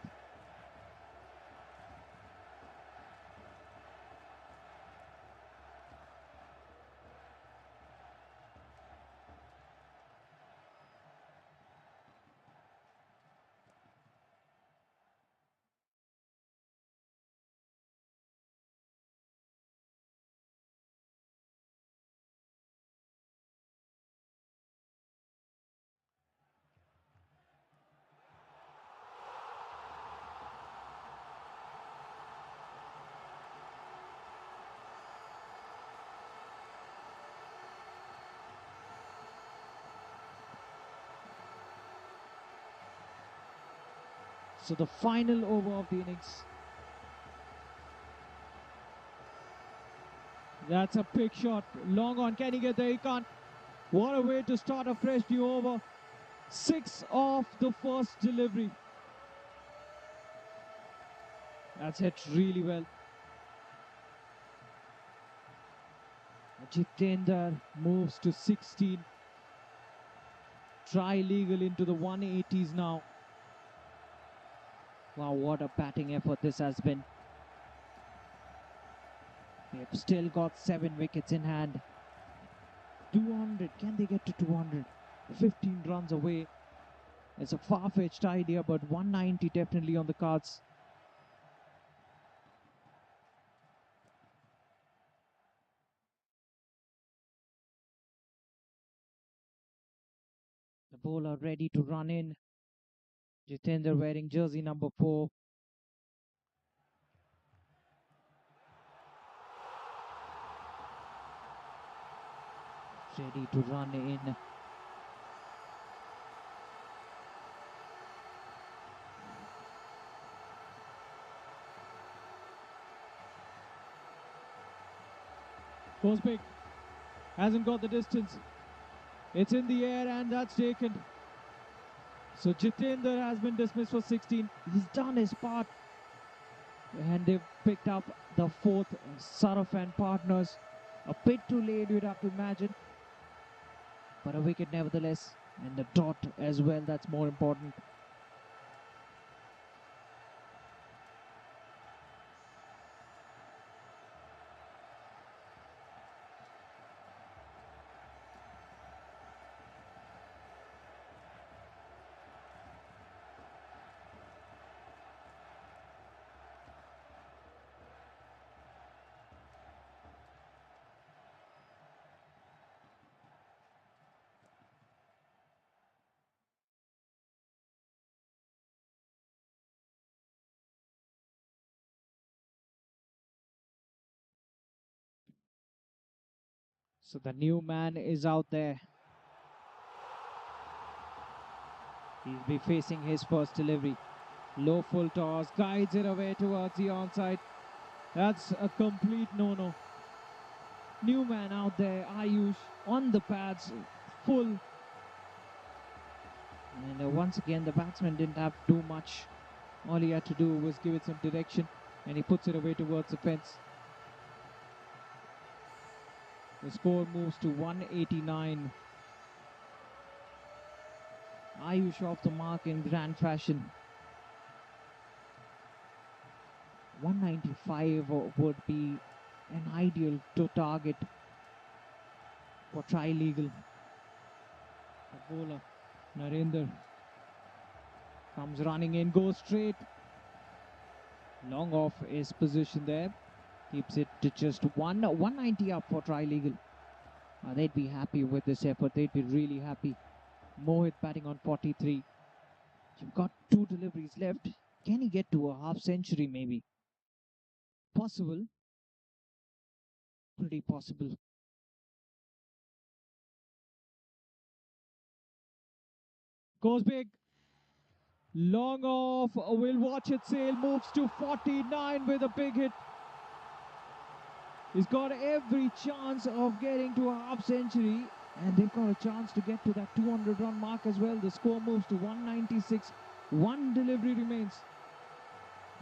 So the final over of the innings. That's a big shot. Long on. Can he get there? He can't. What a way to start a fresh new over. 6 off the first delivery. That's hit really well. Jitendra moves to 16. Trilegal into the 180s now. Wow, what a batting effort this has been. They've still got 7 wickets in hand. 200, can they get to 200? 15 runs away. It's a far-fetched idea, but 190 definitely on the cards. The bowler ready to run in. Jitendra wearing jersey number 4. Ready to run in. Goes big. Hasn't got the distance. It's in the air and that's taken. So Jitendra has been dismissed for 16. He's done his part. And they've picked up the 4th. Saraf and partners. A bit too late, you'd have to imagine. But a wicket nevertheless. And the dot as well, that's more important. So the new man is out there. He'll be facing his first delivery. Low full toss, guides it away towards the onside. That's a complete no-no. New man out there, Ayush, on the pads, full. And once again, the batsman didn't have to do much. All he had to do was give it some direction, and he puts it away towards the fence. The score moves to 189. Ayush off the mark in grand fashion. 195 would be an ideal to target for Trilegal. The bowler, Narendra, comes running in, goes straight. Long off his position there. Keeps it to just 190 up for Trilegal. They'd be happy with this effort. They'd be really happy. Mohit batting on 43. You've got 2 deliveries left. Can he get to a half century maybe? Possible. Pretty possible. Goes big. Long off. We'll watch it sail. Moves to 49 with a big hit. He's got every chance of getting to a half century, and they've got a chance to get to that 200-run mark as well. The score moves to 196. 1 delivery remains.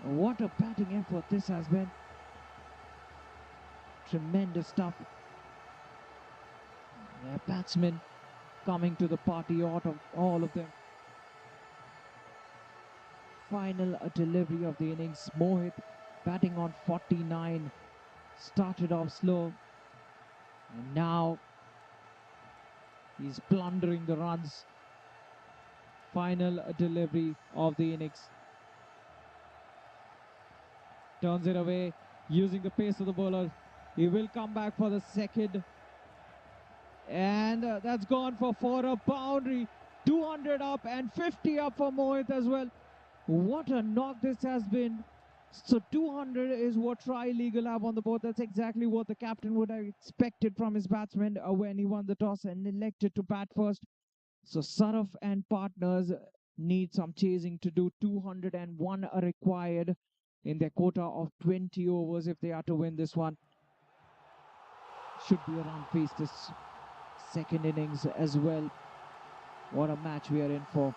What a batting effort this has been. Tremendous stuff. Their batsmen coming to the party, all of them. Final delivery of the innings. Mohit batting on 49. Started off slow, and now he's plundering the runs. Final delivery of the innings. Turns it away, using the pace of the bowler. He will come back for the second. And that's gone for a boundary. 200 up and 50 up for Mohit as well. What a knock this has been. So 200 is what Trilegal have on the board. That's exactly what the captain would have expected from his batsmen when he won the toss and elected to bat first. So Saraf and partners need some chasing to do. 201 are required in their quota of 20 overs if they are to win this one. Should be a run pace this second innings as well. What a match we are in for.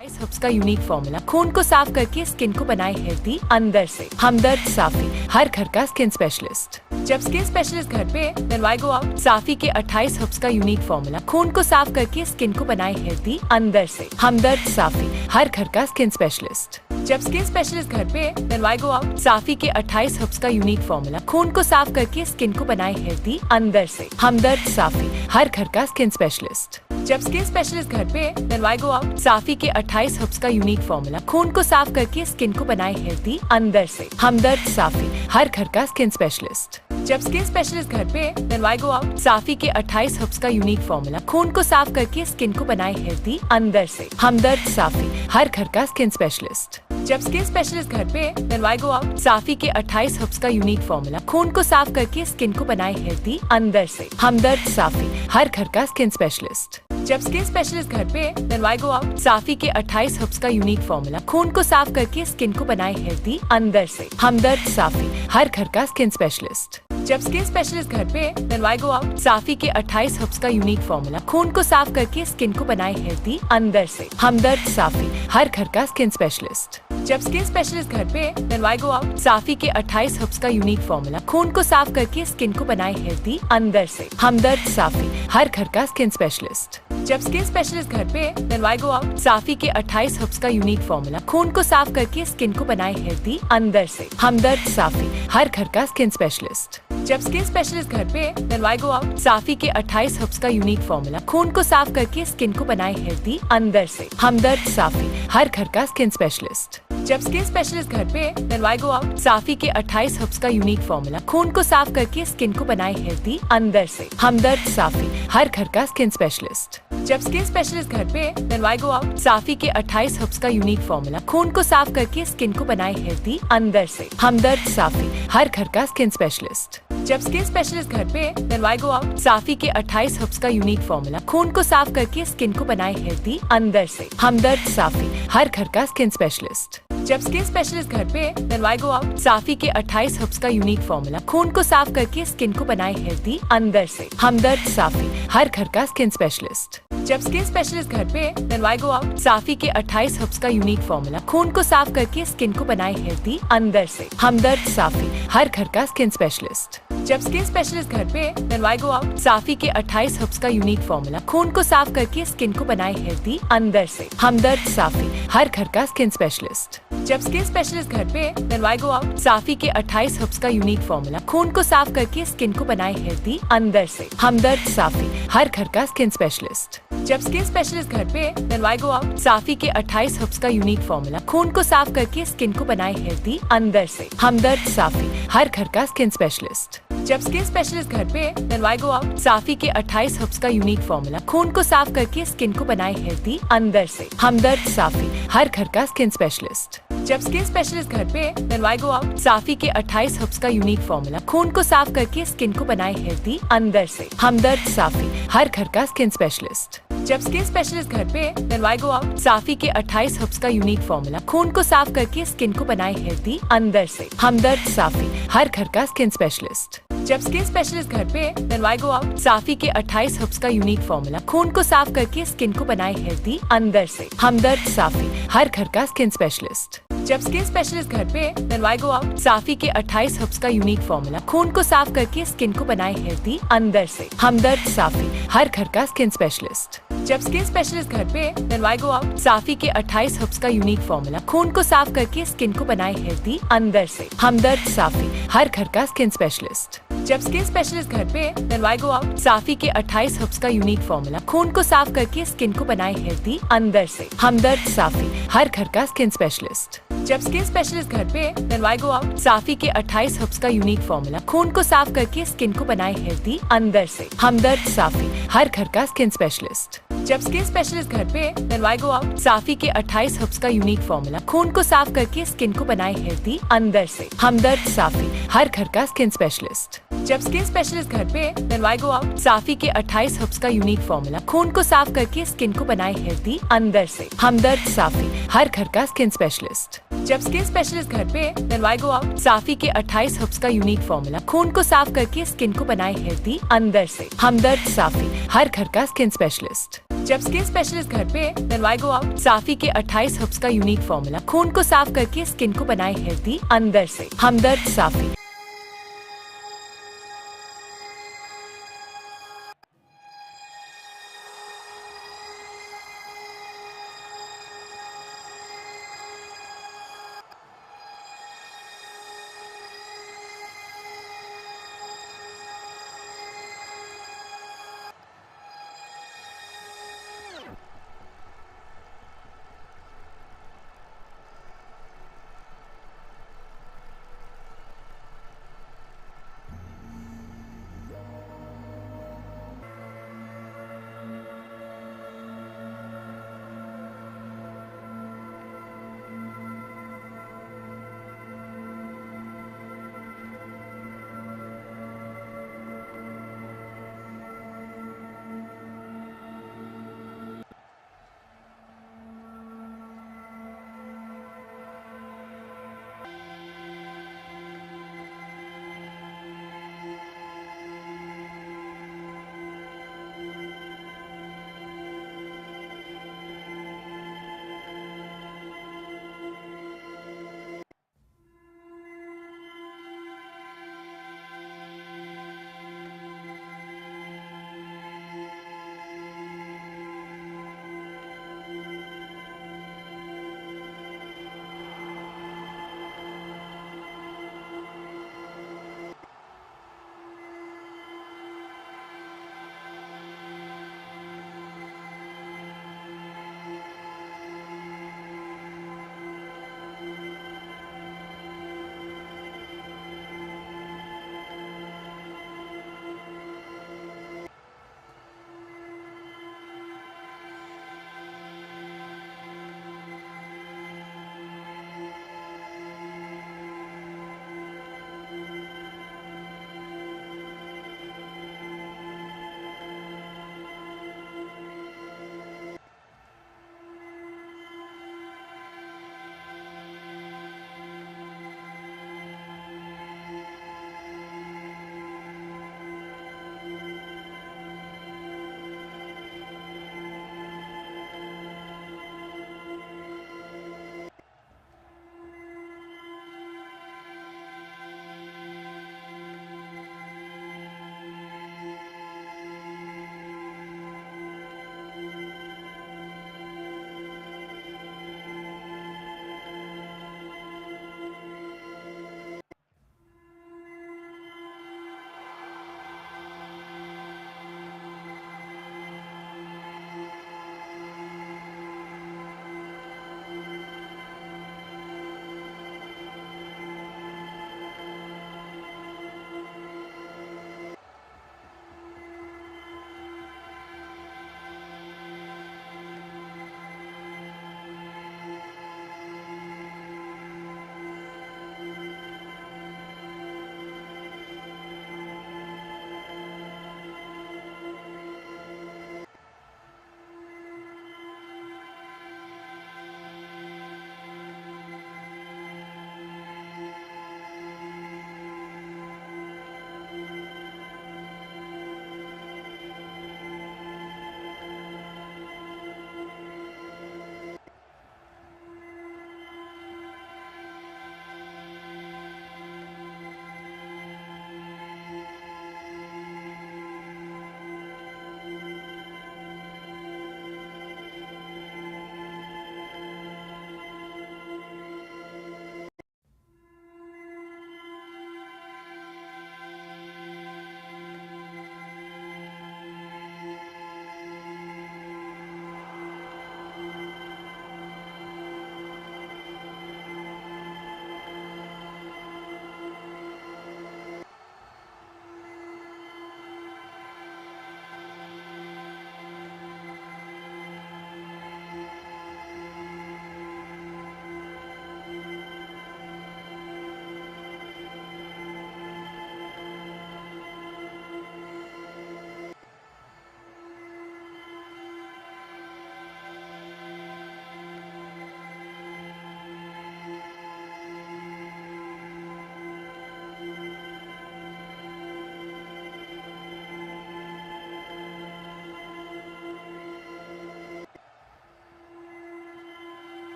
28 herbs का unique formula खून को साफ करके skin को बनाए healthy अंदर से। हमदर्द साफी, हर घर का स्किन स्पेशलिस्ट। जब स्किन स्पेशलिस्ट घर पे, then why go out? साफी के 28 हर्ब्स का यूनिक फॉर्मूला खून को साफ करके स्किन को बनाए हेल्दी अंदर से। हमदर्द साफी, हर घर का स्किन स्पेशलिस्ट। जब स्किन स्पेशलिस्ट घर पे, then why go out? साफी के 28 हर्ब्स का यूनिक फॉर्मूला खून को साफ करके स्किन को बनाए हेल्दी अंदर से। हमदर्द साफी, हर घर का स्किन स्पेशलिस्ट। जब स्किन स्पेशलिस्ट घर पे, then why go out? साफी के 28 हर्ब्स का यूनिक फॉर्मूला खून को साफ करके स्किन को बनाए हेल्दी अंदर से। हमदर्द साफी, हर घर का स्किन स्पेशलिस्ट। जब स्किन स्पेशलिस्ट घर पे, then why go out? साफी के 28 हर्ब्स का यूनिक फॉर्मूला खून को साफ करके स्किन को बनाए हेल्दी अंदर से। हमदर्द साफी, हर घर का स्किन स्पेशलिस्ट। जब स्किन स्पेशलिस्ट घर पे, then why go out? साफी के 28 हर्ब्स का यूनिक फॉर्मूला खून को साफ करके स्किन को बनाए हेल्दी अंदर से। हमदर्द साफी, हर घर का स्किन स्पेशलिस्ट। जब स्किन स्पेशलिस्ट घर पे, then why go out? साफी के 28 हर्ब्स का यूनिक फॉर्मूला खून को साफ करके स्किन को बनाए हेल्दी अंदर से। हमदर्द साफी, हर घर का स्किन स्पेशलिस्ट। जब स्किन स्पेशलिस्ट घर पे, then why go out? साफी के 28 हर्ब्स का यूनिक फॉर्मूला खून को साफ करके स्किन को बनाए हेल्दी अंदर से। हमदर्द साफी, हर घर का स्किन स्पेशलिस्ट। जब स्किन स्पेशलिस्ट घर पे, then why go out? साफी के 28 हर्ब्स का यूनिक फॉर्मूला खून को साफ करके स्किन को बनाए हेल्दी अंदर से। हमदर्द साफी, हर घर का स्किन स्पेशलिस्ट। जब स्किन स्पेशलिस्ट घर पे, then why go out? साफी के 28 हर्ब्स का यूनिक फॉर्मूला खून को साफ करके स्किन को बनाए हेल्दी अंदर से। हमदर्द साफी, हर घर का स्किन स्पेशलिस्ट। जब स्किन स्पेशलिस्ट घर पे, then why go out? साफी के 28 हर्ब्स का यूनिक फॉर्मूला खून को साफ करके स्किन को बनाए हेल्दी अंदर से। हमदर्द साफी, हर घर का स्किन स्पेशलिस्ट। जब स्किन स्पेशलिस्ट घर पे, then why go out? साफी के 28 हर्ब्स का यूनिक फॉर्मूला खून को साफ करके स्किन को बनाए हेल्दी अंदर से। हमदर्द साफी, हर घर का स्किन स्पेशलिस्ट। जब स्किन स्पेशलिस्ट घर पे, then why go out? साफी के 28 हर्ब्स का यूनिक फॉर्मूला खून को साफ करके स्किन को बनाए हेल्दी अंदर से। हमदर्द साफी, हर घर का स्किन स्पेशलिस्ट। जब स्किन स्पेशलिस्ट घर पे, then why go out? साफी के 28 हर्ब्स का यूनिक फॉर्मूला खून को साफ करके स्किन को बनाए हेल्दी अंदर से। हमदर्द साफी, हर घर का स्किन स्पेशलिस्ट। जब स्किन स्पेशलिस्ट घर पे, then why go out? साफी के 28 हर्ब्स का यूनिक फॉर्मूला खून को साफ करके स्किन को बनाए हेल्दी अंदर से। हमदर्द साफी, हर घर का स्किन स्पेशलिस्ट। जब स्किन स्पेशलिस्ट घर पे, then why go out? साफी के 28 हर्ब्स का यूनिक फॉर्मूला खून को साफ करके स्किन को बनाए हेल्दी अंदर से। हमदर्द साफी, हर घर का स्किन स्पेशलिस्ट। जब स्किन स्पेशलिस्ट घर पे, then why go out? साफी के 28 हर्ब्स का यूनिक फॉर्मूला खून को साफ करके स्किन को बनाए हेल्दी अंदर से। हमदर्द साफी, हर घर का स्किन स्पेशलिस्ट। जब स्किन स्पेशलिस्ट घर पे, then why go out? साफी के 28 हर्ब्स का यूनिक फॉर्मूला खून को साफ करके स्किन को बनाए हेल्दी अंदर से। हमदर्द साफी, हर घर का स्किन स्पेशलिस्ट। जब स्किन स्पेशलिस्ट घर पे, then why go out? साफी के 28 हर्ब्स का यूनिक फॉर्मूला खून को साफ करके स्किन को बनाए हेल्दी अंदर से। हमदर्द साफी, हर घर का स्किन स्पेशलिस्ट। जब स्किन स्पेशलिस्ट घर पे, then why go out? साफी के 28 हर्ब्स का यूनिक फॉर्मूला खून को साफ करके स्किन को बनाए हेल्दी अंदर से। हमदर्द साफी, हर घर का स्किन स्पेशलिस्ट। जब स्किन स्पेशलिस्ट घर पे, then why go out? साफी के 28 हर्ब्स का यूनिक फॉर्मूला खून को साफ करके स्किन को बनाए हेल्दी अंदर से। हमदर्द साफी, हर घर का स्किन स्पेशलिस्ट। जब स्किन स्पेशलिस्ट घर पे, then why go out? साफी के 28 हर्ब्स का यूनिक फॉर्मूला खून को साफ करके स्किन को बनाए हेल्दी अंदर से। हमदर्द साफी, हर घर का स्किन स्पेशलिस्ट। जब स्किन स्पेशलिस्ट घर पे, then why go out? साफी के 28 हर्ब्स का यूनिक फॉर्मूला खून को साफ करके स्किन को बनाए हेल्दी अंदर से। हमदर्द साफी, हर घर का स्किन स्पेशलिस्ट। जब स्किन स्पेशलिस्ट घर पे, then why go out? साफी के 28 हर्ब्स का यूनिक फॉर्मूला खून को साफ करके स्किन को बनाए हेल्दी अंदर से। हमदर्द साफी, हर घर का स्किन स्पेशलिस्ट। जब स्किन स्पेशलिस्ट घर पे, then why go out? साफी के 28 हर्ब्स का यूनिक फॉर्मूला खून को साफ करके स्किन को बनाए हेल्दी अंदर से। हमदर्द साफी, हर घर का स्किन स्पेशलिस्ट। जब स्किन स्पेशलिस्ट घर पे, then why go out? साफी के 28 हर्ब्स का यूनिक फॉर्मूला खून को साफ करके स्किन को बनाए हेल्दी अंदर से। हमदर्द साफी, हर घर का स्किन स्पेशलिस्ट। जब स्किन स्पेशलिस्ट घर पे, then why go out? साफी के 28 हर्ब्स का यूनिक फॉर्मूला खून को साफ करके स्किन को बनाए हेल्दी अंदर से। हमदर्द साफी, हर घर का स्किन स्पेशलिस्ट। जब स्किन स्पेशलिस्ट घर पे, then why go out? साफी के 28 हर्ब्स का यूनिक फॉर्मूला खून को साफ करके स्किन को बनाए हेल्दी अंदर से। हमदर्द साफी, हर घर का स्किन स्पेशलिस्ट। जब स्किन स्पेशलिस्ट घर पे, then why go out? साफी के 28 हर्ब्स का यूनिक फॉर्मूला खून को साफ करके स्किन को बनाए हेल्दी अंदर से। हमदर्द साफी, हर घर का स्किन स्पेशलिस्ट। जब स्किन स्पेशलिस्ट घर पे, then why go out? साफी के 28 हर्ब्स का यूनिक फॉर्मूला खून को साफ करके स्किन को बनाए हेल्दी अंदर से। हमदर्द साफी, हर घर का स्किन स्पेशलिस्ट। जब स्किन स्पेशलिस्ट घर पे, then why go out? साफी के 28 हर्ब्स का यूनिक फॉर्मूला खून को साफ करके स्किन को बनाए हेल्दी अंदर से। हमदर्द साफी।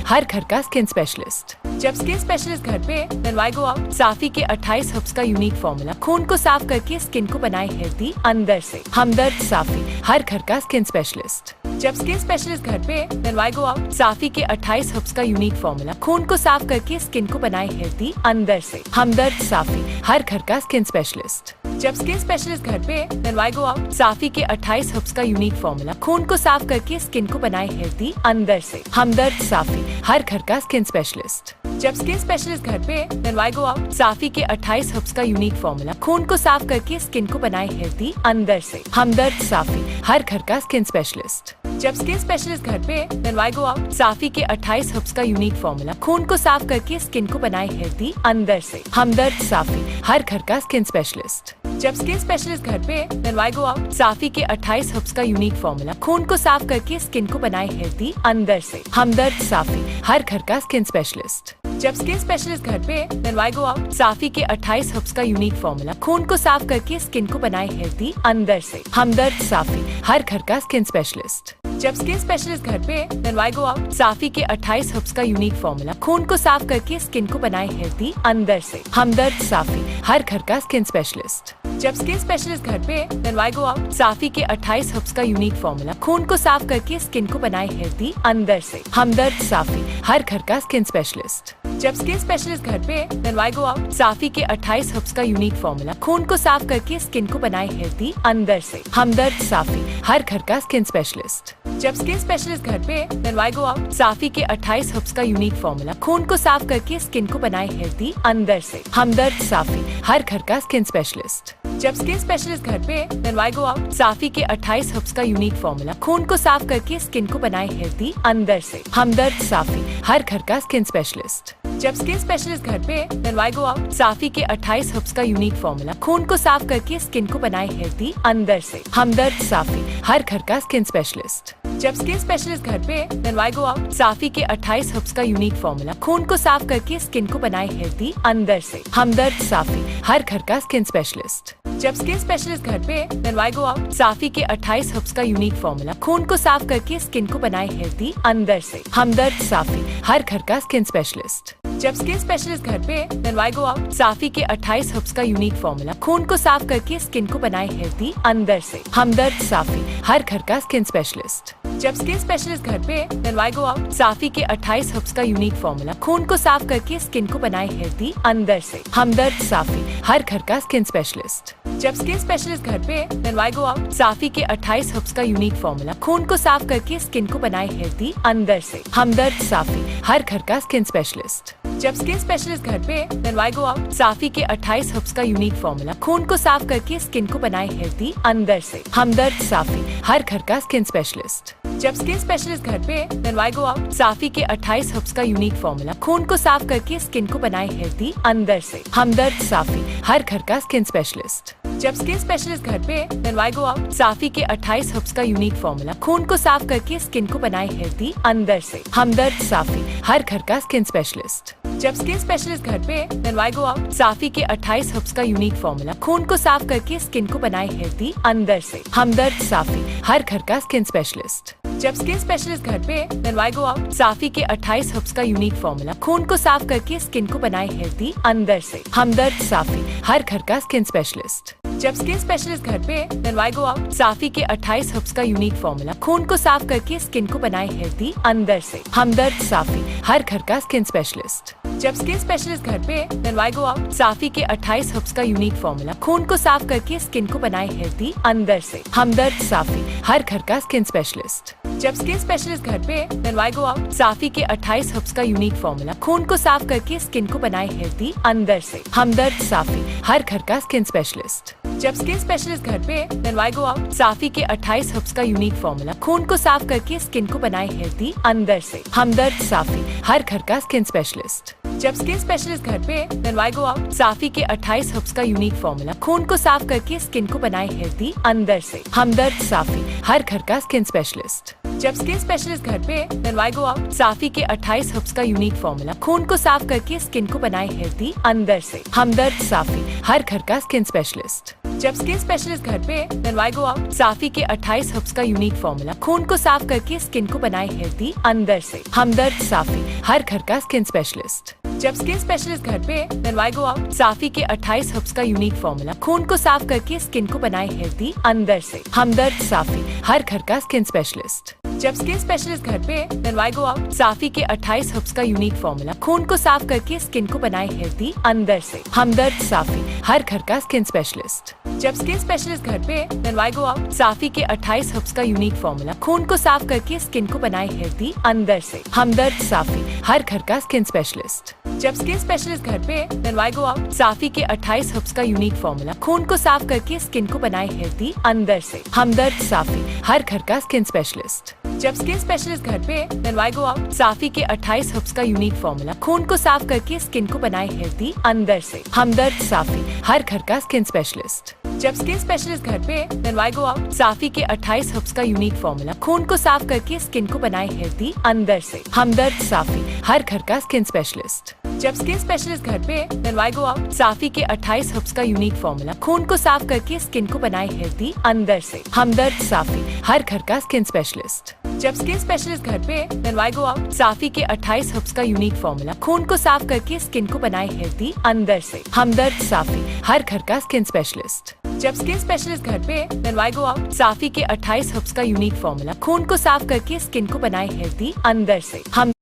हर घर का स्किन स्पेशलिस्ट। जब स्किन स्पेशलिस्ट घर पे, then why go out? साफी के 28 हर्ब्स का यूनिक फॉर्मूला खून को साफ करके स्किन को बनाए हेल्दी अंदर से। हमदर्द साफी, हर घर का स्किन स्पेशलिस्ट। जब स्किन स्पेशलिस्ट घर पे, then why go out? साफी के 28 हर्ब्स का यूनिक फॉर्मूला खून को साफ करके स्किन को बनाए हेल्दी अंदर से। हमदर्द साफी, हर घर का स्किन स्पेशलिस्ट। जब स्किन स्पेशलिस्ट घर पे, then why go out? साफी के 28 हर्ब्स का यूनिक फॉर्मूला खून को साफ करके स्किन को बनाए हेल्दी अंदर से। हमदर्द साफी, हर घर का स्किन स्पेशलिस्ट। जब स्किन स्पेशलिस्ट घर पे, then why go out? साफी के 28 हर्ब्स का यूनिक फॉर्मूला खून को साफ करके स्किन को बनाए हेल्दी अंदर से। हमदर्द साफी, हर घर का स्किन स्पेशलिस्ट। जब स्किन स्पेशलिस्ट घर पे, then why go out? साफी के 28 हर्ब्स का यूनिक फॉर्मूला खून को साफ करके स्किन को बनाए हेल्दी अंदर से। हमदर्द साफी, हर घर का स्किन स्पेशलिस्ट। जब स्किन स्पेशलिस्ट घर पे, then why go out? साफी के 28 हर्ब्स का यूनिक फॉर्मूला खून को साफ करके स्किन को बनाए हेल्दी अंदर से। हमदर्द साफी, हर घर का स्किन स्पेशलिस्ट। जब स्किन स्पेशलिस्ट घर पे, then why go out? साफी के 28 हर्ब्स का यूनिक फॉर्मूला खून को साफ करके स्किन को बनाए हेल्दी अंदर से। हमदर्द साफी, हर घर का स्किन स्पेशलिस्ट। जब स्किन स्पेशलिस्ट घर पे, then why go out? साफी के 28 हर्ब्स का यूनिक फॉर्मूला खून को साफ करके स्किन को बनाए हेल्दी अंदर से। हमदर्द साफी, हर घर का स्किन स्पेशलिस्ट। जब स्किन स्पेशलिस्ट घर पे, then why go out? साफी के 28 हर्ब्स का यूनिक फॉर्मूला खून को साफ करके स्किन को बनाए हेल्दी अंदर से। हमदर्द साफी, हर घर का स्किन स्पेशलिस्ट। जब स्किन स्पेशलिस्ट घर पे, then why go out? साफी के 28 हर्ब्स का यूनिक फॉर्मूला खून को साफ करके स्किन को बनाए हेल्दी अंदर से। हमदर्द साफी, हर घर का स्किन स्पेशलिस्ट। जब स्किन स्पेशलिस्ट घर पे, then why go out? साफी के 28 हर्ब्स का यूनिक फॉर्मूला खून को साफ करके स्किन को बनाए हेल्दी अंदर से। हमदर्द साफी, हर घर का स्किन स्पेशलिस्ट। जब स्किन स्पेशलिस्ट घर पे, then why go out? साफी के 28 हर्ब्स का यूनिक फॉर्मूला खून को साफ करके स्किन को बनाए हेल्दी अंदर से। हमदर्द साफी, हर घर का स्किन स्पेशलिस्ट। जब स्किन स्पेशलिस्ट घर पे, then why go out? साफी के 28 हर्ब्स का यूनिक फॉर्मूला खून को साफ करके स्किन को बनाए हेल्दी अंदर से। हमदर्द साफी, हर घर का स्किन स्पेशलिस्ट। जब स्किन स्पेशलिस्ट घर पे, then why go out? साफी के 28 हर्ब्स का यूनिक फॉर्मूला खून को साफ करके स्किन को बनाए हेल्दी अंदर से। हमदर्द साफी, हर घर का स्किन स्पेशलिस्ट। जब स्किन स्पेशलिस्ट घर पे, then why go out? साफी के 28 हर्ब्स का यूनिक फॉर्मूला खून को साफ करके स्किन को बनाए हेल्दी अंदर से। हमदर्द साफी, हर घर का स्किन स्पेशलिस्ट। जब स्किन स्पेशलिस्ट घर पे, then why go out? साफी के 28 हर्ब्स का यूनिक फॉर्मूला खून को साफ करके स्किन को बनाए हेल्दी अंदर से। हमदर्द साफी, हर घर का स्किन स्पेशलिस्ट। जब स्किन स्पेशलिस्ट घर पे, then why go out? साफी के 28 हर्ब्स का यूनिक फॉर्मूला खून को साफ करके स्किन को बनाए हेल्दी अंदर से। हमदर्द साफी, हर घर का स्किन स्पेशलिस्ट। जब स्किन स्पेशलिस्ट घर पे, then why go out? साफी के 28 हर्ब्स का यूनिक फॉर्मूला खून को साफ करके स्किन को बनाए हेल्दी अंदर से। हमदर्द साफी, हर घर का स्किन स्पेशलिस्ट। जब स्किन स्पेशलिस्ट घर पे, then why go out? साफी के 28 हर्ब्स का यूनिक फॉर्मूला खून को साफ करके स्किन को बनाए हेल्दी अंदर से। हमदर्द साफी, हर घर का स्किन स्पेशलिस्ट। जब स्किन स्पेशलिस्ट घर पे, then why go out? साफी के 28 हर्ब्स का यूनिक फॉर्मूला खून को साफ करके स्किन को बनाए हेल्दी अंदर से। हमदर्द साफी, हर घर का स्किन स्पेशलिस्ट। जब स्किन स्पेशलिस्ट घर पे, then why go out? साफी के 28 हर्ब्स का यूनिक फॉर्मूला खून को साफ करके स्किन को बनाए हेल्दी अंदर से। हमदर्द साफी, हर घर का स्किन स्पेशलिस्ट। जब स्किन स्पेशलिस्ट घर पे, then why go out? साफी के 28 हर्ब्स का यूनिक फॉर्मूला खून को साफ करके स्किन को बनाए हेल्दी अंदर से। हमदर्द साफी, हर घर का स्किन स्पेशलिस्ट। जब स्किन स्पेशलिस्ट घर पे, then why go out? साफी के 28 हर्ब्स का यूनिक फॉर्मूला खून को साफ करके स्किन को बनाए हेल्दी अंदर से। हमदर्द साफी, हर घर का स्किन स्पेशलिस्ट। जब स्किन स्पेशलिस्ट घर पे, then why go out? साफी के 28 हर्ब्स का यूनिक फॉर्मूला खून को साफ करके स्किन को बनाए हेल्दी अंदर से। हमदर्द साफी, हर घर का स्किन स्पेशलिस्ट। जब स्किन स्पेशलिस्ट घर पे, then why go out? साफी के 28 हर्ब्स का यूनिक फॉर्मूला खून को साफ करके स्किन को बनाए हेल्दी अंदर से। हमदर्द साफी, हर घर का स्किन स्पेशलिस्ट। जब स्किन स्पेशलिस्ट घर पे, then why go out? साफी के 28 हर्ब्स का यूनिक फॉर्मूला खून को साफ करके स्किन को बनाए हेल्दी अंदर से। हमदर्द साफी, हर घर का स्किन स्पेशलिस्ट। जब स्किन स्पेशलिस्ट घर पे, then why go out? साफी के 28 हर्ब्स का यूनिक फॉर्मूला खून को साफ करके स्किन को बनाए हेल्दी अंदर से। हमदर्द साफी, हर घर का स्किन स्पेशलिस्ट। जब स्किन स्पेशलिस्ट घर पे, then why go out? साफी के 28 हर्ब्स का यूनिक फॉर्मूला खून को साफ करके स्किन को बनाए हेल्दी अंदर से। हमदर्द साफी, हर घर का स्किन स्पेशलिस्ट। जब स्किन स्पेशलिस्ट घर पे, then why go out? साफी के 28 हर्ब्स का यूनिक फॉर्मूला खून को साफ करके स्किन को बनाए हेल्थी अंदर से। हमदर्द साफी, हर घर का स्किन स्पेशलिस्ट। जब स्किन स्पेशलिस्ट घर पे, then why go out? साफी के 28 हर्ब्स का यूनिक फॉर्मूला खून को साफ करके स्किन को बनाए हेल्थी अंदर से। हमदर्द साफी, हर घर का स्किन स्पेशलिस्ट। जब स्किन स्पेशलिस्ट घर पे, then why go out? साफी के 28 हर्ब्स का यूनिक फॉर्मूला खून को साफ करके स्किन को बनाए हेल्थी अंदर से। हमदर्द साफी, हर घर का स्किन स्पेशलिस्ट। जब स्किन स्पेशलिस्ट घर पे, then why go out? साफी के 28 हर्ब्स का यूनिक फॉर्मूला खून को साफ करके स्किन को बनाए हेल्थी अंदर से। हमदर्द साफी, हर घर का स्किन स्पेशलिस्ट। जब स्किन स्पेशलिस्ट घर पे, then why go out? साफी के 28 हर्ब्स का यूनिक फॉर्मूला खून को साफ करके स्किन को बनाए हेल्थी अंदर से। हमदर्द साफी, हर घर का स्किन स्पेशलिस्ट। जब स्किन स्पेशलिस्ट घर पे, then why go out? साफी के 28 हर्ब्स का यूनिक फॉर्मूला खून को साफ करके स्किन को बनाए हेल्थी अंदर से। हमदर्द साफी, हर घर का स्किन स्पेशलिस्ट। जब स्किन स्पेशलिस्ट घर पे, then why go out? साफी के 28 हर्ब्स का यूनिक फॉर्मूला खून को साफ करके स्किन को बनाए हेल्थी अंदर से। हमदर्द साफी, हर घर का स्किन स्पेशलिस्ट। जब स्किन स्पेशलिस्ट घर पे, then why go out? साफी के 28 हर्ब्स का यूनिक फॉर्मूला खून को साफ करके स्किन को बनाए हेल्थी अंदर से। हमदर्द साफी, हर घर का स्किन स्पेशलिस्ट। जब स्किन स्पेशलिस्ट घर पे, then why go out? साफी के 28 हर्ब्स का यूनिक फॉर्मूला खून को साफ करके स्किन को बनाए हेल्थी अंदर से। हमदर्द साफी, हर घर का स्किन स्पेशलिस्ट। जब स्किन स्पेशलिस्ट घर पे, then why go out? साफी के 28 हर्ब्स का यूनिक फॉर्मूला खून को साफ करके स्किन को बनाए हेल्थी अंदर से। हमदर्द साफी, हर घर का स्किन स्पेशलिस्ट। जब स्किन स्पेशलिस्ट घर पे, then why go out? साफी के 28 हर्ब्स का यूनिक फॉर्मूला खून को साफ करके स्किन को बनाए हेल्थी अंदर से। हम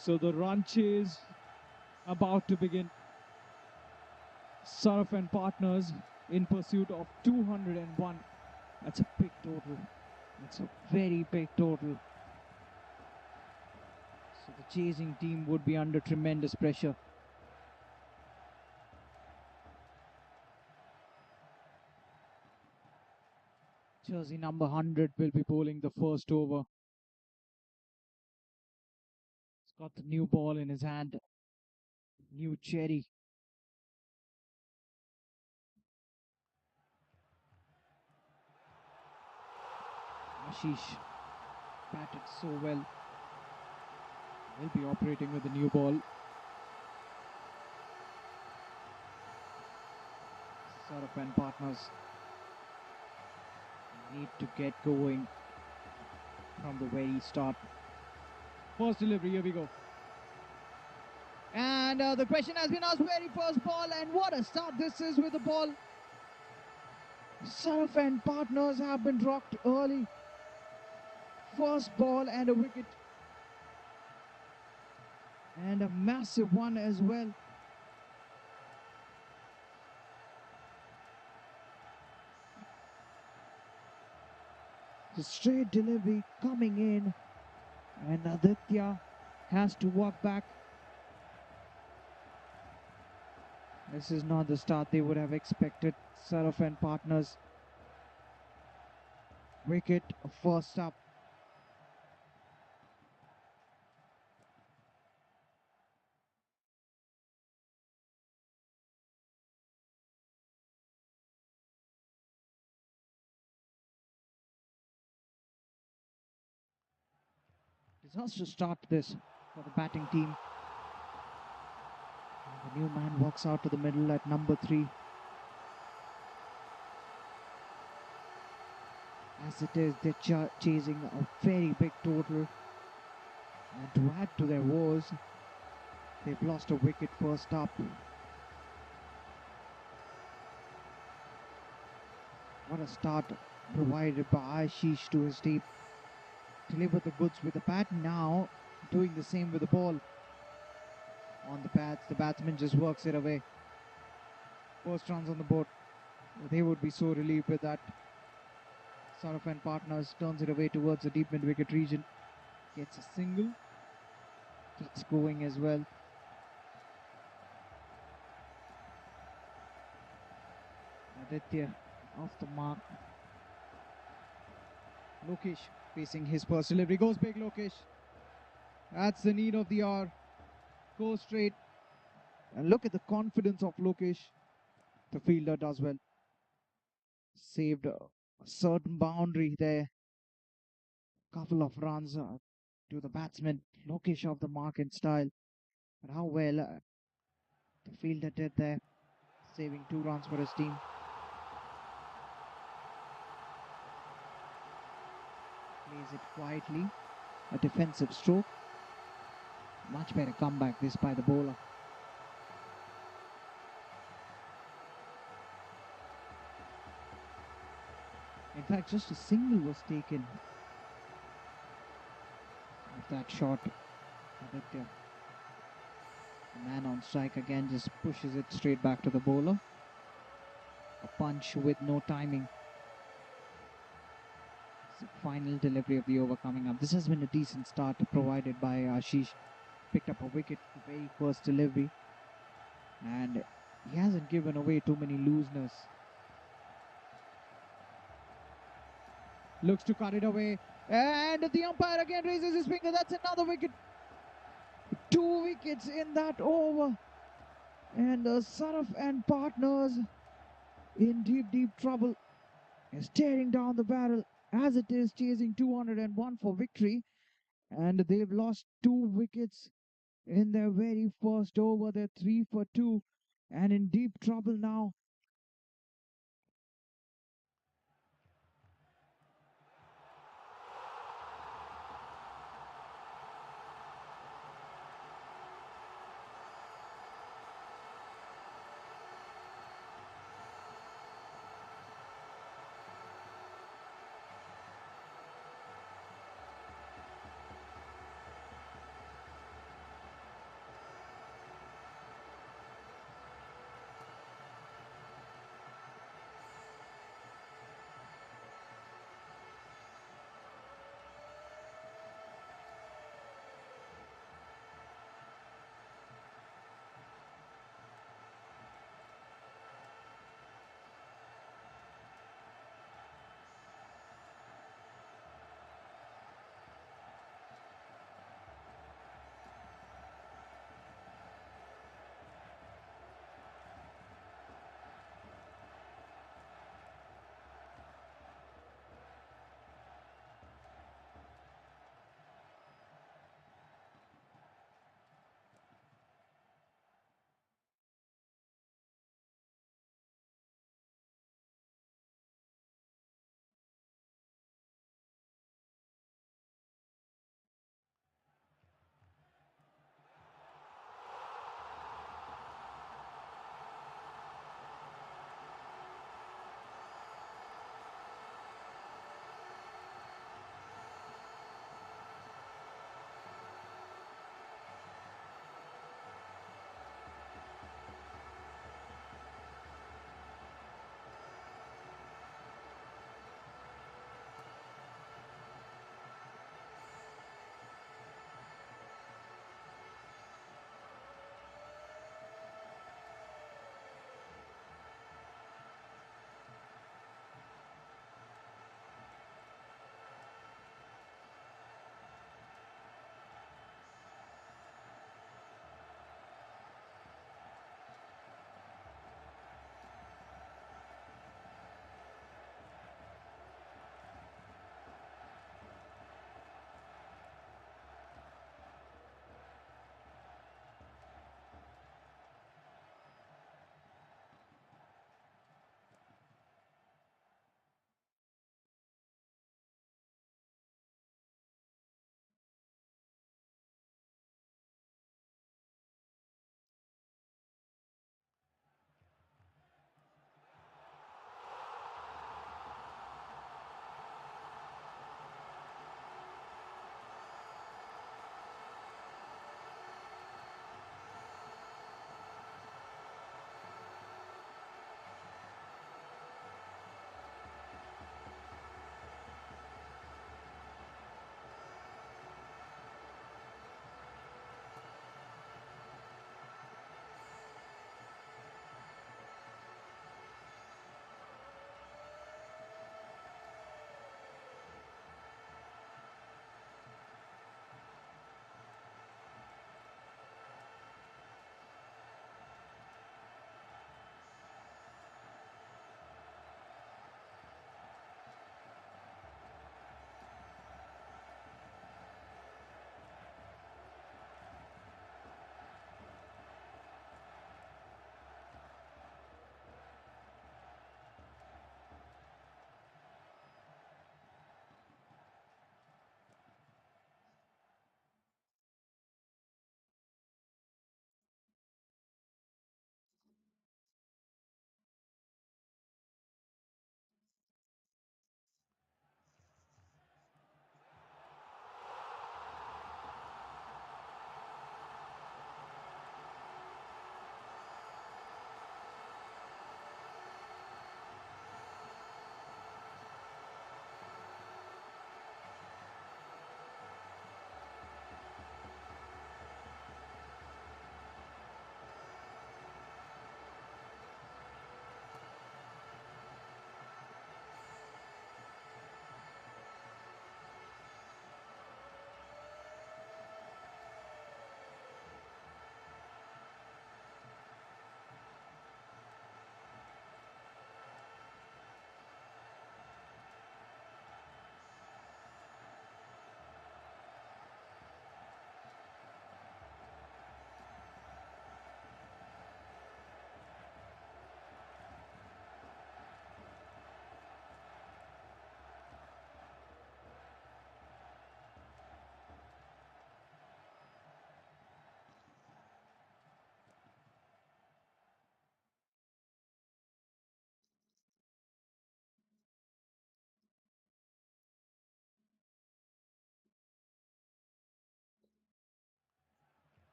So the run chase about to begin. Saraf and partners in pursuit of 201. That's a big total. That's a very big total. So the chasing team would be under tremendous pressure. Jersey number 100 will be bowling the first over. He's got the new ball in his hand. New cherry. Ashish batted so well. Will be operating with the new ball. Saraf and partners need to get going from the very start. First delivery, here we go. And the question has been asked, very first ball, and what a start this is with the ball. Saraf and partners have been rocked early. First ball and a wicket. And a massive one as well. The straight delivery coming in, and Aditya has to walk back. This is not the start they would have expected. Saraf and partners. Wicket first up. Disaster start this for the batting team. And the new man walks out to the middle at number 3. As it is, they're chasing a very big total. And to add to their woes, they've lost a wicket first up. What a start provided by Ashish to his team. Delivered the goods with the bat, now doing the same with the ball. On the pads, the batsman just works it away. First runs on the board. They would be so relieved with that. Saraf and partners turns it away towards the deep mid-wicket region. Gets a single. Gets going as well. Aditya off the mark. Lokesh facing his first delivery. Goes big, Lokesh. That's the need of the hour. Goes straight. And look at the confidence of Lokesh. The fielder does well. Saved a certain boundary there. Couple of runs to the batsman. Lokesh off the mark in style. But how well the fielder did there. Saving 2 runs for his team. Plays it quietly. A defensive stroke. Much better comeback this by the bowler. In fact, just a single was taken of that shot. Aditya, the man on strike again, just pushes it straight back to the bowler. A punch with no timing. It's the final delivery of the over coming up. This has been a decent start provided by Ashish. Picked up a wicket, the very first delivery. And he hasn't given away too many looseness. Looks to cut it away. And the umpire again raises his finger. That's another wicket. 2 wickets in that over. And Saraf and partners in deep trouble. Is staring down the barrel as it is chasing 201 for victory. And they've lost 2 wickets in their very first over. They're 3 for 2 and in deep trouble now.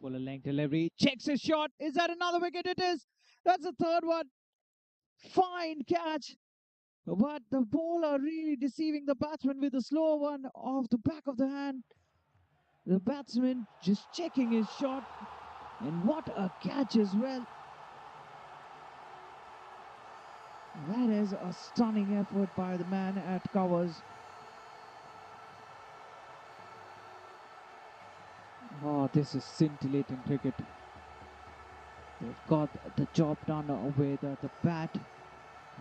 Fuller length delivery. Checks his shot. Is that another wicket? It is. That's the third one. Fine catch. But the bowler really deceiving the batsman with a slow one off the back of the hand. The batsman just checking his shot. And what a catch as well. That is a stunning effort by the man at covers. Oh, this is scintillating cricket. They've got the job done with the bat.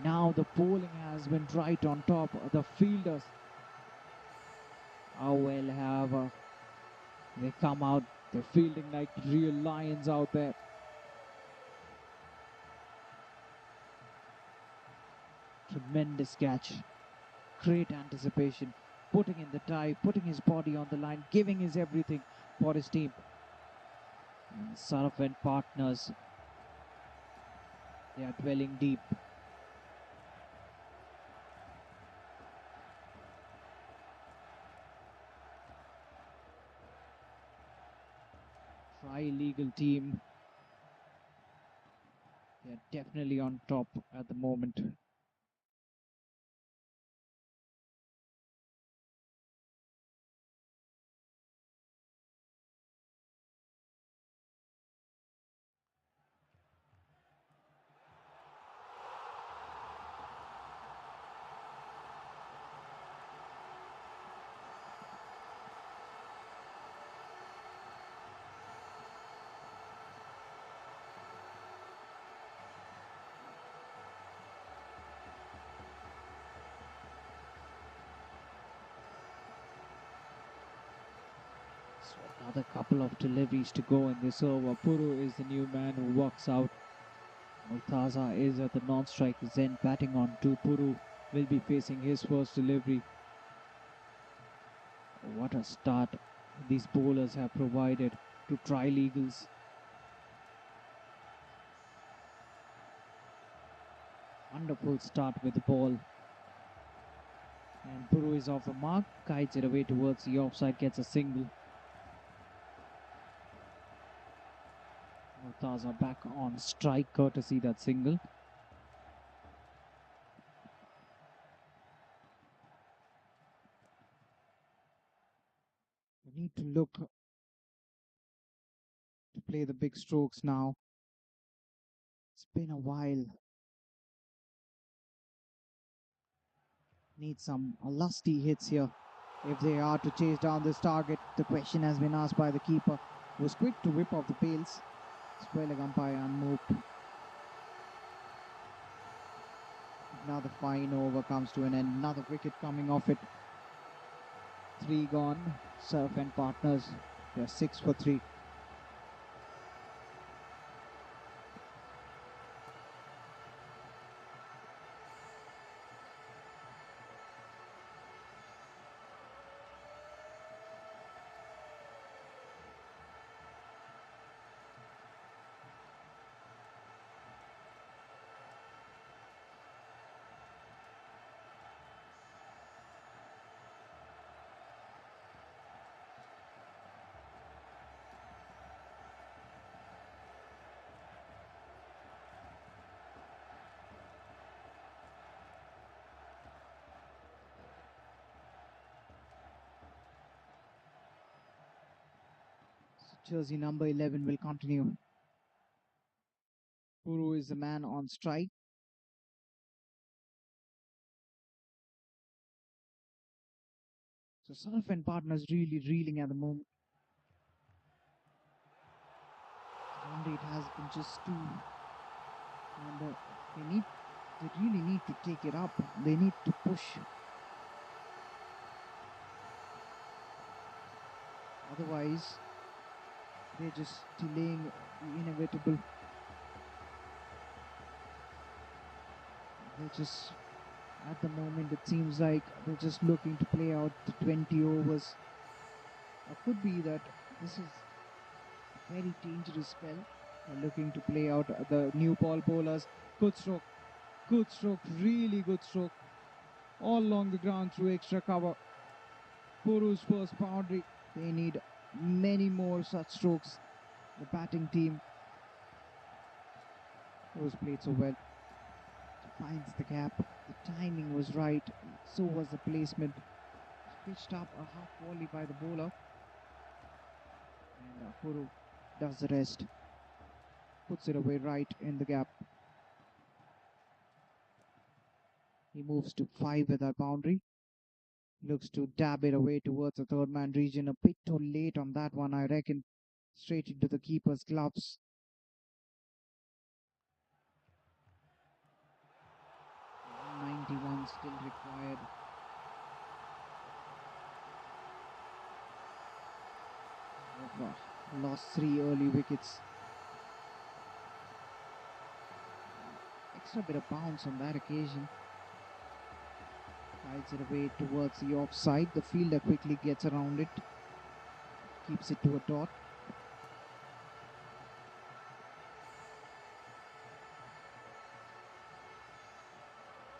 Now the bowling has been right on top. The fielders well have they come out. They're fielding like real lions out there. Tremendous catch. Great anticipation. Putting in the tie, putting his body on the line, giving his everything for his team. And Saraf and partners, they are dwelling deep. Trilegal team, they are definitely on top at the moment. So another couple of deliveries to go in this over. Puru is the new man who walks out. Murtaza is at the non-strike Zen batting on to Puru. Will be facing his first delivery. What a start these bowlers have provided to Trilegals. Wonderful start with the ball. And Puru is off the mark, guides it away towards the offside, gets a single. Murtaza back on strike, courtesy that single. We need to look to play the big strokes now. It's been a while. Need some lusty hits here if they are to chase down this target. The question has been asked by the keeper, who was quick to whip off the pails. Square leg umpire unmoved. Now the fine over comes to an end. Another wicket coming off it. 3 gone. Saraf and partners, they're 6 for 3. Jersey number 11 will continue. Puru is the man on strike. So Saraf and partners really reeling at the moment. Run rate has been just 2. And they really need to take it up. They need to push. Otherwise, they're just delaying the inevitable. They're just, at the moment, it seems like they're just looking to play out the 20 overs. It could be that this is a very dangerous spell. They're looking to play out the new ball bowlers. Good stroke, really good stroke. All along the ground through extra cover. Puru's first boundary. They need many more such strokes the batting team, it was played so well. Finds the gap. The timing was right. So was the placement. Pitched up a half volley by the bowler. And Puru does the rest. Puts it away right in the gap. He moves to 5 with that boundary. Looks to dab it away towards the third man region. A bit too late on that one, I reckon. Straight into the keeper's gloves. .91 still required. Lost 3 early wickets. Extra bit of bounce on that occasion. Fights it away towards the offside. The fielder quickly gets around it. Keeps it to a dot.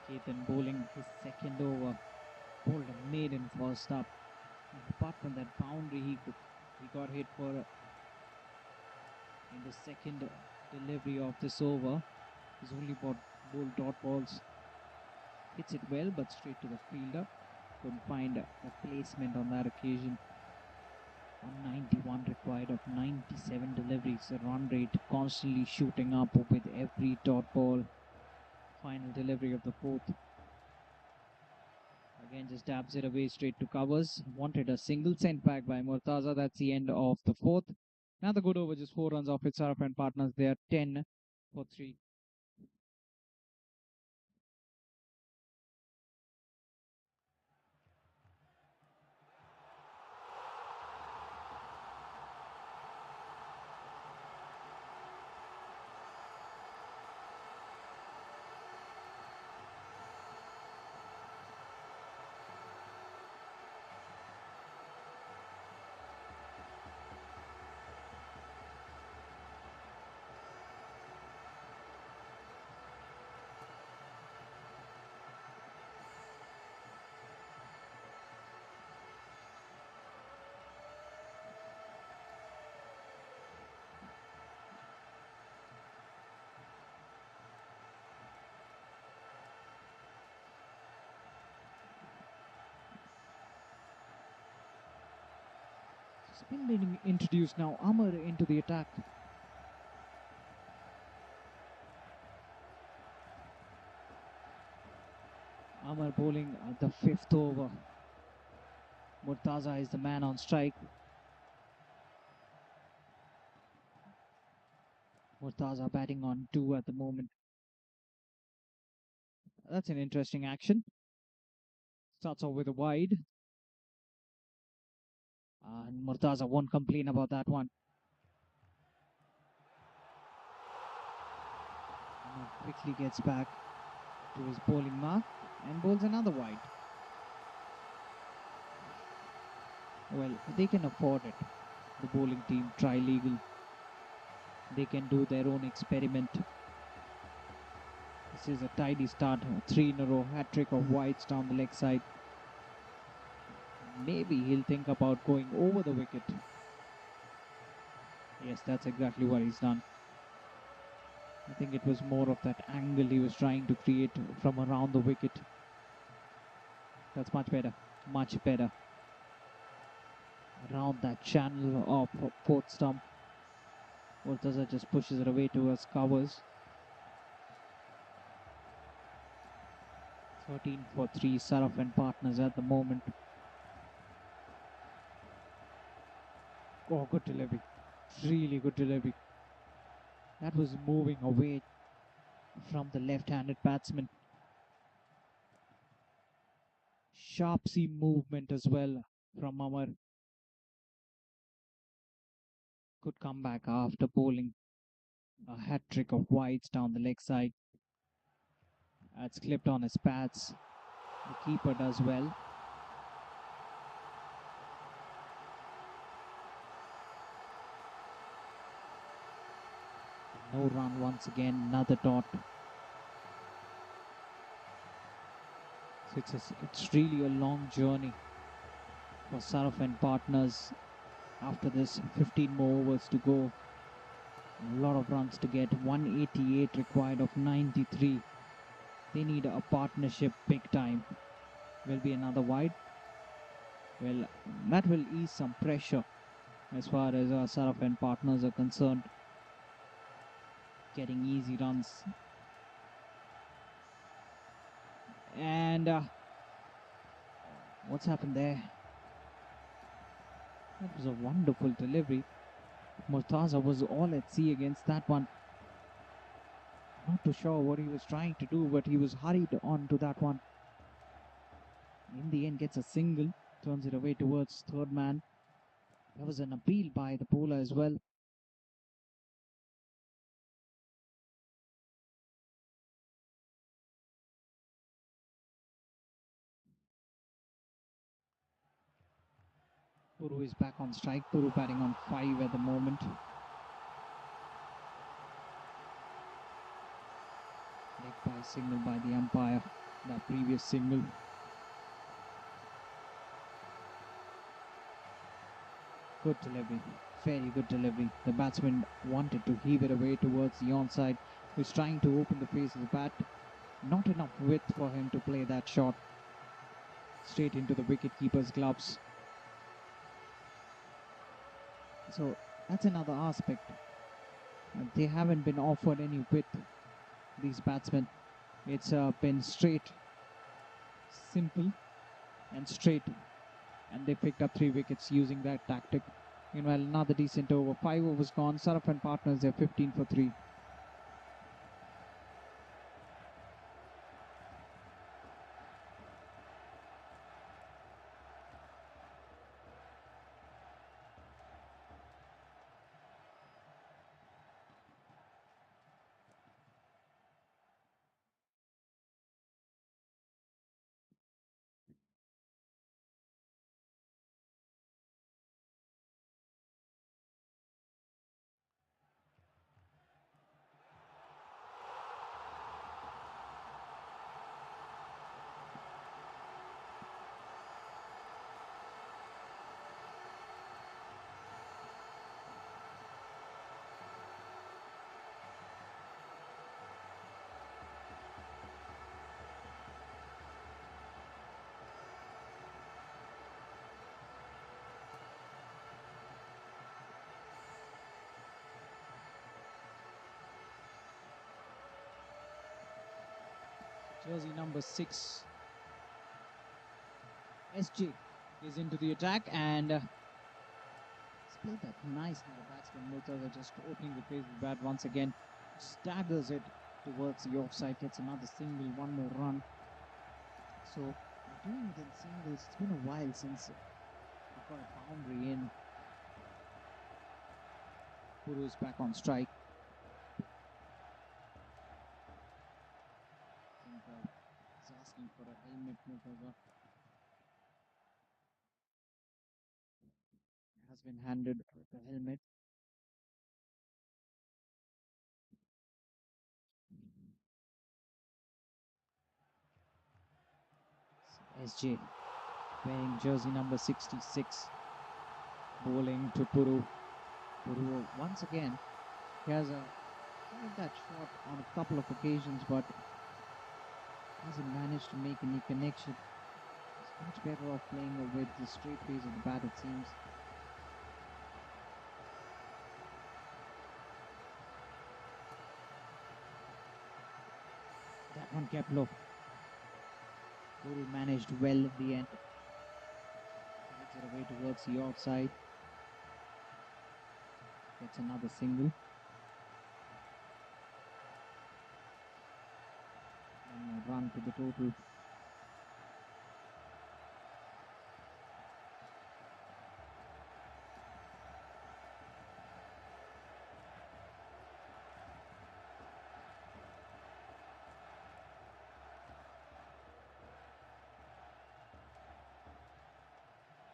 Ketan bowling his second over. Bowled a maiden first up. And apart from that boundary, he got hit for in the second delivery of this over. He's only bowled dot balls. Hits it well, but straight to the fielder. Couldn't find the placement on that occasion. 191 required of 97 deliveries. The run rate constantly shooting up with every dot ball. Final delivery of the fourth. Again, just dabs it away straight to covers. Wanted a single sent back by Murtaza. That's the end of the fourth. Another good over, just 4 runs off with Saraf and partners. They are 10 for 3. Spin being introduced now. Amar into the attack. Amar bowling the 5th over. Murtaza is the man on strike. Murtaza batting on 2 at the moment. That's an interesting action. Starts off with a wide. And Murtaza won't complain about that one. Amar quickly gets back to his bowling mark and bowls another wide. Well, they can afford it. The bowling team, Trilegal. They can do their own experiment. This is a tidy start. 3 in a row. Hat-trick of wides down the leg side. Maybe he'll think about going over the wicket. Yes, that's exactly what he's done. I think it was more of that angle he was trying to create from around the wicket. That's much better. Much better. Around that channel of 4th stump. Murtaza just pushes it away towards covers. 13 for 3. Saraf and partners at the moment. Oh, good delivery. Really good delivery. That was moving away from the left-handed batsman. Sharp seam movement as well from Amar. Good comeback after bowling a hat-trick of wides down the leg side. That's clipped on his pads. The keeper does well. No run once again, another dot. So it's really a long journey for Saraf and partners after this 15 more overs to go. A lot of runs to get. 188 required of 93. They need a partnership big time. Will be another wide. Well, that will ease some pressure as far as Saraf and partners are concerned. Getting easy runs. And what's happened there? That was a wonderful delivery. Murtaza was all at sea against that one. Not too sure what he was trying to do, but he was hurried on to that one. In the end, gets a single, turns it away towards third man. There was an appeal by the bowler as well. Puru is back on strike. Puru batting on 5 at the moment. Leg by signal by the umpire. That previous signal. Good delivery. Very good delivery. The batsman wanted to heave it away towards the onside. He was trying to open the face of the bat. Not enough width for him to play that shot. Straight into the wicketkeeper's gloves. So that's another aspect. They haven't been offered any width, these batsmen. It's been straight, simple and straight. And they picked up 3 wickets using that tactic. Meanwhile, another decent over. 5 overs gone. Saraf and partners, they're 15 for 3. Jersey number 6, SJ, is into the attack and played that nicely. The batsman Murtaza just opening the face of the bat once again, staggers it towards the offside, gets another single, one more run. So they're doing it in singles. It's been a while since we've got a boundary in. Puru is back on strike. I think he's asking for a helmet, Murtaza. Has been handed the helmet. SJ wearing jersey number 66, bowling to Puru. Puru once again, he has tried that shot on a couple of occasions, but hasn't managed to make any connection. He's much better off playing with the straight face of the bat, it seems. That one kept low. Puru managed well in the end. Takes it away towards the outside. Gets another single. One more run to the total.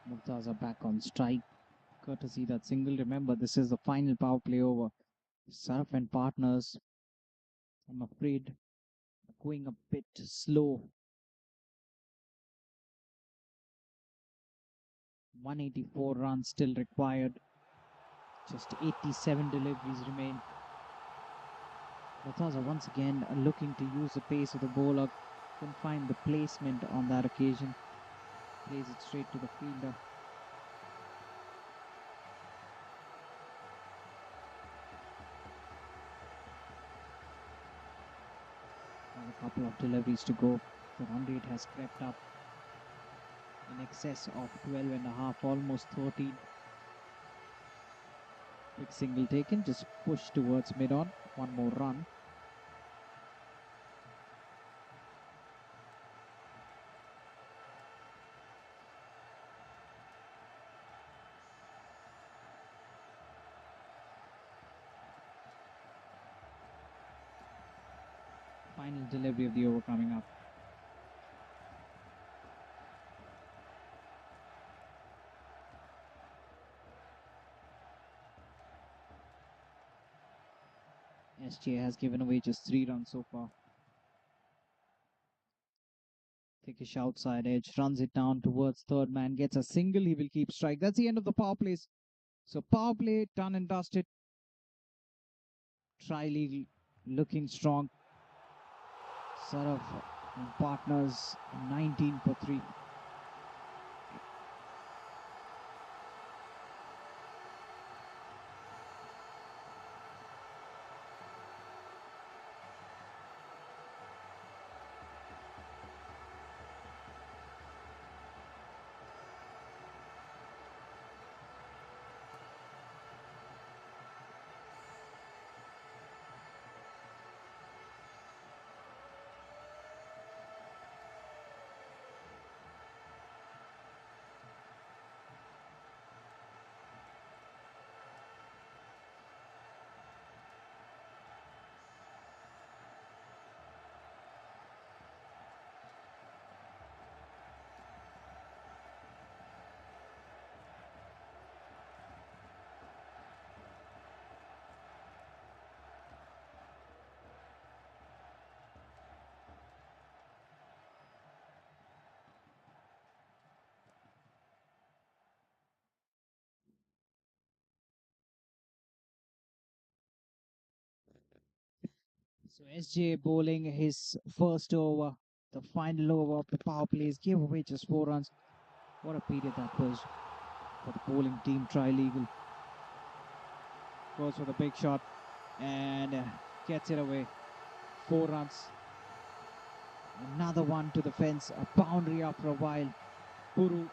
Murtaza back on strike. Courtesy that single. Remember, this is the final power play over. Saraf and partners, I'm afraid, going a bit slow. 184 runs still required. Just 87 deliveries remain. Lathaza once again looking to use the pace of the bowler. Couldn't find the placement on that occasion. Plays it straight to the fielder. Another couple of deliveries to go. The run rate has crept up in excess of 12.5, almost 13. Quick single taken, just push towards mid-on. One more run. Final delivery of the over coming up. SJ has given away just 3 runs so far. Thickish outside edge, runs it down towards third man, gets a single, he will keep strike. That's the end of the power plays. So power play done and dusted. Trilegal looking strong. Saraf and partners 19 for 3. So SJ bowling his first over, the final over of the power plays, gave away just 4 runs. What a period that was for the bowling team. Trilegal goes for the big shot and gets it away. 4 runs. Another one to the fence, a boundary after a while. Puru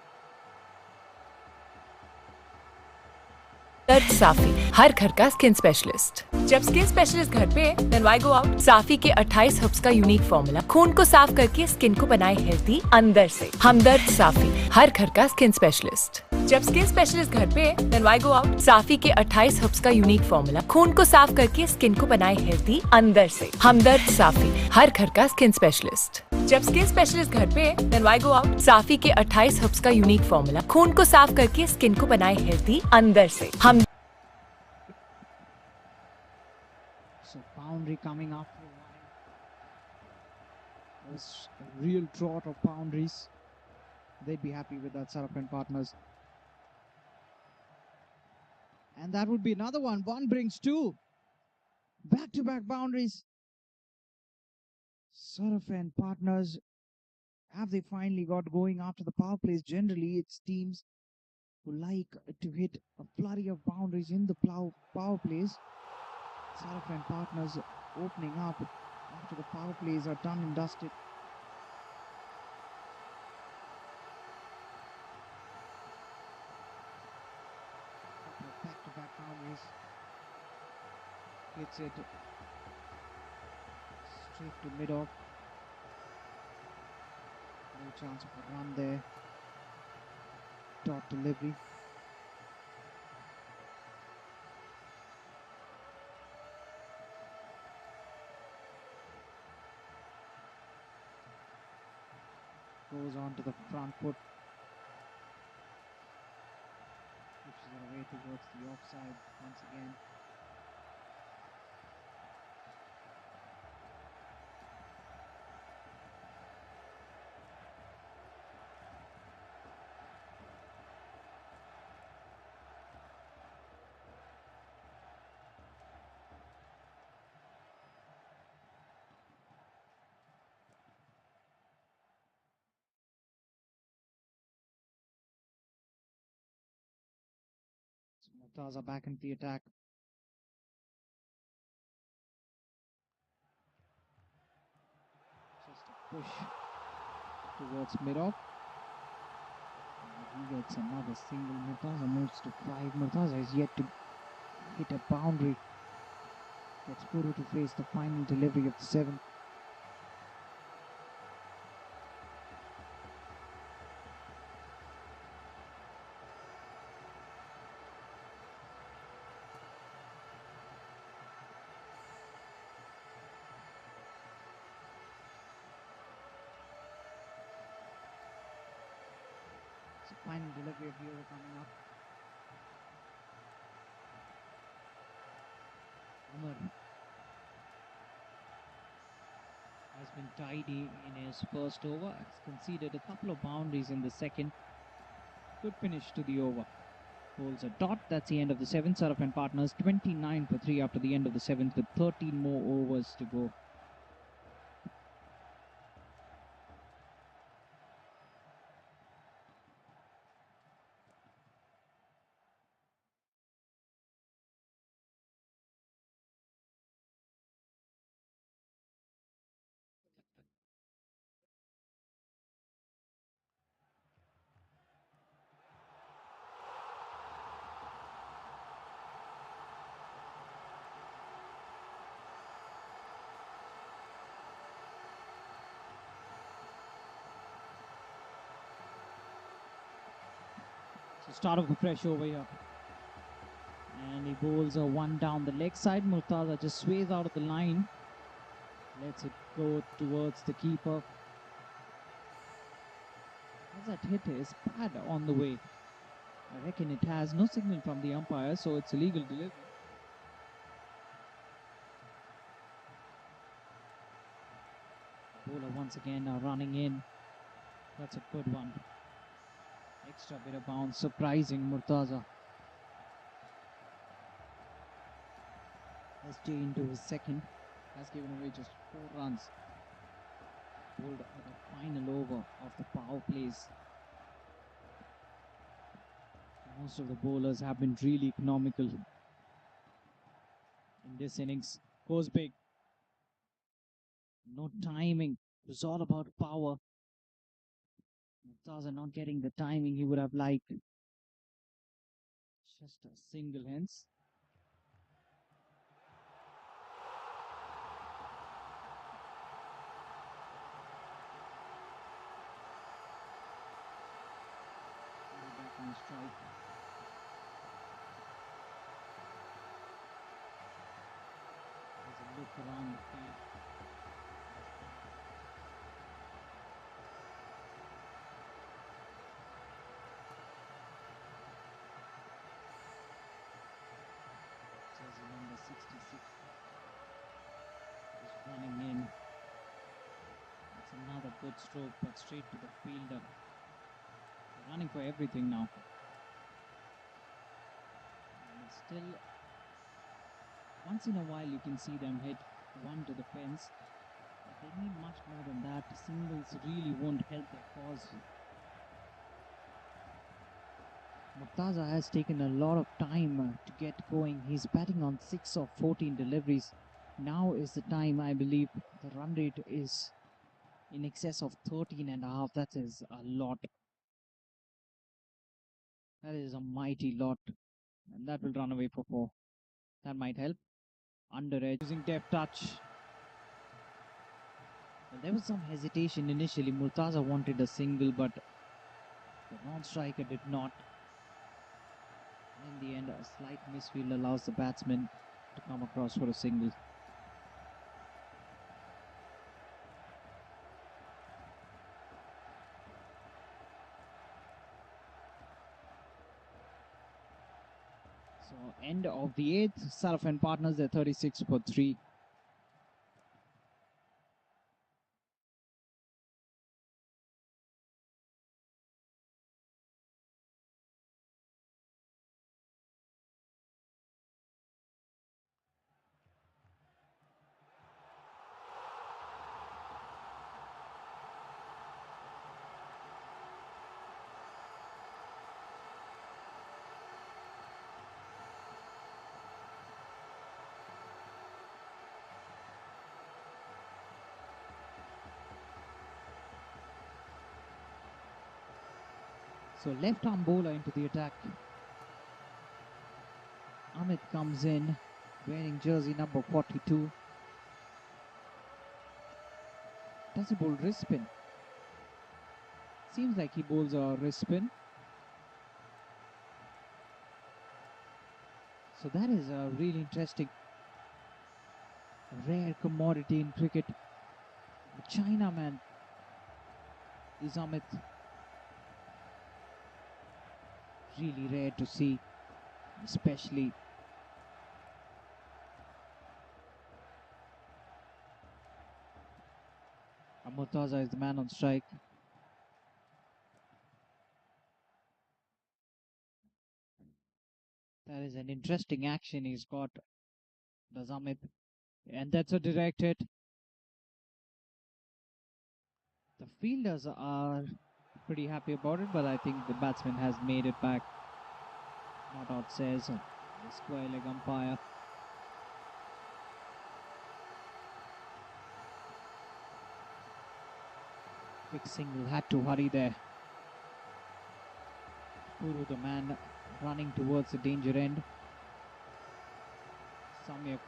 दर्द साफी हर घर का skin specialist. जब skin specialist घर पे then why go out. साफी के 28 herbs का unique formula खून को साफ करके स्किन को बनाए हेल्थी अंदर से। हमदर्द साफी हर घर का स्किन स्पेशलिस्ट। जब स्किन स्पेशलिस्ट घर पे देन व्हाई गो आउट। साफी के 28 हर्ब्स का यूनिक फॉर्मूला खून को साफ करके स्किन को बनाए हेल्थी अंदर से। हमदर्द साफी हर घर का स्किन स्पेशलिस्ट। जब स्किन स्पेशलिस्ट घर पे देन व्हाई गो आउट। साफी के 28 हर्ब्स का यूनिक फॉर्मूला खून को साफ करके स्किन को बनाए हेल्थी अंदर से। So boundary coming up for a while. It was a real drought of boundaries. They'd be happy with that, Saraf and partners. And that would be another one. One brings 2. Back-to-back boundaries. Saraf and partners, have they finally got going after the power plays? Generally, it's teams who like to hit a flurry of boundaries in the power plays. Saraf and partners opening up after the power plays are done and dusted. Couple of back-to-back boundaries. Hits it straight to mid-off. No chance of a run there. Dot delivery. Goes on to the front foot. Pushes it away towards the offside once again. Murtaza back into the attack. Just a push towards mid-off. And he gets another single. Murtaza moves to 5. Murtaza is yet to hit a boundary. Gets Puru to face the final delivery of the 7th. So final delivery of the over coming up. Amar has been tidy in his first over. Has conceded a couple of boundaries in the second. Good finish to the over. Holds a dot. That's the end of the 7th. Saraf and partners 29 for 3 after the end of the 7th with 13 more overs to go. So start of the fresh over here. And he bowls a one down the leg side. Murtaza just sways out of the line. Lets it go towards the keeper. As that hit is bad on the way. I reckon it has no signal from the umpire, so it's a legal delivery. Bowler once again running in. That's a good one. Extra bit of bounce, surprising Murtaza. SJ into his second. Has given away just 4 runs. Bowled at the final over of the power plays. Most of the bowlers have been really economical in this innings. Goes big. No timing. It was all about power. Murtaza not getting the timing he would have liked. Just a single hence. Back on strike. There's a look around the field. Jersey number 66 is running in. It's another good stroke, but straight to the fielder. They're running for everything now. And still, once in a while you can see them hit one to the fence. But they need much more than that. Singles really won't help their cause. Murtaza has taken a lot of time to get going. He's batting on 6 of 14 deliveries. Now is the time, I believe. The run rate is in excess of 13.5. That is a lot. That is a mighty lot. And that will run away for 4. That might help. Under edge, using depth touch. Well, there was some hesitation initially. Murtaza wanted a single, but the non-striker did not. In the end, a slight misfield allows the batsman to come across for a single. So, end of the 8th. Saraf and partners, they're 36 for 3. So left arm bowler into the attack. Amit comes in wearing jersey number 42. Does he bowl wrist spin? Seems like he bowls a wrist spin. So that is a really interesting, rare commodity in cricket. The Chinaman is Amit. Really rare to see, especially Murtaza is the man on strike. That is an interesting action he's got, does Amit. And that's a direct hit. The fielders are pretty happy about it, but I think the batsman has made it back. Not out says the square leg umpire. Quick single, had to hurry there. Puru, the man running towards the danger end. Samyak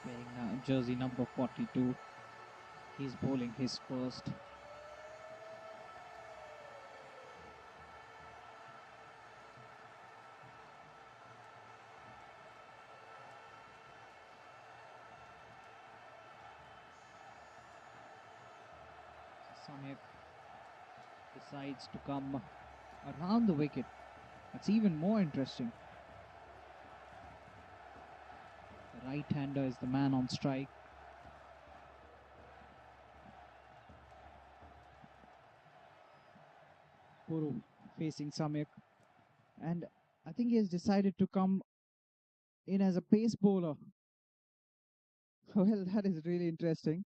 wearing jersey number 42. He's bowling his first. Samyak decides to come around the wicket. That's even more interesting. The right-hander is the man on strike. Puru facing Samyak. And I think he has decided to come in as a pace bowler. Well, that is really interesting.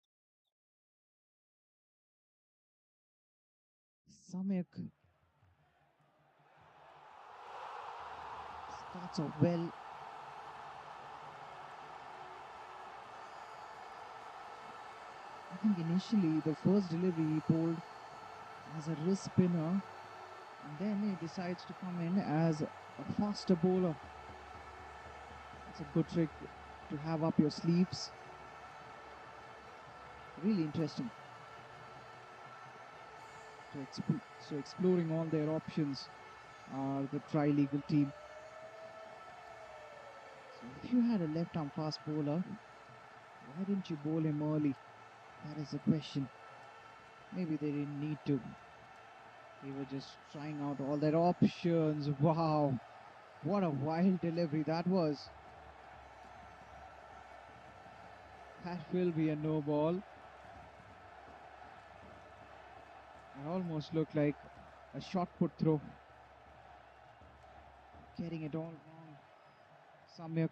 Samyak starts off well. I think initially the first delivery he bowled as a wrist spinner, and then he decides to come in as a faster bowler. It's a good trick to have up your sleeves. Really interesting. So exploring all their options are the Trilegal team. So if you had a left-arm fast bowler, why didn't you bowl him early? That is the question. Maybe they didn't need to. They were just trying out all their options. Wow, what a wild delivery that was. That will be a no ball. It almost looked like a shot put throw. Getting it all wrong. Samyak.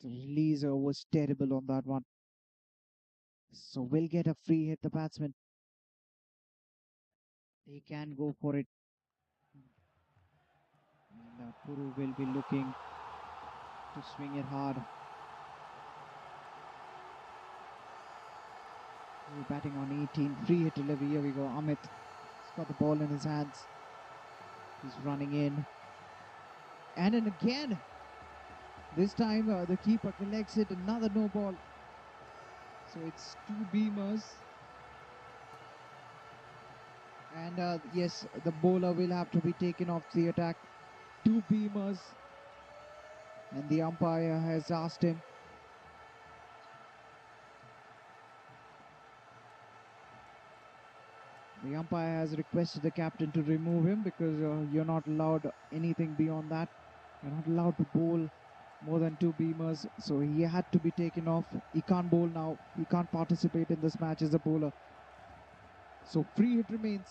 The releaser was terrible on that one. So we'll get a free hit, the batsman. They can go for it. And Puru will be looking to swing it hard. Puru batting on 18. Free hit delivery. Here we go. Amit. He's got the ball in his hands. He's running in. And then again. This time the keeper collects it. Another no ball. So it's two beamers. And yes, the bowler will have to be taken off the attack. Two beamers. And the umpire has asked him. The umpire has requested the captain to remove him because you're not allowed anything beyond that. You're not allowed to bowl more than two beamers. So he had to be taken off. He can't bowl now. He can't participate in this match as a bowler. So free hit remains.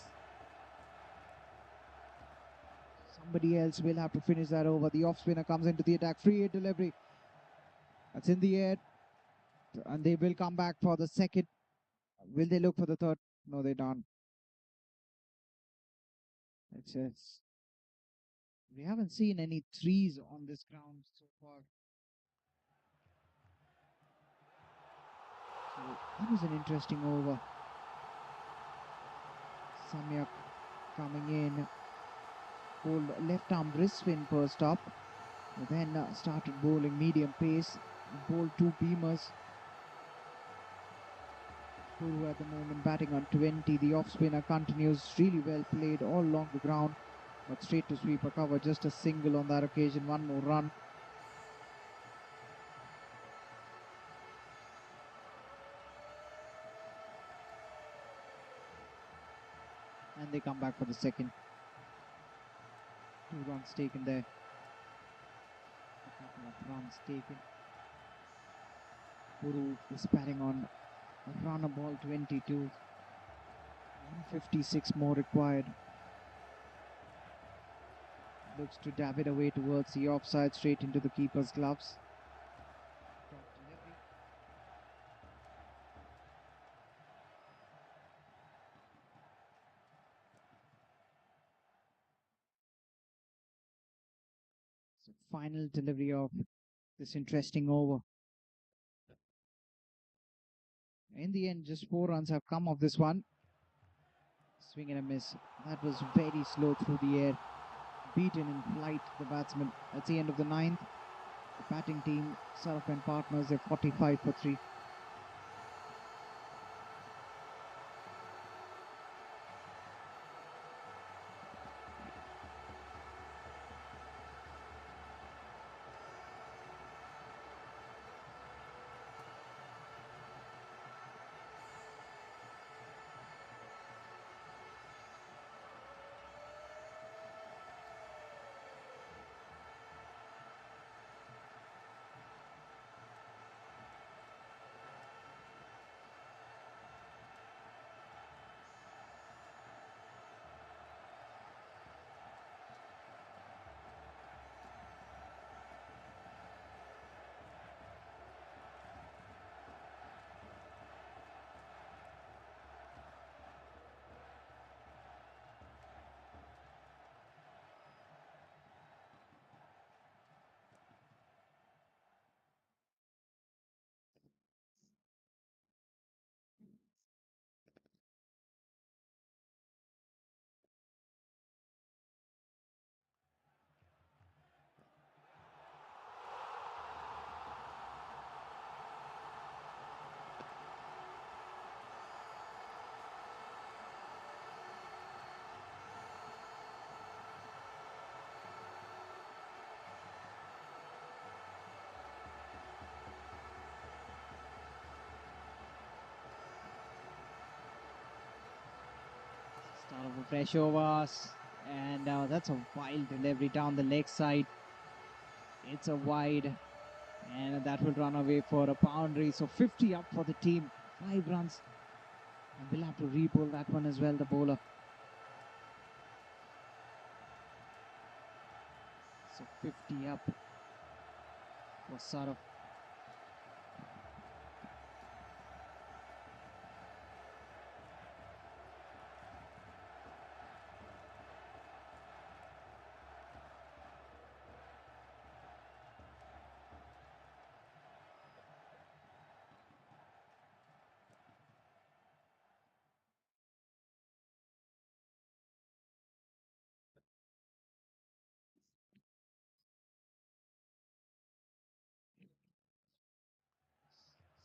Somebody else will have to finish that over. The off spinner comes into the attack. Free hit delivery. That's in the air. And they will come back for the second. Will they look for the third? No, they don't. It's just, we haven't seen any threes on this ground so far. So that was an interesting over. Samyak coming in, bowled left arm wrist spin first up, then started bowling medium pace, bowled two beamers. Puru at the moment batting on 20. The off spinner continues, really well played all along the ground, but straight to sweeper cover, just a single on that occasion, one more run. And they come back for the second. 2 runs taken there. A couple of runs taken. Puru is batting on a run, a ball 22. 156 more required. Looks to dab it away towards the offside, straight into the keeper's gloves. Top delivery. So final delivery of this interesting over. In the end, just 4 runs have come of this one. Swing and a miss. That was very slow through the air. Beaten in flight, the batsman. That's the end of the 9th. The batting team, Saraf and partners, they're 45 for 3. Start of a fresh overs, and that's a wild delivery down the leg side. It's a wide, and that will run away for a boundary. So 50 up for the team, 5 runs, and we'll have to re-bowl that one as well, the bowler. So 50 up for Saraf.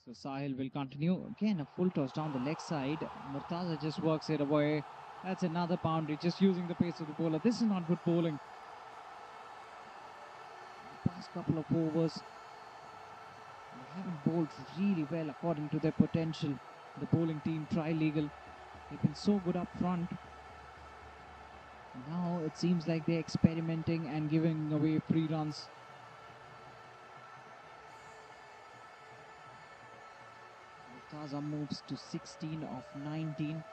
So Sahil will continue. Again, a full toss down the leg side. Murtaza just works it away. That's another boundary, just using the pace of the bowler. This is not good bowling. The past couple of overs, they haven't bowled really well according to their potential. The bowling team, Trilegal, they've been so good up front. Now it seems like they're experimenting and giving away free runs. Murtaza moves to 16 of 19.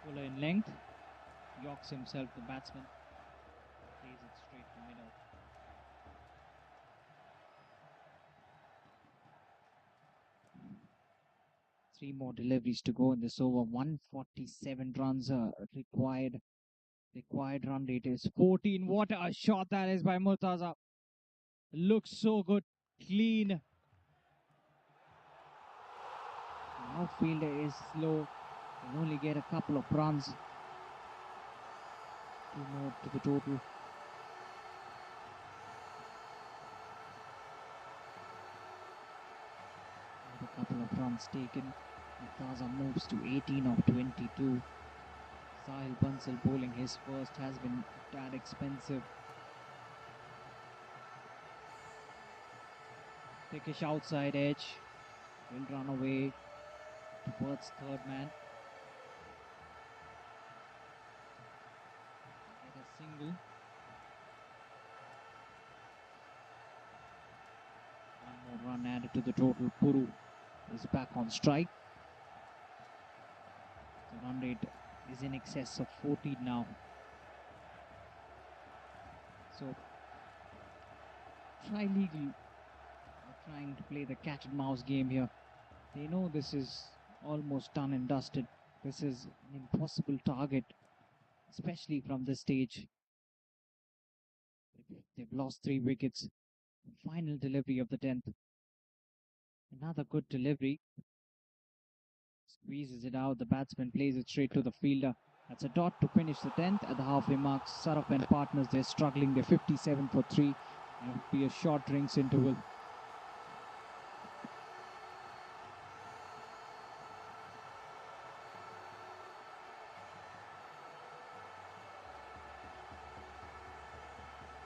Bowler in length, Yorks himself, the batsman, plays it straight. Three more deliveries to go in this over. 147 runs required. Required run rate is 14. What a shot that is by Murtaza. Looks so good. Clean. The outfielder is slow. Can only get a couple of runs. 2 more to the total. A couple of runs taken. Murtaza moves to 18 of 22. Sahil Bansal bowling his first has been a tad expensive. Thickish outside edge. Will run away towards third man. Get a single. One more run added to the total. Puru is back on strike. The run rate is in excess of 14 now. So, Trilegal are trying to play the cat and mouse game here. They know this is almost done and dusted. This is an impossible target, especially from this stage. They've lost 3 wickets. Final delivery of the 10th. Another good delivery. Squeezes it out. The batsman plays it straight to the fielder. That's a dot to finish the 10th. At the halfway marks, Saraf and partners, they're struggling. They're 57 for 3. It will be a short drinks interval.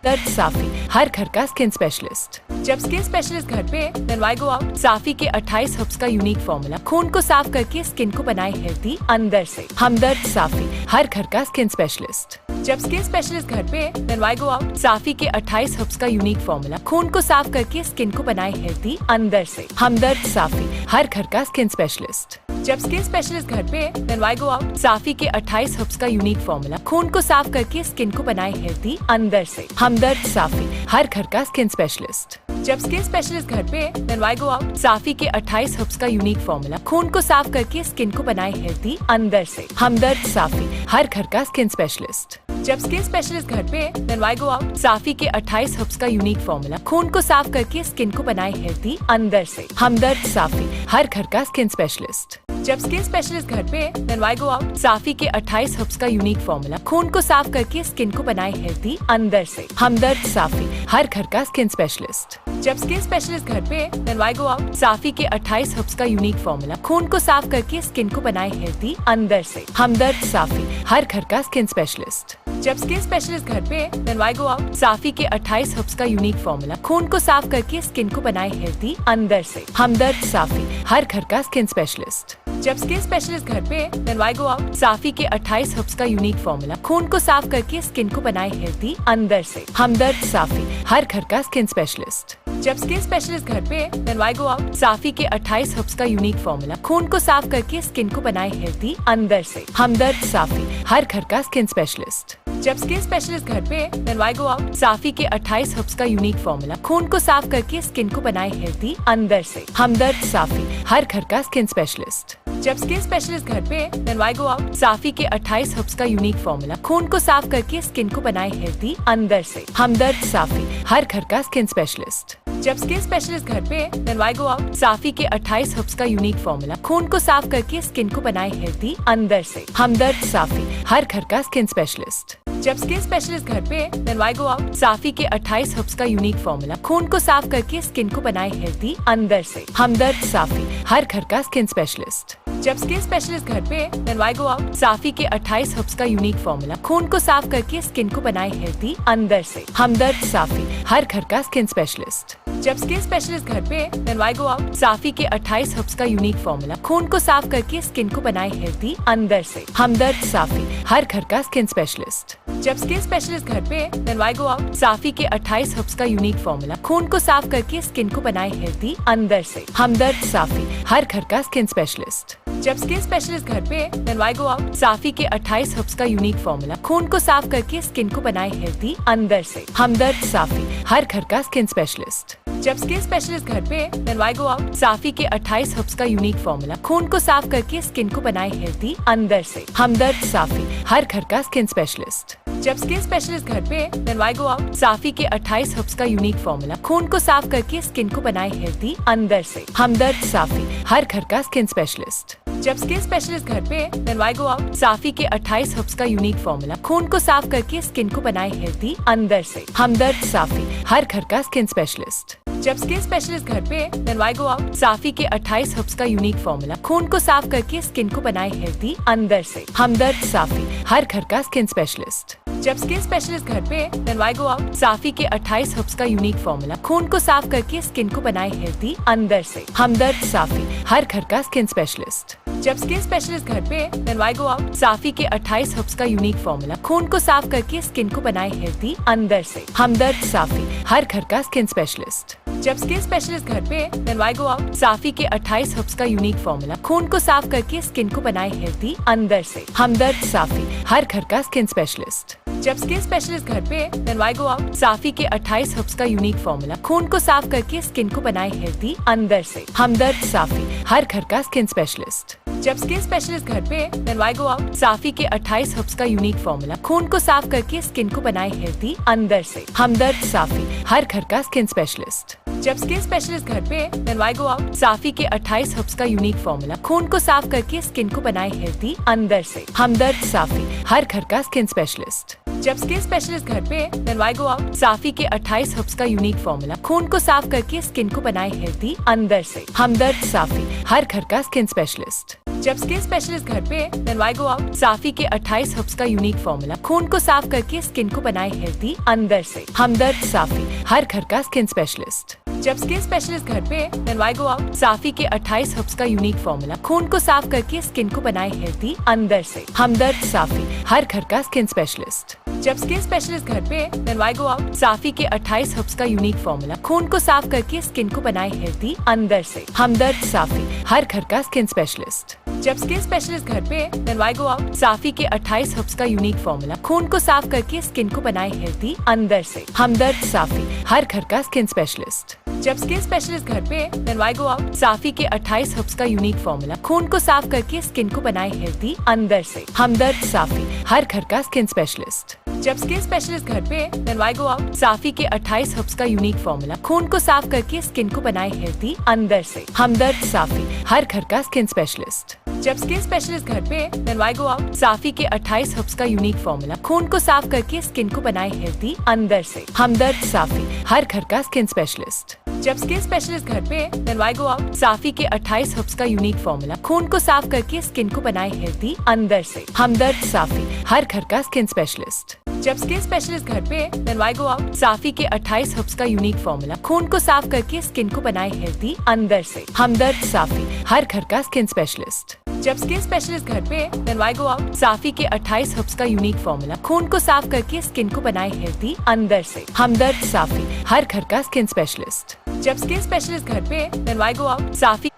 दर्द साफी, हर घर का skin specialist. जब skin specialist घर पे, then why go out? साफी के 28 herbs का unique formula खून को साफ करके स्किन को बनाए हेल्दी अंदर से। हमदर्द साफी, हर घर का स्किन स्पेशलिस्ट। जब स्किन स्पेशलिस्ट घर पे, then why go out? साफी के 28 हर्ब्स का यूनिक फॉर्मूला खून को साफ करके स्किन को बनाए हेल्दी अंदर से। हमदर्द साफी, हर घर का स्किन स्पेशलिस्ट। जब स्किन स्पेशलिस्ट घर पे, then why go out? साफी के 28 हर्ब्स का यूनिक फॉर्मूला खून को साफ करके स्किन को बनाए हेल्दी अंदर से। हमदर्द साफी, हर घर का स्किन स्पेशलिस्ट। जब स्किन स्पेशलिस्ट घर पे, then why go out? साफी के 28 हर्ब्स का यूनिक फॉर्मूला खून को साफ करके स्किन को बनाए हेल्दी अंदर से। हमदर्द साफी, हर घर का स्किन स्पेशलिस्ट। जब स्किन स्पेशलिस्ट घर पे, then why go out? साफी के 28 हर्ब्स का यूनिक फॉर्मूला खून को साफ करके स्किन को बनाए हेल्दी अंदर से। हमदर्द साफी, हर घर का स्किन स्पेशलिस्ट। जब स्किन स्पेशलिस्ट घर पे, then why go out? साफी के 28 हर्ब्स का यूनिक फॉर्मूला खून को साफ करके स्किन को बनाए हेल्दी अंदर से। हमदर्द साफी, हर घर का स्किन स्पेशलिस्ट। जब स्किन स्पेशलिस्ट घर पे, then why go out? साफी के 28 हर्ब्स का यूनिक फॉर्मूला खून को साफ करके स्किन को बनाए हेल्दी अंदर से। हमदर्द साफी, हर घर का स्किन स्पेशलिस्ट। जब स्किन स्पेशलिस्ट घर पे, then why go out? साफी के 28 हर्ब्स का यूनिक फॉर्मूला खून को साफ करके स्किन को बनाए हेल्दी अंदर से। हमदर्द साफी, हर घर का स्किन स्पेशलिस्ट। जब स्किन स्पेशलिस्ट घर पे, then why go out? साफी के 28 हर्ब्स का यूनिक फॉर्मूला खून को साफ करके स्किन को बनाए हेल्दी अंदर से। हमदर्द साफी, हर घर का स्किन स्पेशलिस्ट। जब स्किन स्पेशलिस्ट घर पे, then why go out? साफी के 28 हर्ब्स का यूनिक फॉर्मूला खून को साफ करके स्किन को बनाए हेल्दी अंदर से। हमदर्द साफी, हर घर का स्किन स्पेशलिस्ट। जब स्किन स्पेशलिस्ट घर पे, then why go out? साफी के 28 हर्ब्स का यूनिक फॉर्मूला खून को साफ करके स्किन को बनाए हेल्दी अंदर से। हमदर्द साफी, हर घर का स्किन स्पेशलिस्ट। जब स्किन स्पेशलिस्ट घर पे, then why go out? साफी के 28 हर्ब्स का यूनिक फॉर्मूला खून को साफ करके स्किन को बनाए हेल्दी अंदर से। हमदर्द साफी, हर घर का स्किन स्पेशलिस्ट। जब स्किन स्पेशलिस्ट घर पे, then why go out? साफी के 28 हर्ब्स का यूनिक फॉर्मूला खून को साफ करके स्किन को बनाए हेल्दी अंदर से। हमदर्द साफी, हर घर का स्किन स्पेशलिस्ट। जब स्किन स्पेशलिस्ट घर पे, then why go out? साफी के 28 हर्ब्स का यूनिक फॉर्मूला खून को साफ करके स्किन को बनाए हेल्दी अंदर से। हमदर्द साफी, हर घर का स्किन स्पेशलिस्ट। जब स्किन स्पेशलिस्ट घर पे, then why go out? साफी के 28 हर्ब्स का यूनिक फॉर्मूला खून को साफ करके स्किन को बनाए हेल्दी अंदर से। हमदर्द साफी, हर घर का स्किन स्पेशलिस्ट। जब स्किन स्पेशलिस्ट घर पे, then why go out? साफी के 28 हर्ब्स का यूनिक फॉर्मूला खून को साफ करके स्किन को बनाए हेल्दी अंदर से। हमदर्द साफी, हर घर का स्किन स्पेशलिस्ट। जब स्किन स्पेशलिस्ट घर पे, then why go out? साफी के 28 हर्ब्स का यूनिक फॉर्मूला खून को साफ करके स्किन को बनाए हेल्दी अंदर से। हमदर्द साफी, हर घर का स्किन स्पेशलिस्ट। जब स्किन स्पेशलिस्ट घर पे, then why go out? साफी के 28 हर्ब्स का यूनिक फॉर्मूला खून को साफ करके स्किन को बनाए हेल्दी अंदर से। हमदर्द साफी, हर घर का स्किन स्पेशलिस्ट। जब स्किन स्पेशलिस्ट घर पे, then why go out? साफी के 28 हर्ब्स का यूनिक फॉर्मूला खून को साफ करके स्किन को बनाए हेल्दी अंदर से। हमदर्द साफी, हर घर का स्किन स्पेशलिस्ट। जब स्किन स्पेशलिस्ट घर पे, then why go out? साफी के 28 हर्ब्स का यूनिक फॉर्मूला खून को साफ करके स्किन को बनाए हेल्दी अंदर से। हमदर्द साफी, हर घर का स्किन स्पेशलिस्ट। जब स्किन स्पेशलिस्ट घर पे, then why go out? साफी के 28 हर्ब्स का यूनिक फॉर्मूला खून को साफ करके स्किन को बनाए हेल्दी अंदर से। हमदर्द साफी, हर घर का स्किन स्पेशलिस्ट। जब स्किन स्पेशलिस्ट घर पे, then why go out? साफी के 28 हर्ब्स का यूनिक फॉर्मूला खून को साफ करके स्किन को बनाए हेल्दी अंदर से। हमदर्द साफी, हर घर का स्किन स्पेशलिस्ट। जब स्किन स्पेशलिस्ट घर पे, then why go out? साफी के 28 हर्ब्स का यूनिक फॉर्मूला खून को साफ करके स्किन को बनाए हेल्दी अंदर से। हमदर्द साफी, हर घर का स्किन स्पेशलिस्ट। जब स्किन स्पेशलिस्ट घर पे, then why go out? साफी के 28 हर्ब्स का यूनिक फॉर्मूला खून को साफ करके स्किन को बनाए हेल्दी अंदर से। हमदर्द साफी, हर घर का स्किन स्पेशलिस्ट। जब स्किन स्पेशलिस्ट घर पे, then why go out? साफी के 28 हर्ब्स का यूनिक फॉर्मूला खून को साफ करके स्किन को बनाए हेल्दी अंदर से। हमदर्द साफी, हर घर का स्किन स्पेशलिस्ट। जब स्किन स्पेशलिस्ट घर पे, then why go out? साफी के 28 हर्ब्स का यूनिक फॉर्मूला खून को साफ करके स्किन को बनाए हेल्दी अंदर से। हमदर्द साफी, हर घर का स्किन स्पेशलिस्ट। जब स्किन स्पेशलिस्ट घर पे, then why go out? साफी के 28 हर्ब्स का यूनिक फॉर्मूला खून को साफ करके स्किन को बनाए हेल्दी अंदर से। हमदर्द साफी, हर घर का स्किन स्पेशलिस्ट। जब स्किन स्पेशलिस्ट घर पे, then why go out? साफी के 28 हर्ब्स का यूनिक फॉर्मूला खून को साफ करके स्किन को बनाए हेल्दी अंदर से। हमदर्द साफी, हर घर का स्किन स्पेशलिस्ट। जब स्किन स्पेशलिस्ट घर पे, then why go out? साफी के 28 हर्ब्स का यूनिक फॉर्मूला खून को साफ करके स्किन को बनाए हेल्दी अंदर से। हमदर्द साफी, हर घर का स्किन स्पेशलिस्ट। जब स्किन स्पेशलिस्ट घर पे, then why go out? साफी के 28 हर्ब्स का यूनिक फॉर्मूला खून को साफ करके स्किन को बनाए हेल्दी अंदर से। हमदर्द साफी, हर घर का स्किन स्पेशलिस्ट। जब स्किन स्पेशलिस्ट घर पे, then why go out? साफी के 28 हर्ब्स का यूनिक फॉर्मूला खून को साफ करके स्किन को बनाए हेल्दी अंदर से। हमदर्द साफी, हर घर का स्किन स्पेशलिस्ट। जब स्किन स्पेशलिस्ट घर पे, then why go out? साफी के 28 हर्ब्स का यूनिक फॉर्मूला खून को साफ करके स्किन को बनाए हेल्दी अंदर से। हमदर्द साफी, हर घर का स्किन स्पेशलिस्ट। जब स्किन स्पेशलिस्ट घर पे, then why go out? साफी के 28 हर्ब्स का यूनिक फॉर्मूला खून को साफ करके स्किन को बनाए हेल्दी अंदर से। हमदर्द साफी, हर घर का स्किन स्पेशलिस्ट। जब स्किन स्पेशलिस्ट घर पे, then why go out? साफी के 28 हर्ब्स का यूनिक फॉर्मूला खून को साफ करके स्किन को बनाए हेल्दी अंदर से। हमदर्द साफी, हर घर का स्किन स्पेशलिस्ट। जब स्किन स्पेशलिस्ट घर पे, then why go out? साफी के 28 हर्ब्स का यूनिक फॉर्मूला खून को साफ करके स्किन को बनाए हेल्दी अंदर से। हमदर्द साफी, हर घर का स्किन स्पेशलिस्ट। जब स्किन स्पेशलिस्ट घर पे, then why go out? साफी के 28 हर्ब्स का यूनिक फॉर्मूला खून को साफ करके स्किन को बनाए हेल्दी अंदर से। हमदर्द साफी, हर घर का स्किन स्पेशलिस्ट। जब स्किन स्पेशलिस्ट घर पे, then why go out? साफी के 28 हर्ब्स का यूनिक फॉर्मूला खून को साफ करके स्किन को बनाए हेल्दी अंदर से। हमदर्द साफी, हर घर का स्किन स्पेशलिस्ट। जब स्किन स्पेशलिस्ट घर पे, then why go out? साफी के 28 हर्ब्स का यूनिक फॉर्मूला खून को साफ करके स्किन को बनाए हेल्दी अंदर से। हमदर्द साफी, हर घर का स्किन स्पेशलिस्ट। जब स्किन स्पेशलिस्ट घर पे, then why go out? साफी के 28 हर्ब्स का यूनिक फॉर्मूला खून को साफ करके स्किन को बनाए हेल्दी अंदर से। हमदर्द साफी, हर घर का स्किन स्पेशलिस्ट। जब स्किन स्पेशलिस्ट घर पे, then why go out? Safi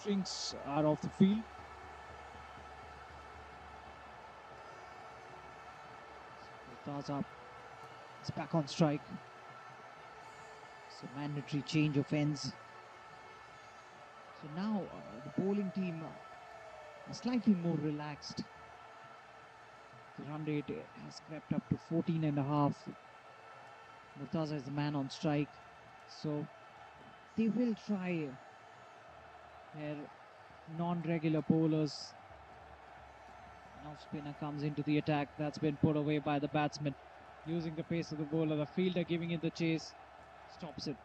Strings are off the field. Taza is back on strike. It's a mandatory change of ends. So now the bowling team is slightly more relaxed. The run rate has crept up to 14.5. Murtaza is the man on strike. So they will try their non-regular bowlers. Now spinner comes into the attack. That's been put away by the batsman. Using the pace of the bowler, the fielder giving it the chase. Stops it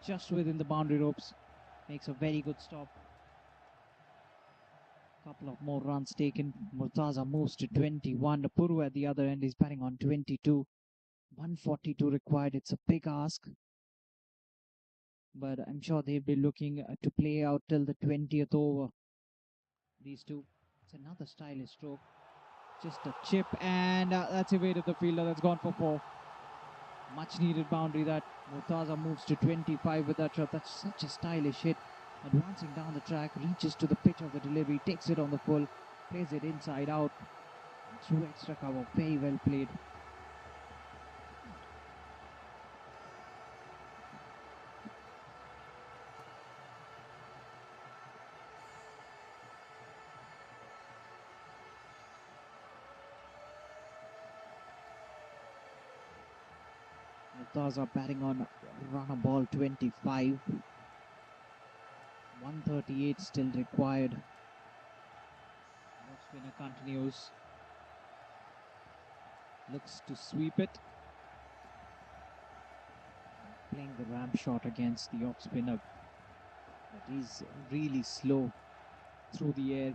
just within the boundary ropes. Makes a very good stop. Couple of more runs taken. Murtaza moves to 21. Puru at the other end is batting on 22. 142 required. It's a big ask. But I'm sure they'll be looking to play out till the 20th over. These two. It's another stylish stroke. Just a chip, and that's evaded the fielder. That's gone for 4. Much needed boundary that. Murtaza moves to 25 with that shot. That's such a stylish hit. Advancing down the track, reaches to the pitch of the delivery, takes it on the full, plays it inside out. Through extra cover. Very well played. Murtaza batting on run a ball 25. 138 still required. Off spinner continues. Looks to sweep it. Playing the ramp shot against the off spinner. But he's really slow through the air.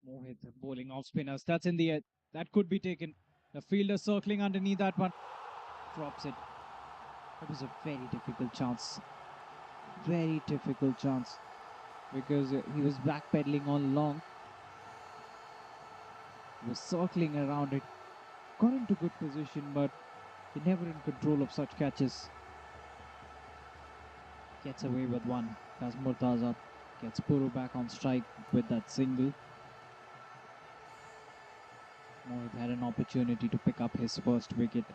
Mohit bowling off spinners. That's in the air. That could be taken. The fielder circling underneath that one. Drops it. It was a very difficult chance. Very difficult chance. Because he was backpedaling all along. He was circling around it. Got into good position, but he's never in control of such catches. Gets away with one. Does Murtaza. Gets Puru back on strike with that single. Mohit had an opportunity to pick up his first wicket.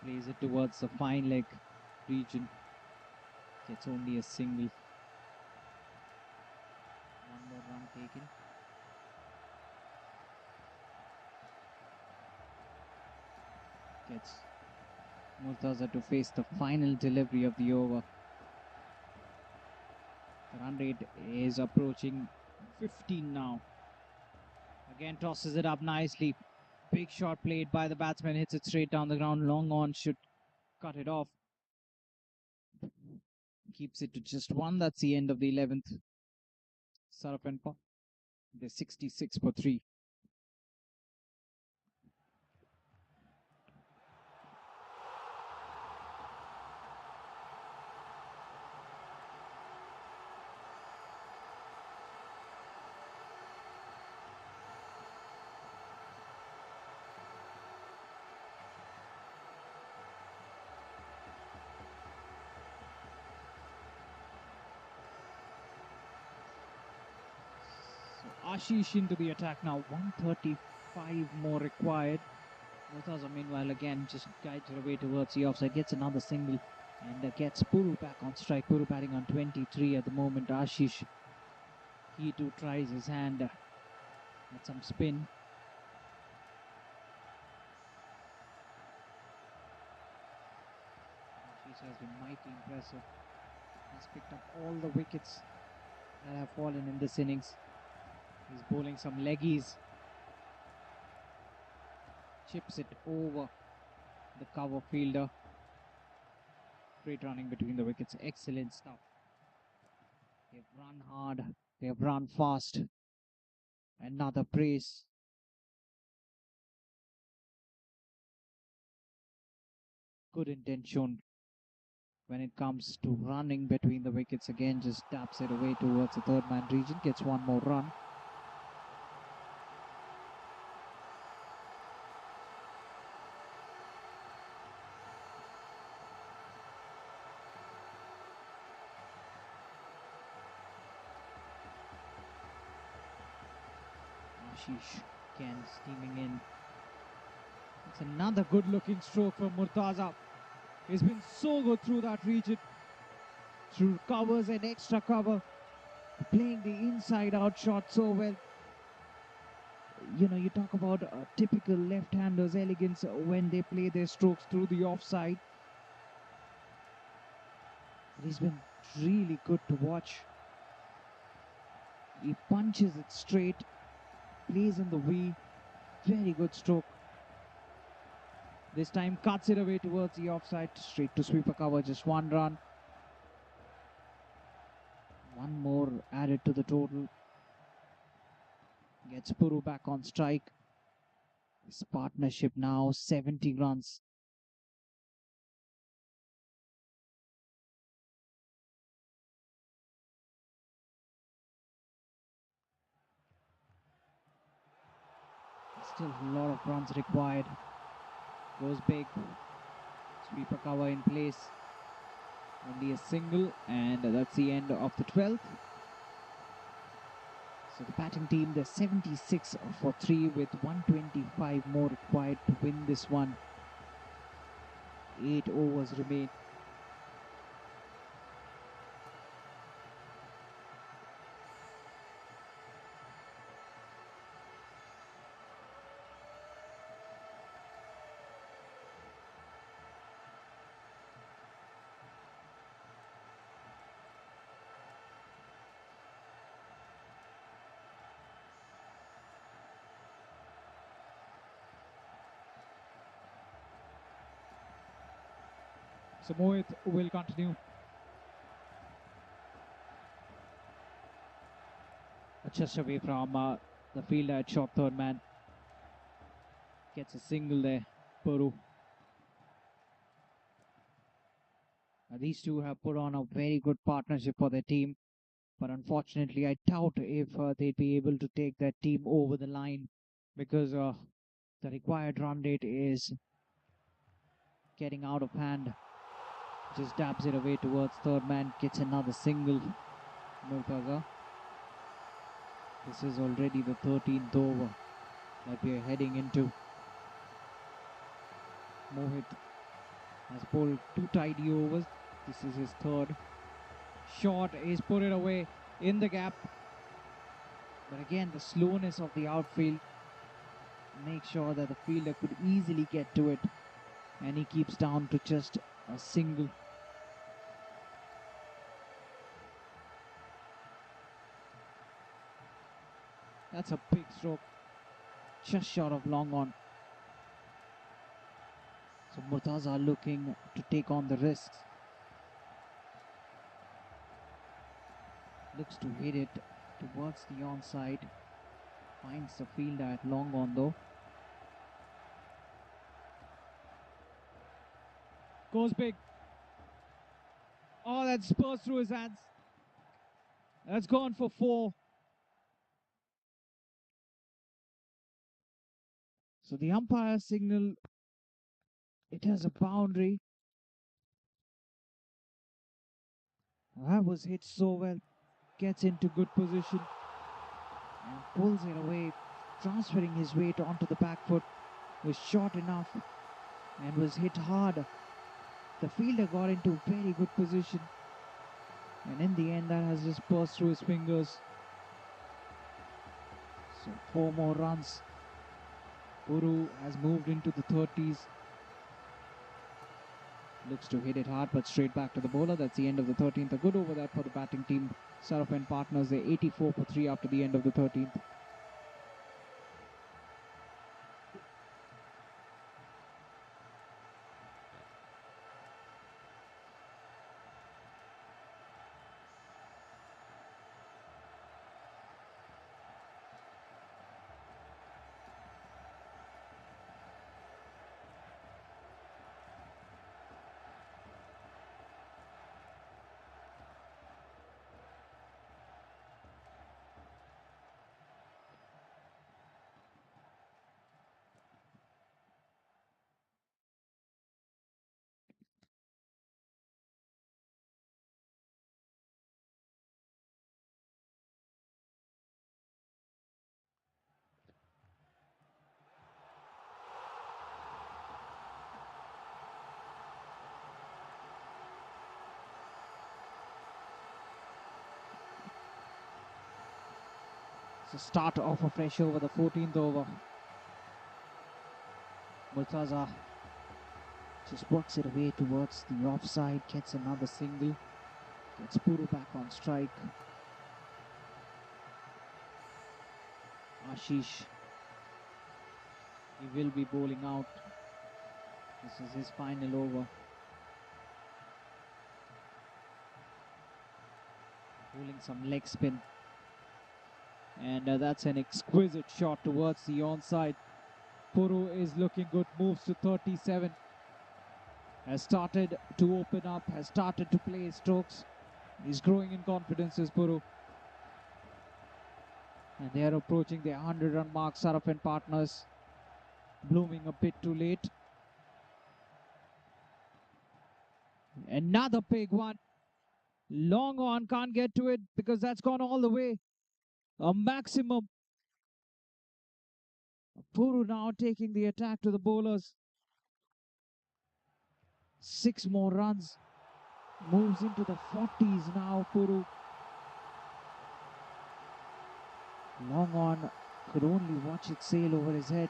Plays it towards the fine leg region. Gets only a single. One more run taken. Gets Murtaza to face the final delivery of the over. The run rate is approaching 15 now. Again tosses it up nicely. Big shot played by the batsman. Hits it straight down the ground. Long on should cut it off. Keeps it to just one. That's the end of the 11th. Saraf and they're 66 for 3. Ashish into the attack now. 135 more required. Murtaza meanwhile again just guides her way towards the offside. Gets another single and gets Puru back on strike. Puru batting on 23 at the moment. Ashish, he too tries his hand at some spin. Ashish has been mighty impressive. Has picked up all the wickets that have fallen in this innings. He's bowling some leggies. Chips it over the cover fielder. Straight running between the wickets. Excellent stuff. They've run hard. They've run fast. Another brace. Good intent shown when it comes to running between the wickets. Again, just taps it away towards the third man region. Gets one more run. Ashish again steaming in. It's another good looking stroke from Murtaza. He's been so good through that region. Through covers and extra cover. Playing the inside out shot so well. You know, you talk about typical left-handers' elegance when they play their strokes through the offside. But he's been really good to watch. He punches it straight, plays in the V. Very good stroke. This time cuts it away towards the offside, straight to sweeper cover, just one run. One more added to the total. Gets Puru back on strike. This partnership now 70 runs. Still a lot of runs required. Goes big. Sweeper cover in place. Only a single, and that's the end of the 12th. So the batting team, they're 76 for 3 with 125 more required to win this one. 8 overs remain. So Mohit will continue. Just away from the fielder at short third man. Gets a single there, Puru. These two have put on a very good partnership for their team, but unfortunately, I doubt if they'd be able to take that team over the line because the required run rate is getting out of hand. Just dabs it away towards third man, gets another single. Murtaza. This is already the 13th over that we are heading into. Mohit has bowled 2 tidy overs. This is his third. Shot is put it away in the gap. But again, the slowness of the outfield makes sure that the fielder could easily get to it. And he keeps down to just a single. That's a big stroke. Just short of long on. So Murtaza looking to take on the risks. Looks to hit it towards the onside. Finds the fielder at long on though. Goes big. Oh, that's burst through his hands. That's gone for 4. So the umpire signal, it has a boundary. That was hit so well. Gets into good position and pulls it away, transferring his weight onto the back foot. Was short enough and was hit hard. The fielder got into very good position, and in the end that has just burst through his fingers. So 4 more runs. Puru has moved into the 30s. Looks to hit it hard, but straight back to the bowler. That's the end of the 13th. A good over that for the batting team. Saraf and partners, they're 84 for 3 after the end of the 13th. So start off a fresh over the 14th over. Murtaza just works it away towards the offside, gets another single, gets Puru back on strike. Ashish, he will be bowling out. This is his final over. Bowling some leg spin. And that's an exquisite shot towards the onside. Puru is looking good, moves to 37. Has started to open up, has started to play his strokes. He's growing in confidence, is Puru. And they are approaching their 100-run mark. Saraf and partners blooming a bit too late. Another big one. Long on, can't get to it because that's gone all the way. A maximum. Puru now taking the attack to the bowlers. 6 more runs. Moves into the 40s now, Puru. Long on, could only watch it sail over his head.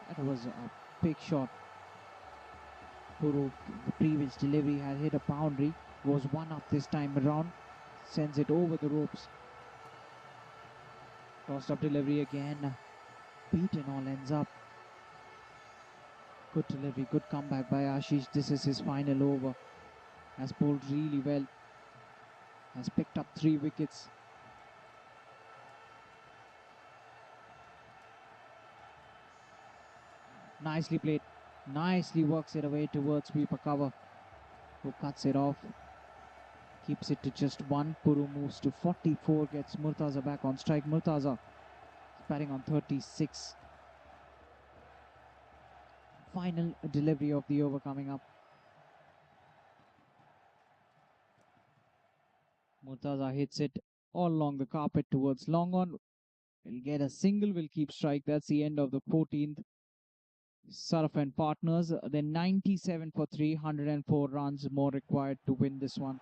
That was a big shot. Puru, the previous delivery had hit a boundary, was one up this time around, sends it over the ropes. Tossed up delivery again, beaten all ends up. Good delivery, good comeback by Ashish. This is his final over. Has bowled really well. Has picked up 3 wickets. Nicely played. Nicely works it away towards sweeper cover. Who cuts it off. Keeps it to just 1. Puru moves to 44. Gets Murtaza back on strike. Murtaza batting on 36. Final delivery of the over coming up. Murtaza hits it all along the carpet towards long on. Will get a single, will keep strike. That's the end of the 14th. Saraf and partners, then 97 for 304 runs more required to win this one.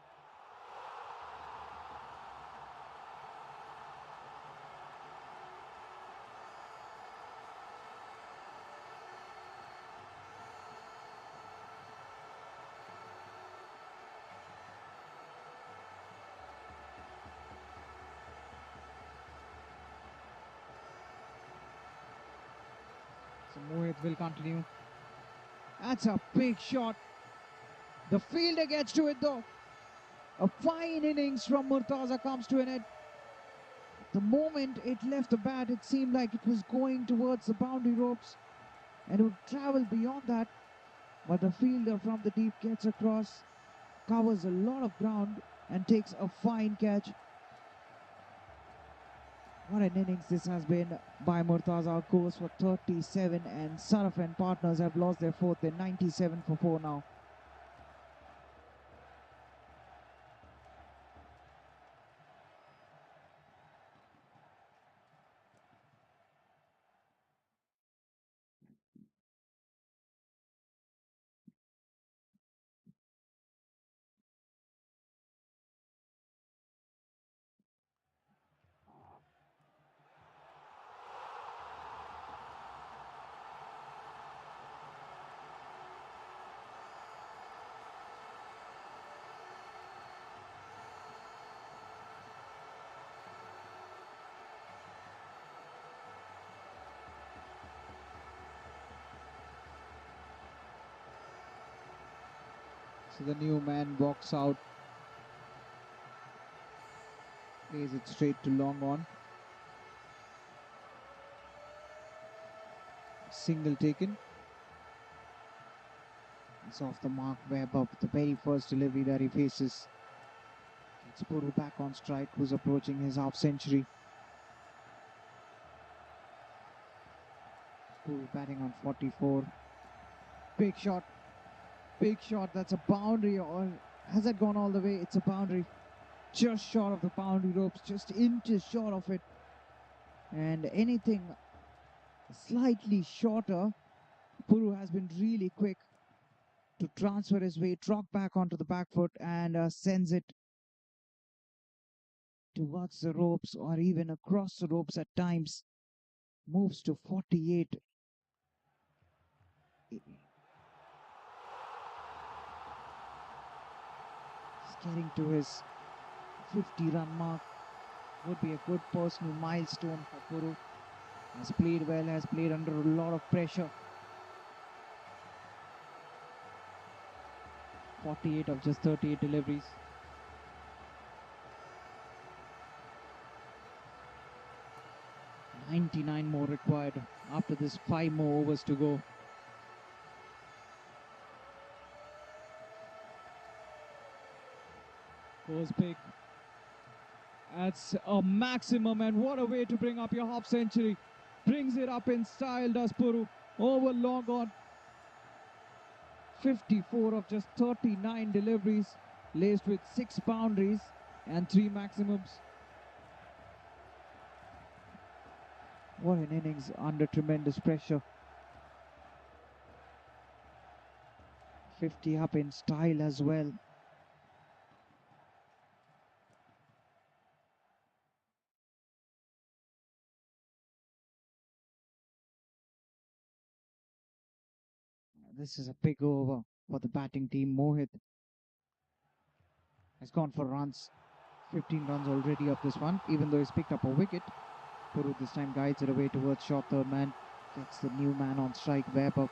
So Mohit will continue. That's a big shot. The fielder gets to it though. A fine innings from Murtaza comes to an end. The moment it left the bat, it seemed like it was going towards the boundary ropes and it would travel beyond that. But the fielder from the deep gets across, covers a lot of ground and takes a fine catch. What an innings this has been by Murtaza. Goes for 37 and Saraf and partners have lost their 4th. They're 97 for 4 now. So the new man walks out, plays it straight to long on. Single taken. It's off the mark. Webb up the very first delivery that he faces. It's Puru back on strike, who's approaching his half century. Puru batting on 44. Big shot. Big shot. That's a boundary, or has it gone all the way? It's a boundary. Just short of the boundary ropes, just inches short of it. And anything slightly shorter, Puru has been really quick to transfer his weight, drop back onto the back foot and sends it towards the ropes or even across the ropes at times. Moves to 48. He's getting to his 50-run mark. Would be a good personal milestone for Puru. Has played well, has played under a lot of pressure. 48 of just 38 deliveries. $99 more required after this 5 more overs to go. Goes big. That's a maximum, and what a way to bring up your half century. Brings it up in style, does Puru. Over long on. 54 of just 39 deliveries. laced with 6 boundaries and 3 maximums. What an innings under tremendous pressure. 50 up in style as well. This is a big over for the batting team. Mohit has gone for runs. 15 runs already of this one, even though he's picked up a wicket. Puru this time guides it away towards short third man. Gets the new man on strike, Webber.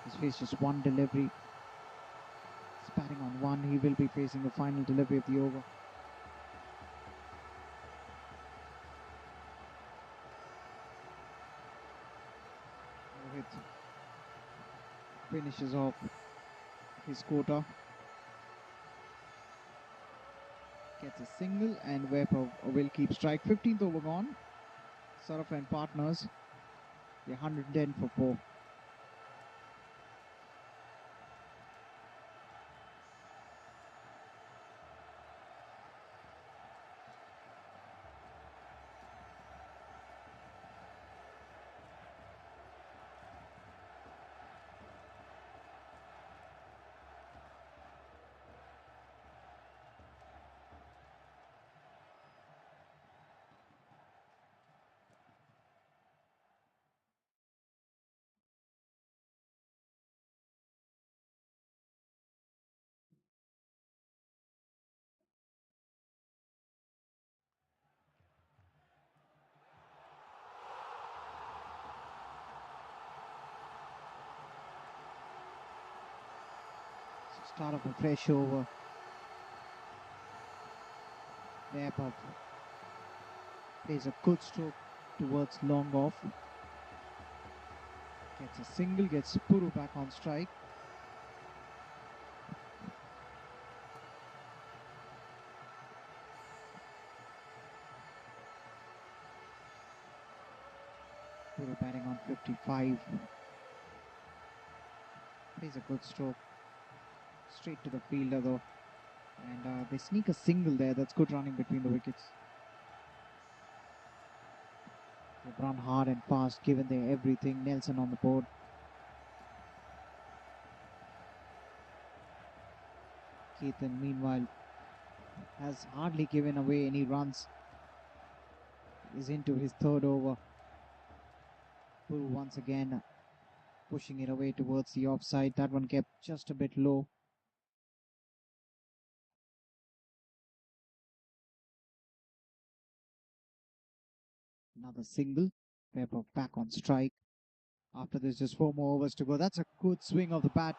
He's faced just one delivery. He's batting on one. He will be facing the final delivery of the over. Mohit finishes off his quota. Gets a single and Webber will keep strike. 15th over gone. Saraf and partners. They're 110 for 4. Start of a fresh over. Webber plays a good stroke towards long off. Gets a single, gets Puru back on strike. Puru batting on 55. Plays a good stroke. Straight to the fielder though. And they sneak a single there. That's good running between the wickets. They've run hard and fast, given their everything. Nelson on the board. Keithan, meanwhile, has hardly given away any runs. Is into his third over. Puru once again pushing it away towards the offside. That one kept just a bit low. Another single. Webber back on strike. After this, just 4 more overs to go. That's a good swing of the bat.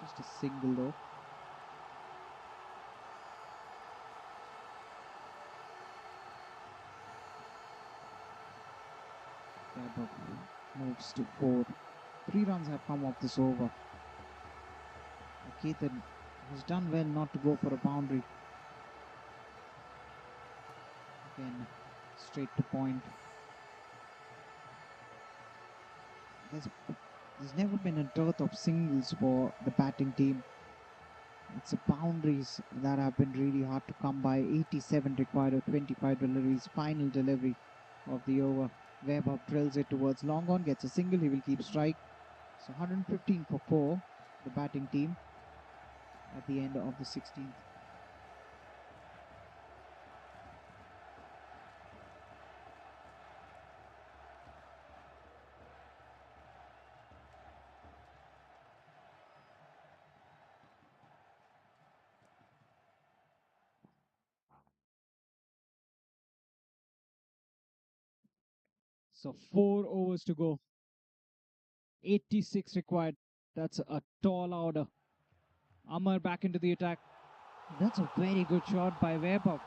Just a single though. Webber moves to 4th. 3 runs have come off this over. Keithan has done well not to go for a boundary. Again, straight to point. There's never been a dearth of singles for the batting team. It's the boundaries that have been really hard to come by. 87 required of 25 deliveries. Final delivery of the over. Webber drills it towards long on, gets a single. He will keep strike. So 115 for 4, the batting team at the end of the 16th. So 4 overs to go. 86 required. That's a tall order. Amar back into the attack. That's a very good shot by Webber.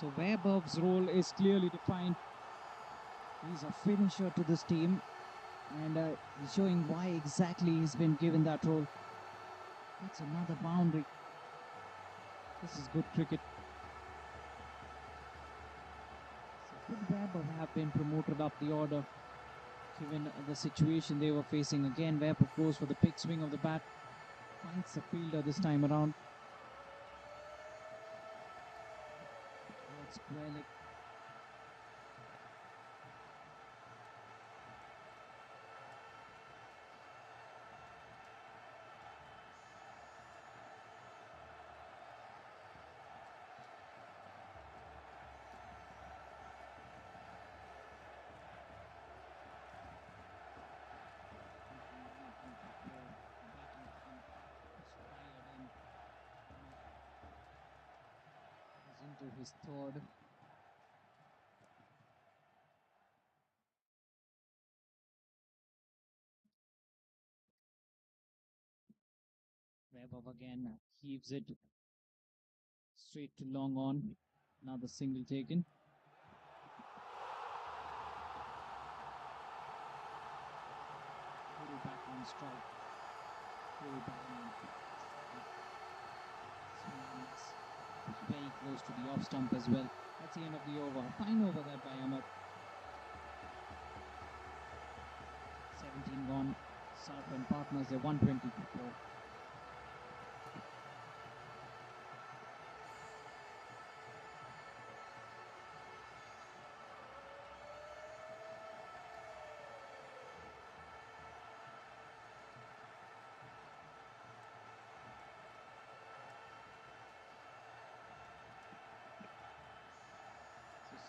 So Webber's role is clearly defined. He's a finisher to this team, and he's showing why exactly he's been given that role. That's another boundary. This is good cricket. So could Webber have been promoted up the order? given the situation they were facing. Again, Webb goes for the big swing of the bat, finds the fielder this time around. Towards square leg. Into his third. Webb again heaves it straight to long on. Another single taken. Puru back on strike. Puru back on. Very close to the off stump as well. That's the end of the over. Fine over that by Ahmed. 17 gone. Saraf and partners, they're 124.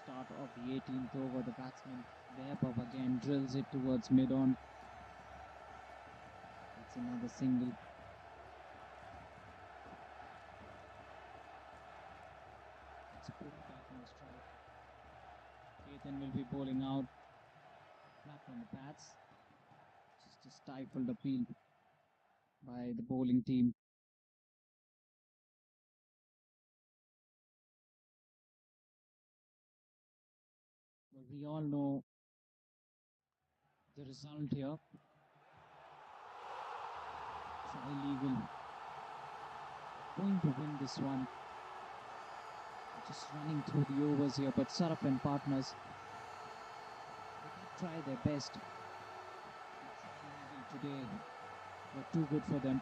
Start of the 18th over, the batsman Webb again drills it towards mid-on. That's another single. It's a pull back on strike. Ketan will be bowling out. Flat on the pads. Just a stifled appeal by the bowling team. Well, we all know the result here. Trilegal going to win this one. Just running through the overs here, but Saraf and partners, they try their best. Trilegal today were too good for them.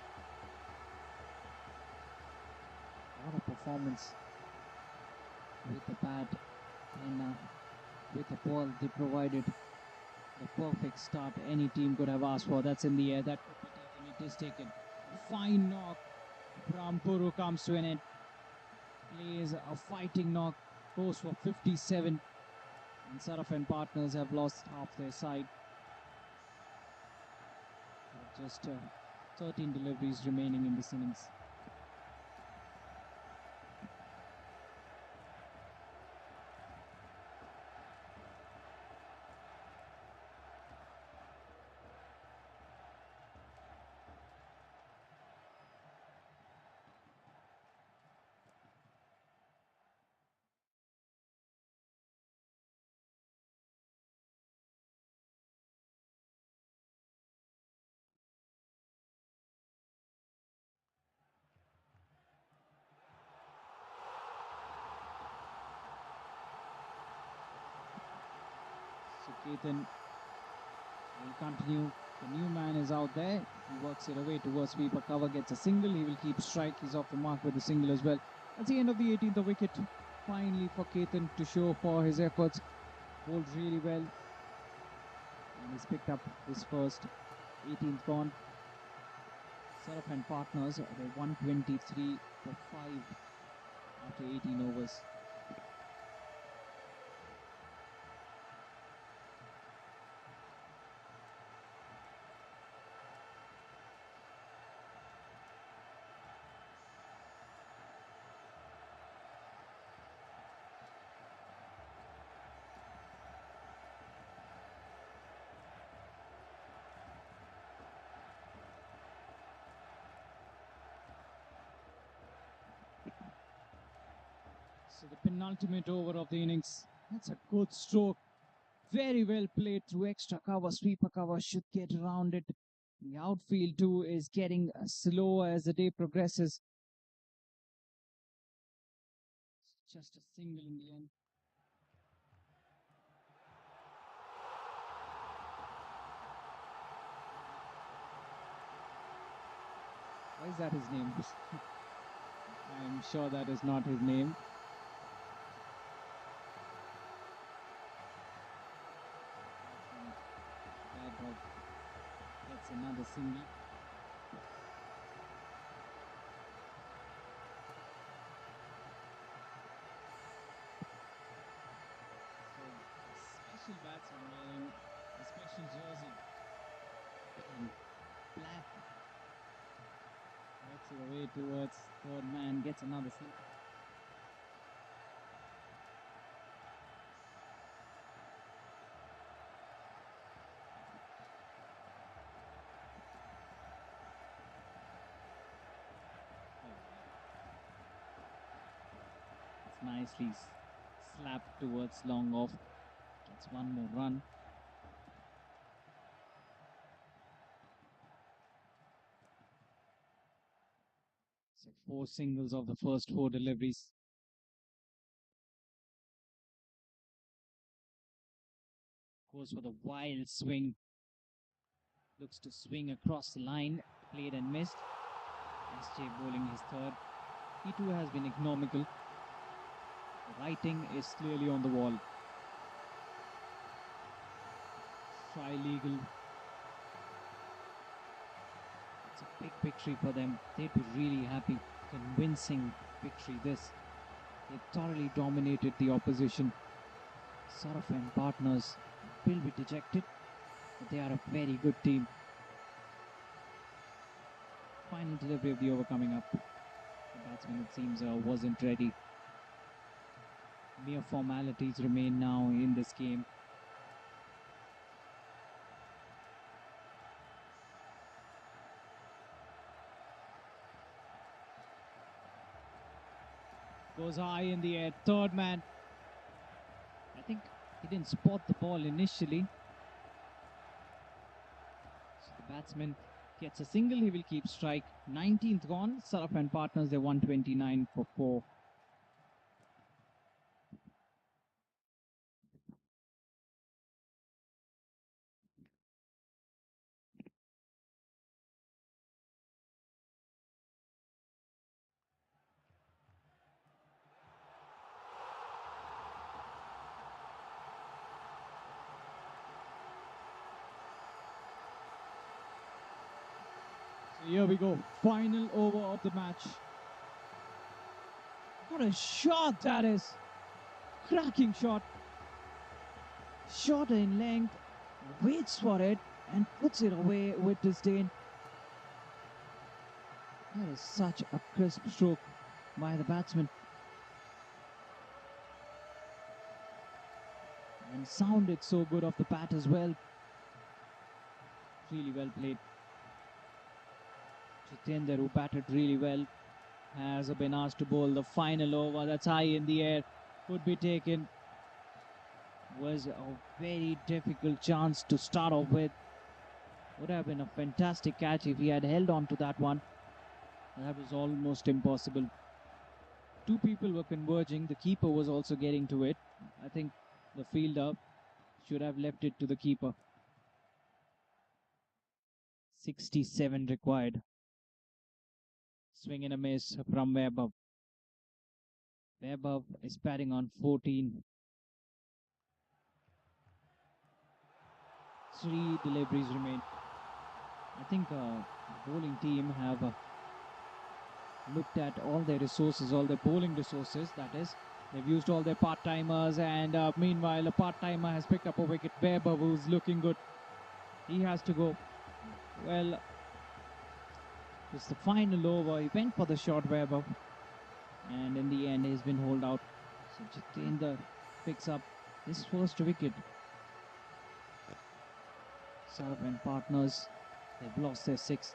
What a performance with the bat and with the ball. They provided the perfect start any team could have asked for. That's in the air. That could be taken. It is taken. A fine knock from Puru comes to an end. Plays a fighting knock. Goes for 57. And Saraf and partners have lost half their side. With just 13 deliveries remaining in this innings. Ketan will continue. The new man is out there. He works it away towards sweeper cover, gets a single. He will keep strike. He's off the mark with the single as well. That's the end of the 18th wicket. Finally for Ketan to show for his efforts. Bowled really well. And he's picked up his first 18th gone. Saraf and partners, they're 123 for 5 after 18 overs. So the penultimate over of the innings. That's a good stroke. Very well played through extra cover. Sweeper cover should get around it. The outfield too is getting slower as the day progresses. Just a single in the end. that his name? I'm sure that is not his name. Vaibhav gets another single. So a special batsman wearing a special jersey in black works it away towards third man, gets another single. It's nicely slapped towards long off. Gets one more run. So 4 singles of the first 4 deliveries. Goes for the wild swing. Looks to swing across the line. Played and missed. SJ bowling his third. He too has been economical. The writing is clearly on the wall. Trilegal. It's a big victory for them. They'd be really happy. Convincing victory this. They thoroughly dominated the opposition. Saraf and partners will be dejected, but they are a very good team. Final delivery of the over coming up. The batsman, it seems, wasn't ready. Mere formalities remain now in this game. Goes high in the air, third man. I think he didn't spot the ball initially. So the batsman gets a single, he will keep strike. 19th gone, Saraf and partners, they're 129 for 4. So here we go, final over of the match. What a shot that is! Cracking shot. Short in length, waits for it and puts it away with disdain. That is such a crisp stroke by the batsman. And sounded so good off the bat as well. Really well played. Jitendra, who batted really well, has been asked to bowl the final over. That's high in the air. Could be taken. Was a very difficult chance to start off with. Would have been a fantastic catch if he had held on to that one. That was almost impossible. 2 people were converging. The keeper was also getting to it. I think the fielder should have left it to the keeper. 67 required. Swing and a miss from Vaibhav. Vaibhav is batting on 14. 3 deliveries remain. I think the bowling team have looked at all their resources, all their bowling resources, that is. They've used all their part-timers, and meanwhile a part-timer has picked up a wicket. Vaibhav, who's looking good. He has to go. Well, it's the final over. He went for the shot, Vaibhav, and in the end he's been hauled out. So Jitendra picks up his first wicket. Saraf and partners, they've lost their 6th.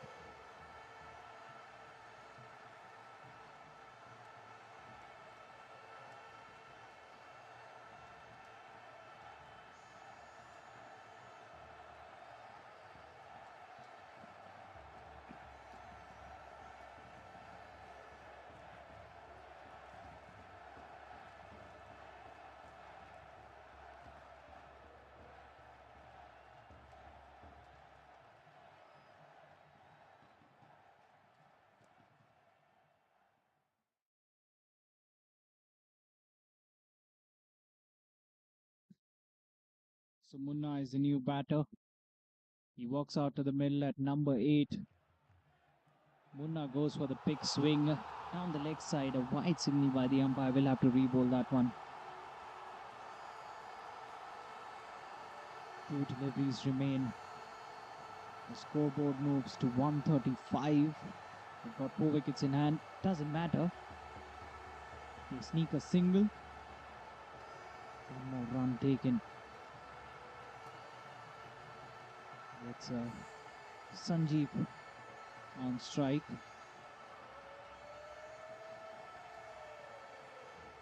So Munna is the new batter. He walks out to the middle at number 8. Munna goes for the big swing down the leg side. A wide signal by the umpire. Will have to re-bowl that one. 2 deliveries remain. The scoreboard moves to 135. They've got 4 wickets in hand. Doesn't matter. They sneak a single. One more run taken. It's Sanjeev on strike.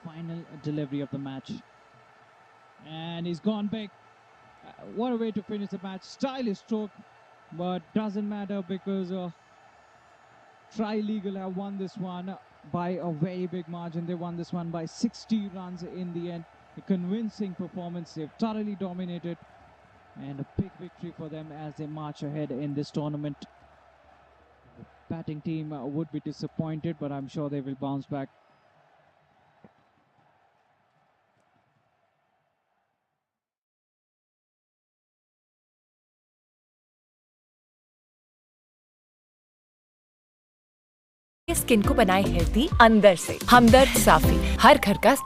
Final delivery of the match. And he's gone big. What a way to finish the match. Stylish stroke, but doesn't matter because Trilegal have won this one by a very big margin. They won this one by 60 runs in the end. A convincing performance. They've thoroughly dominated. And a big victory for them as they march ahead in this tournament. The batting team would be disappointed, but I'm sure they will bounce back. Skin को बनाए healthy अंदर से। हमदर्द साफी, हर घर का